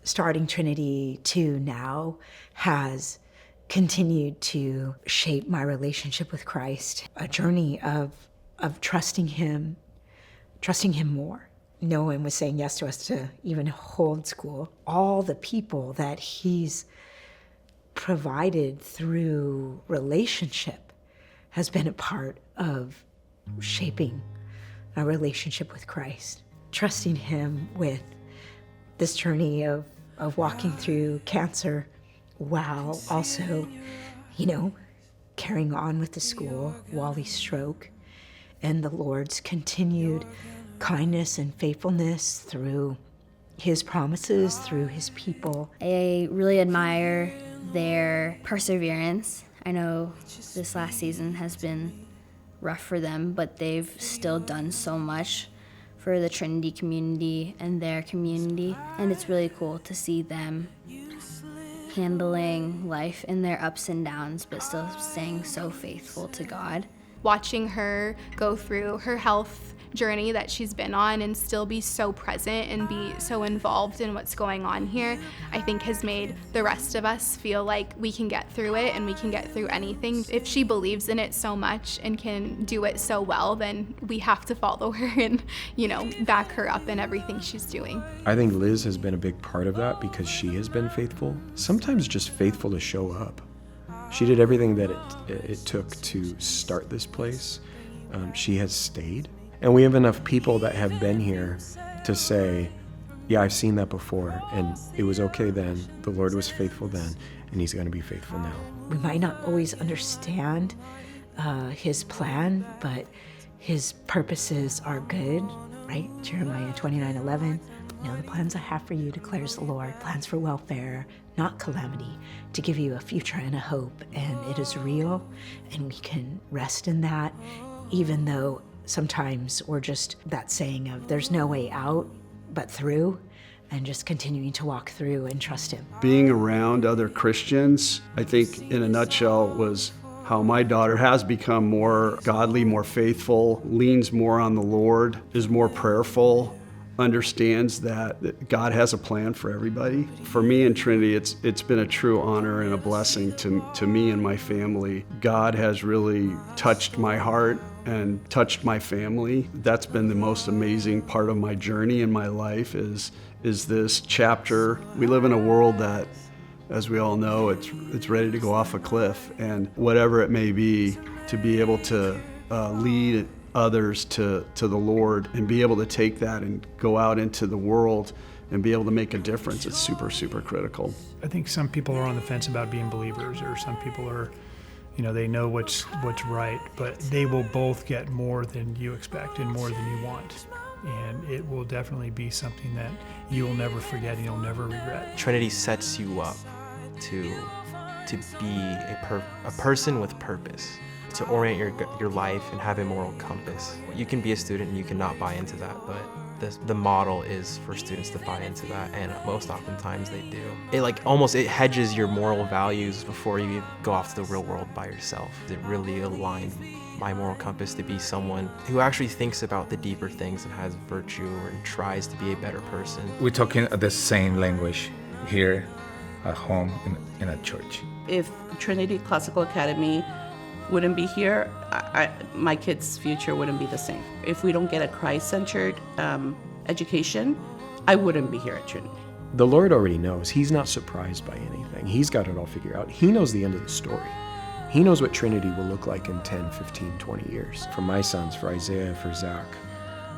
starting Trinity to now has continued to shape my relationship with Christ, a journey of trusting him more. No one was saying yes to us to even hold school. All the people that he's provided through relationship has been a part of shaping a relationship with Christ. Trusting him with this journey of walking through cancer while also, carrying on with the school, Wally's stroke, and the Lord's continued kindness and faithfulness through His promises through His people. I really admire their perseverance. I know this last season has been rough for them, but they've still done so much for the Trinity community and their community, and it's really cool to see them handling life in their ups and downs, but still staying so faithful to God. Watching her go through her health journey that she's been on and still be so present and be so involved in what's going on here, I think has made the rest of us feel like we can get through it and we can get through anything. If she believes in it so much and can do it so well, then we have to follow her and, back her up in everything she's doing. I think Liz has been a big part of that because she has been faithful, sometimes just faithful to show up. She did everything that it took to start this place. She has stayed. And we have enough people that have been here to say, yeah, I've seen that before, and it was okay then, the Lord was faithful then, and He's going to be faithful now. We might not always understand His plan, but His purposes are good, right? Jeremiah 29:11. Know the plans I have for you, declares the Lord, plans for welfare, not calamity, to give you a future and a hope. And it is real, and we can rest in that, even though sometimes we're just that saying of there's no way out but through, and just continuing to walk through and trust Him. Being around other Christians, I think in a nutshell, was how my daughter has become more godly, more faithful, leans more on the Lord, is more prayerful, understands that God has a plan for everybody. For me in Trinity, it's been a true honor and a blessing to me and my family. God has really touched my heart and touched my family. That's been the most amazing part of my journey in my life is this chapter. We live in a world that, as we all know, it's ready to go off a cliff, and whatever it may be, to be able to lead others to the Lord and be able to take that and go out into the world and be able to make a difference, it's super, super critical. I think some people are on the fence about being believers, or some people are, they know what's right, but they will both get more than you expect and more than you want. And it will definitely be something that you will never forget and you'll never regret. Trinity sets you up to be a person with purpose, to orient your life and have a moral compass. You can be a student and you cannot buy into that, but the model is for students to buy into that, and most oftentimes they do. It hedges your moral values before you go off to the real world by yourself. It really aligned my moral compass to be someone who actually thinks about the deeper things and has virtue and tries to be a better person. We're talking the same language here at home in a church. If Trinity Classical Academy wouldn't be here, my kids' future wouldn't be the same. If we don't get a Christ-centered education, I wouldn't be here at Trinity. The Lord already knows. He's not surprised by anything. He's got it all figured out. He knows the end of the story. He knows what Trinity will look like in 10, 15, 20 years. For my sons, for Isaiah, for Zach.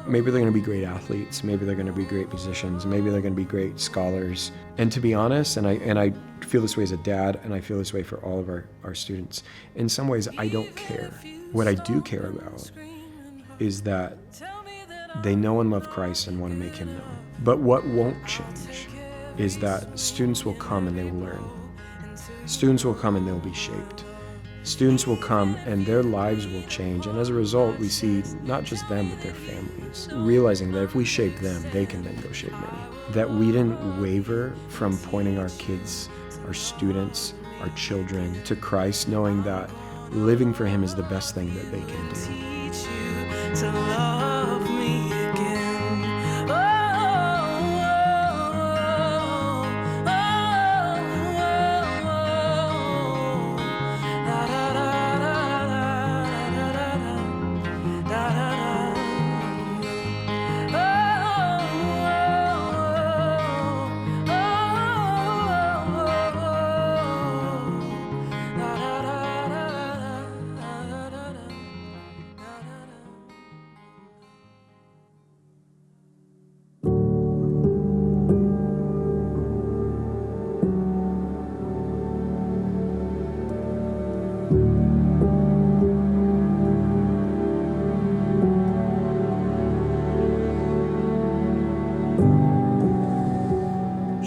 Maybe they're going to be great athletes. Maybe they're going to be great musicians. Maybe they're going to be great scholars. And to be honest, and I feel this way as a dad, and I feel this way for all of our students, in some ways I don't care. What I do care about is that they know and love Christ and want to make Him known. But what won't change is that students will come and they will learn. Students will come and they'll be shaped. Students will come and their lives will change, and as a result we see not just them but their families, realizing that if we shape them, they can then go shape many. That we didn't waver from pointing our kids, our students, our children to Christ, knowing that living for Him is the best thing that they can do. To love me again.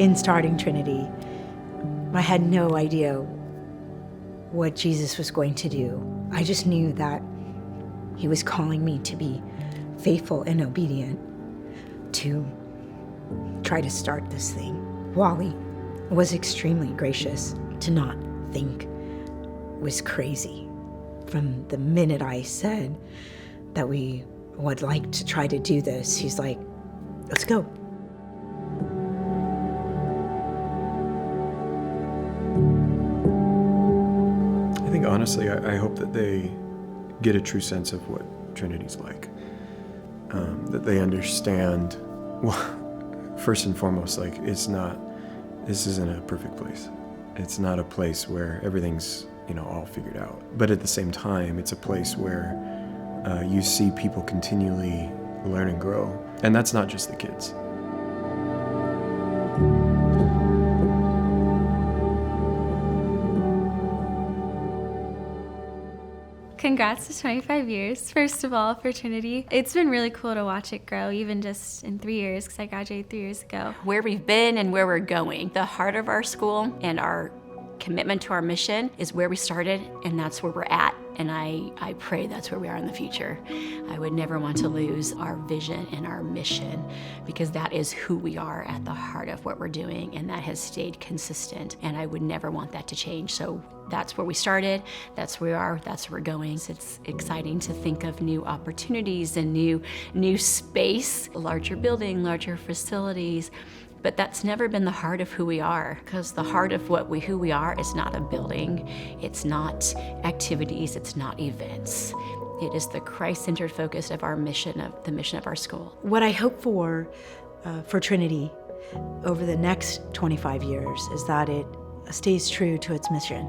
in starting Trinity, I had no idea what Jesus was going to do. I just knew that he was calling me to be faithful and obedient to try to start this thing. Wally was extremely gracious to not think was crazy. From the minute I said that we would like to try to do this, he's like, let's go. I think honestly, I hope that they get a true sense of what Trinity's like. That they understand, well, first and foremost, like this isn't a perfect place. It's not a place where everything's, all figured out. But at the same time, it's a place where you see people continually learn and grow. And that's not just the kids. Congrats to 25 years, first of all, for Trinity. It's been really cool to watch it grow, even just in 3 years, because I graduated 3 years ago. Where we've been and where we're going. The heart of our school and our commitment to our mission is where we started, and that's where we're at. And I pray that's where we are in the future. I would never want to lose our vision and our mission, because that is who we are at the heart of what we're doing, and that has stayed consistent, and I would never want that to change. So that's where we started, that's where we are, that's where we're going. So it's exciting to think of new opportunities and new space, larger building, larger facilities. But that's never been the heart of who we are, because the heart of who we are is not a building, it's not activities, it's not events. It is the Christ-centered focus of our mission, of the mission of our school. What I hope for Trinity over the next 25 years is that it stays true to its mission,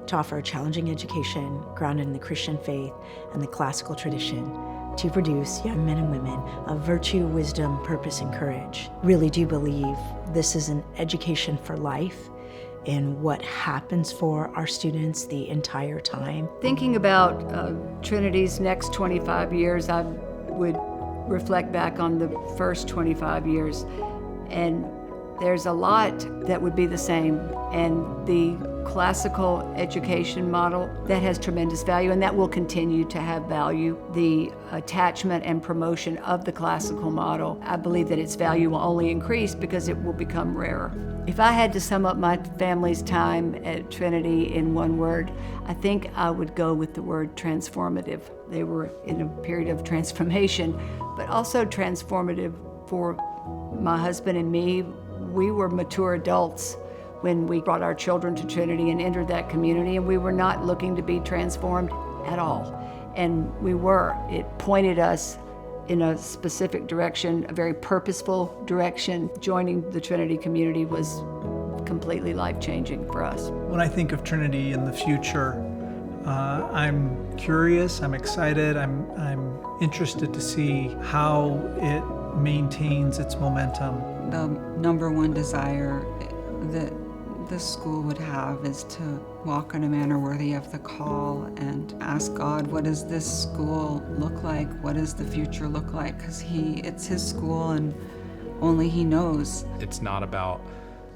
to offer a challenging education grounded in the Christian faith and the classical tradition, to produce young men and women of virtue, wisdom, purpose, and courage. Really do believe this is an education for life in what happens for our students the entire time. Thinking about Trinity's next 25 years, I would reflect back on the first 25 years, and there's a lot that would be the same, and the classical education model that has tremendous value, and that will continue to have value. The attachment and promotion of the classical model, I believe that its value will only increase because it will become rarer. If I had to sum up my family's time at Trinity in one word, I think I would go with the word transformative. They were in a period of transformation, but also transformative for my husband and me. We were mature adults when we brought our children to Trinity and entered that community, and we were not looking to be transformed at all. And we were. It pointed us in a specific direction, a very purposeful direction. Joining the Trinity community was completely life-changing for us. When I think of Trinity in the future, I'm curious, I'm excited, I'm interested to see how it maintains its momentum. The number one desire that this school would have is to walk in a manner worthy of the call and ask God, what does this school look like? What does the future look like? Because it's his school and only he knows. It's not about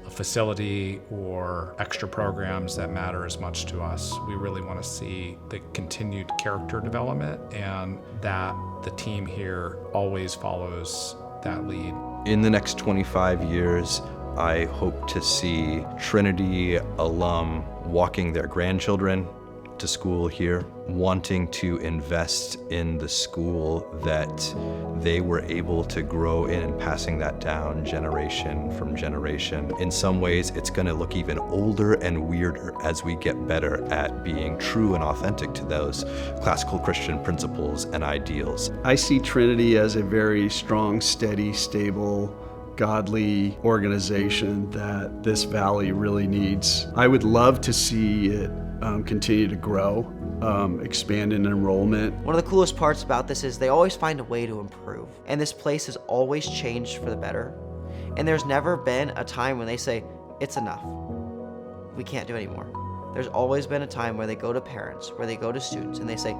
a facility or extra programs that matter as much to us. We really want to see the continued character development, and that the team here always follows that lead. In the next 25 years, I hope to see Trinity alum walking their grandchildren to school here, wanting to invest in the school that they were able to grow in, and passing that down generation from generation. In some ways, it's going to look even older and weirder as we get better at being true and authentic to those classical Christian principles and ideals. I see Trinity as a very strong, steady, stable, godly organization that this valley really needs. I would love to see it continue to grow, expand in enrollment. One of the coolest parts about this is they always find a way to improve. And this place has always changed for the better. And there's never been a time when they say, it's enough. We can't do anymore. There's always been a time where they go to parents, where they go to students, and they say,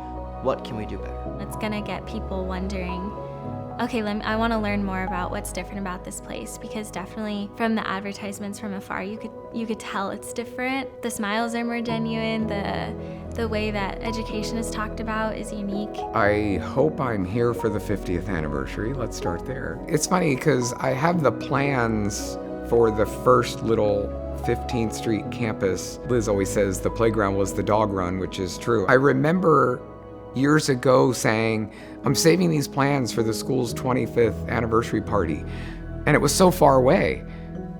what can we do better? It's gonna get people wondering, okay, I want to learn more about what's different about this place, because definitely from the advertisements from afar, you could tell it's different. The smiles are more genuine. The way that education is talked about is unique. I hope I'm here for the 50th anniversary. Let's start there. It's funny because I have the plans for the first little 15th Street campus. Liz always says the playground was the dog run, which is true. I remember years ago saying, I'm saving these plans for the school's 25th anniversary party. And it was so far away.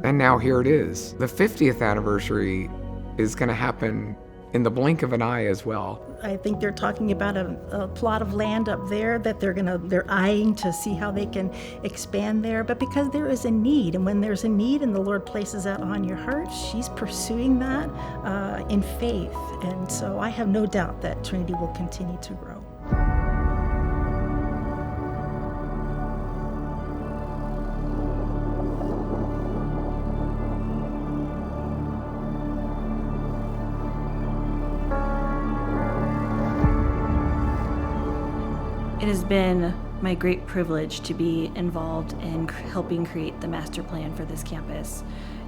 And now here it is. The 50th anniversary is going to happen in the blink of an eye as well. I think they're talking about a plot of land up there that they're eyeing to see how they can expand there. But because there is a need, and when there's a need and the Lord places that on your heart, she's pursuing that in faith. And so I have no doubt that Trinity will continue to grow. It has been my great privilege to be involved in helping create the master plan for this campus.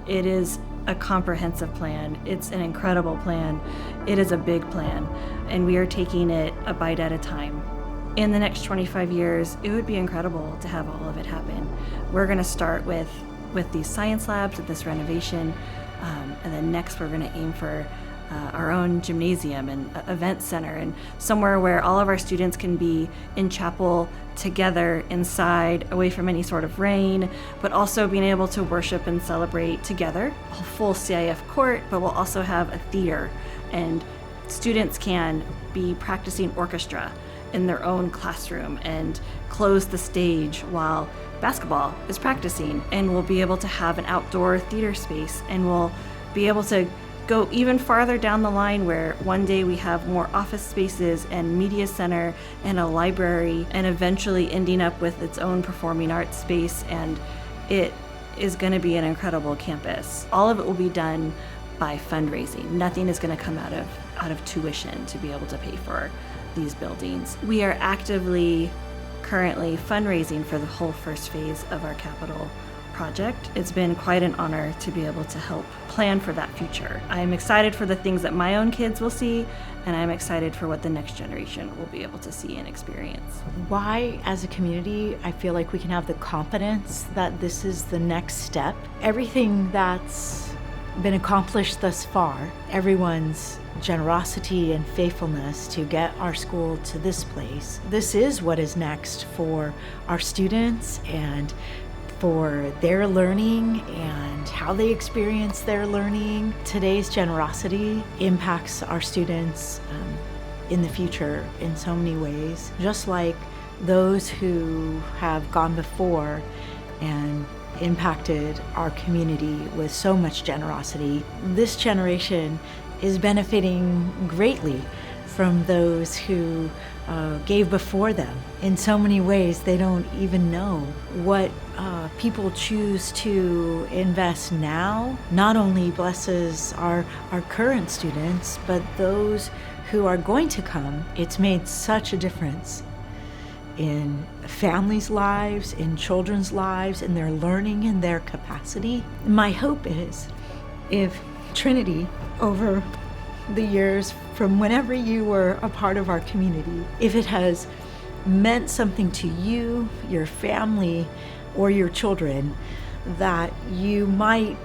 It is a comprehensive plan. It's an incredible plan. It is a big plan, and we are taking it a bite at a time. In the next 25 years, it would be incredible to have all of it happen. We're going to start with these science labs, with this renovation, and then next we're going to aim for our own gymnasium and event center, and somewhere where all of our students can be in chapel together inside, away from any sort of rain, but also being able to worship and celebrate together. A full CIF court, but we'll also have a theater, and students can be practicing orchestra in their own classroom and close the stage while basketball is practicing, and we'll be able to have an outdoor theater space, and we'll be able to go even farther down the line where one day we have more office spaces and media center and a library, and eventually ending up with its own performing arts space, and it is going to be an incredible campus. All of it will be done by fundraising. Nothing is going to come out of tuition to be able to pay for these buildings. We are actively currently fundraising for the whole first phase of our capital project. It's been quite an honor to be able to help plan for that future. I'm excited for the things that my own kids will see, and I'm excited for what the next generation will be able to see and experience. Why, as a community, I feel like we can have the confidence that this is the next step. Everything that's been accomplished thus far, everyone's generosity and faithfulness to get our school to this place, this is what is next for our students and for their learning and how they experience their learning. Today's generosity impacts our students in the future in so many ways, just like those who have gone before and impacted our community with so much generosity. This generation is benefiting greatly from those who gave before them. In so many ways, they don't even know what people choose to invest now. Not only blesses our current students, but those who are going to come. It's made such a difference in families' lives, in children's lives, in their learning and their capacity. My hope is if Trinity, over the years from whenever you were a part of our community, if it has meant something to you, your family, or your children, that you might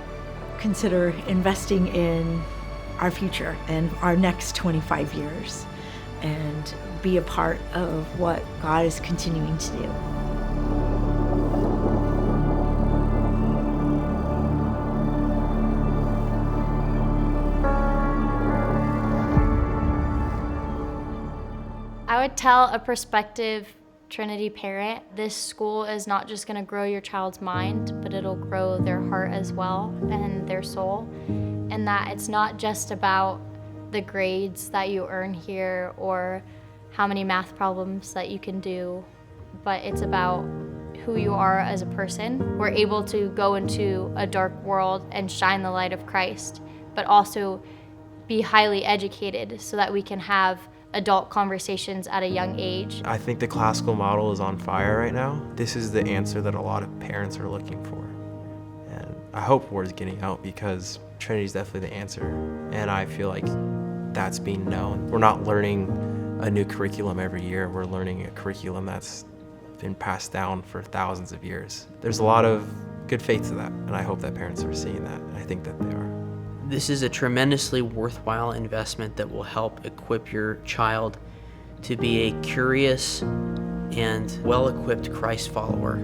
consider investing in our future and our next 25 years and be a part of what God is continuing to do. I would tell a prospective Trinity parent, this school is not just going to grow your child's mind, but it'll grow their heart as well and their soul. And that it's not just about the grades that you earn here or how many math problems that you can do, but it's about who you are as a person. We're able to go into a dark world and shine the light of Christ, but also be highly educated so that we can have adult conversations at a young age. I think the classical model is on fire right now. This is the answer that a lot of parents are looking for. And I hope word is getting out because Trinity is definitely the answer. And I feel like that's being known. We're not learning a new curriculum every year. We're learning a curriculum that's been passed down for thousands of years. There's a lot of good faith to that, and I hope that parents are seeing that, and I think that they are. This is a tremendously worthwhile investment that will help equip your child to be a curious and well-equipped Christ follower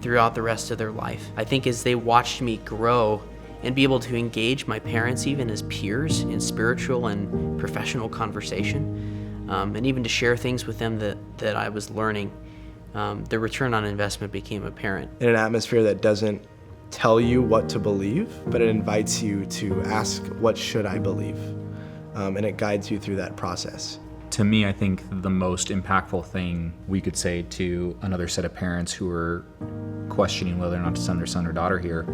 throughout the rest of their life. I think as they watched me grow and be able to engage my parents even as peers in spiritual and professional conversation, and even to share things with them that I was learning, the return on investment became apparent. In an atmosphere that doesn't tell you what to believe, but it invites you to ask, what should I believe? And it guides you through that process. To me, I think the most impactful thing we could say to another set of parents who are questioning whether or not to send their son or daughter here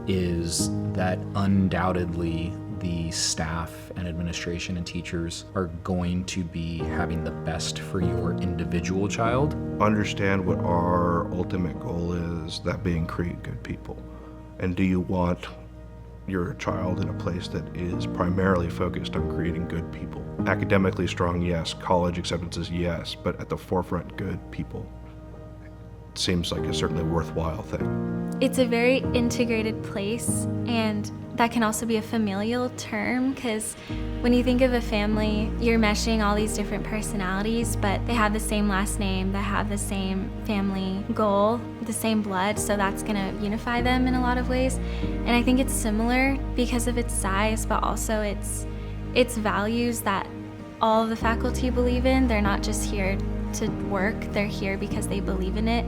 is that undoubtedly the staff and administration and teachers are going to be having the best for your individual child. Understand what our ultimate goal is, that being create good people. And do you want your child in a place that is primarily focused on creating good people? Academically strong, yes. College acceptances, yes. But at the forefront, good people. It seems like a certainly worthwhile thing. It's a very integrated place, and that can also be a familial term, because when you think of a family, you're meshing all these different personalities, but they have the same last name, they have the same family goal, the same blood, so that's going to unify them in a lot of ways. And I think it's similar because of its size, but also its values that all of the faculty believe in. They're not just here to work, they're here because they believe in it.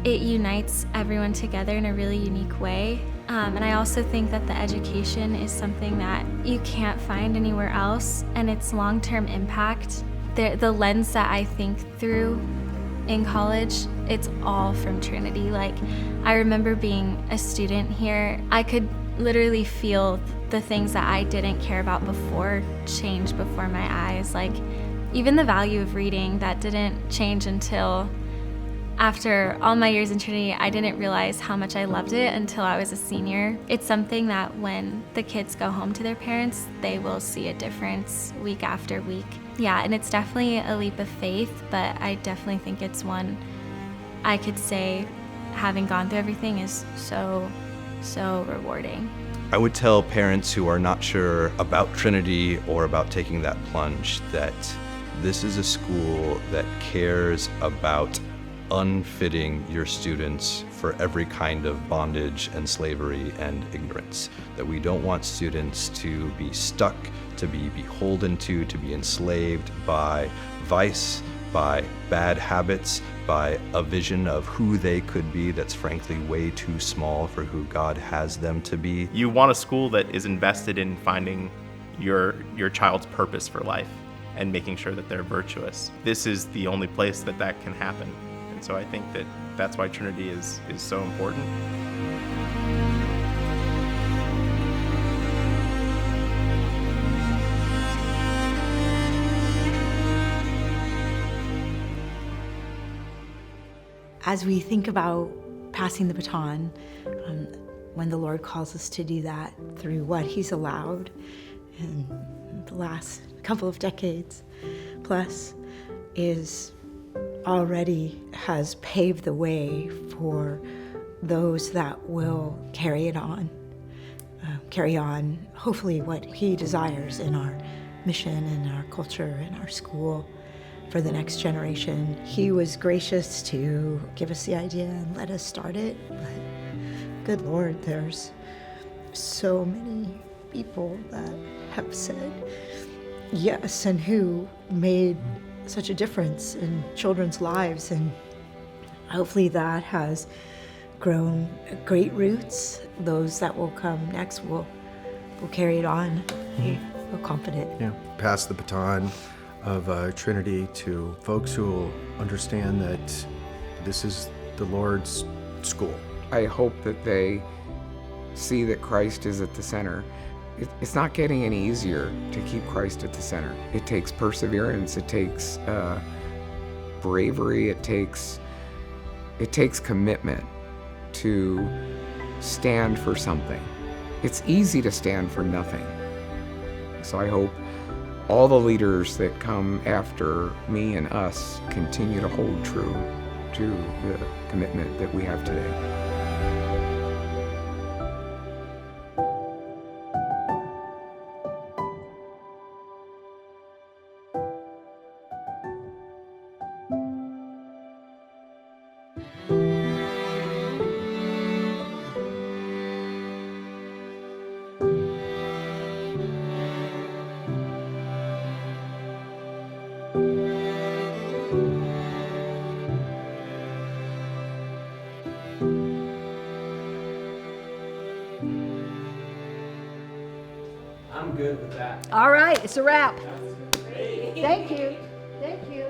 It unites everyone together in a really unique way. And I also think that the education is something that you can't find anywhere else, and its long-term impact, the lens that I think through in college, it's all from Trinity. Like, I remember being a student here, I could literally feel the things that I didn't care about before change before my eyes. Like, even the value of reading, that didn't change until after all my years in Trinity. I didn't realize how much I loved it until I was a senior. It's something that when the kids go home to their parents, they will see a difference week after week. Yeah, and it's definitely a leap of faith, but I definitely think it's one I could say, having gone through everything, is so, so rewarding. I would tell parents who are not sure about Trinity or about taking that plunge that this is a school that cares about unfitting your students for every kind of bondage and slavery and ignorance. That we don't want students to be stuck, to be beholden to be enslaved by vice, by bad habits, by a vision of who they could be that's frankly way too small for who God has them to be. You want a school that is invested in finding your child's purpose for life and making sure that they're virtuous. This is the only place that can happen. And so I think that's why Trinity is so important. As we think about passing the baton, when the Lord calls us to do that through what He's allowed in the last couple of decades plus, is already has paved the way for those that will carry on hopefully what He desires in our mission and our culture and our school for the next generation. He was gracious to give us the idea and let us start it, but good Lord, there's so many people that have said yes and who made such a difference in children's lives, and hopefully that has grown great roots. Those that will come next will carry it on. We're confident. Yeah, pass the baton of Trinity to folks who will understand that this is the Lord's school. I hope that they see that Christ is at the center. it's not getting any easier to keep Christ at the center. It takes perseverance. It takes bravery. It takes commitment to stand for something. It's easy to stand for nothing. So I hope all the leaders that come after me and us continue to hold true to the commitment that we have today. I'm good with that. All right, it's a wrap. Thank you. Thank you.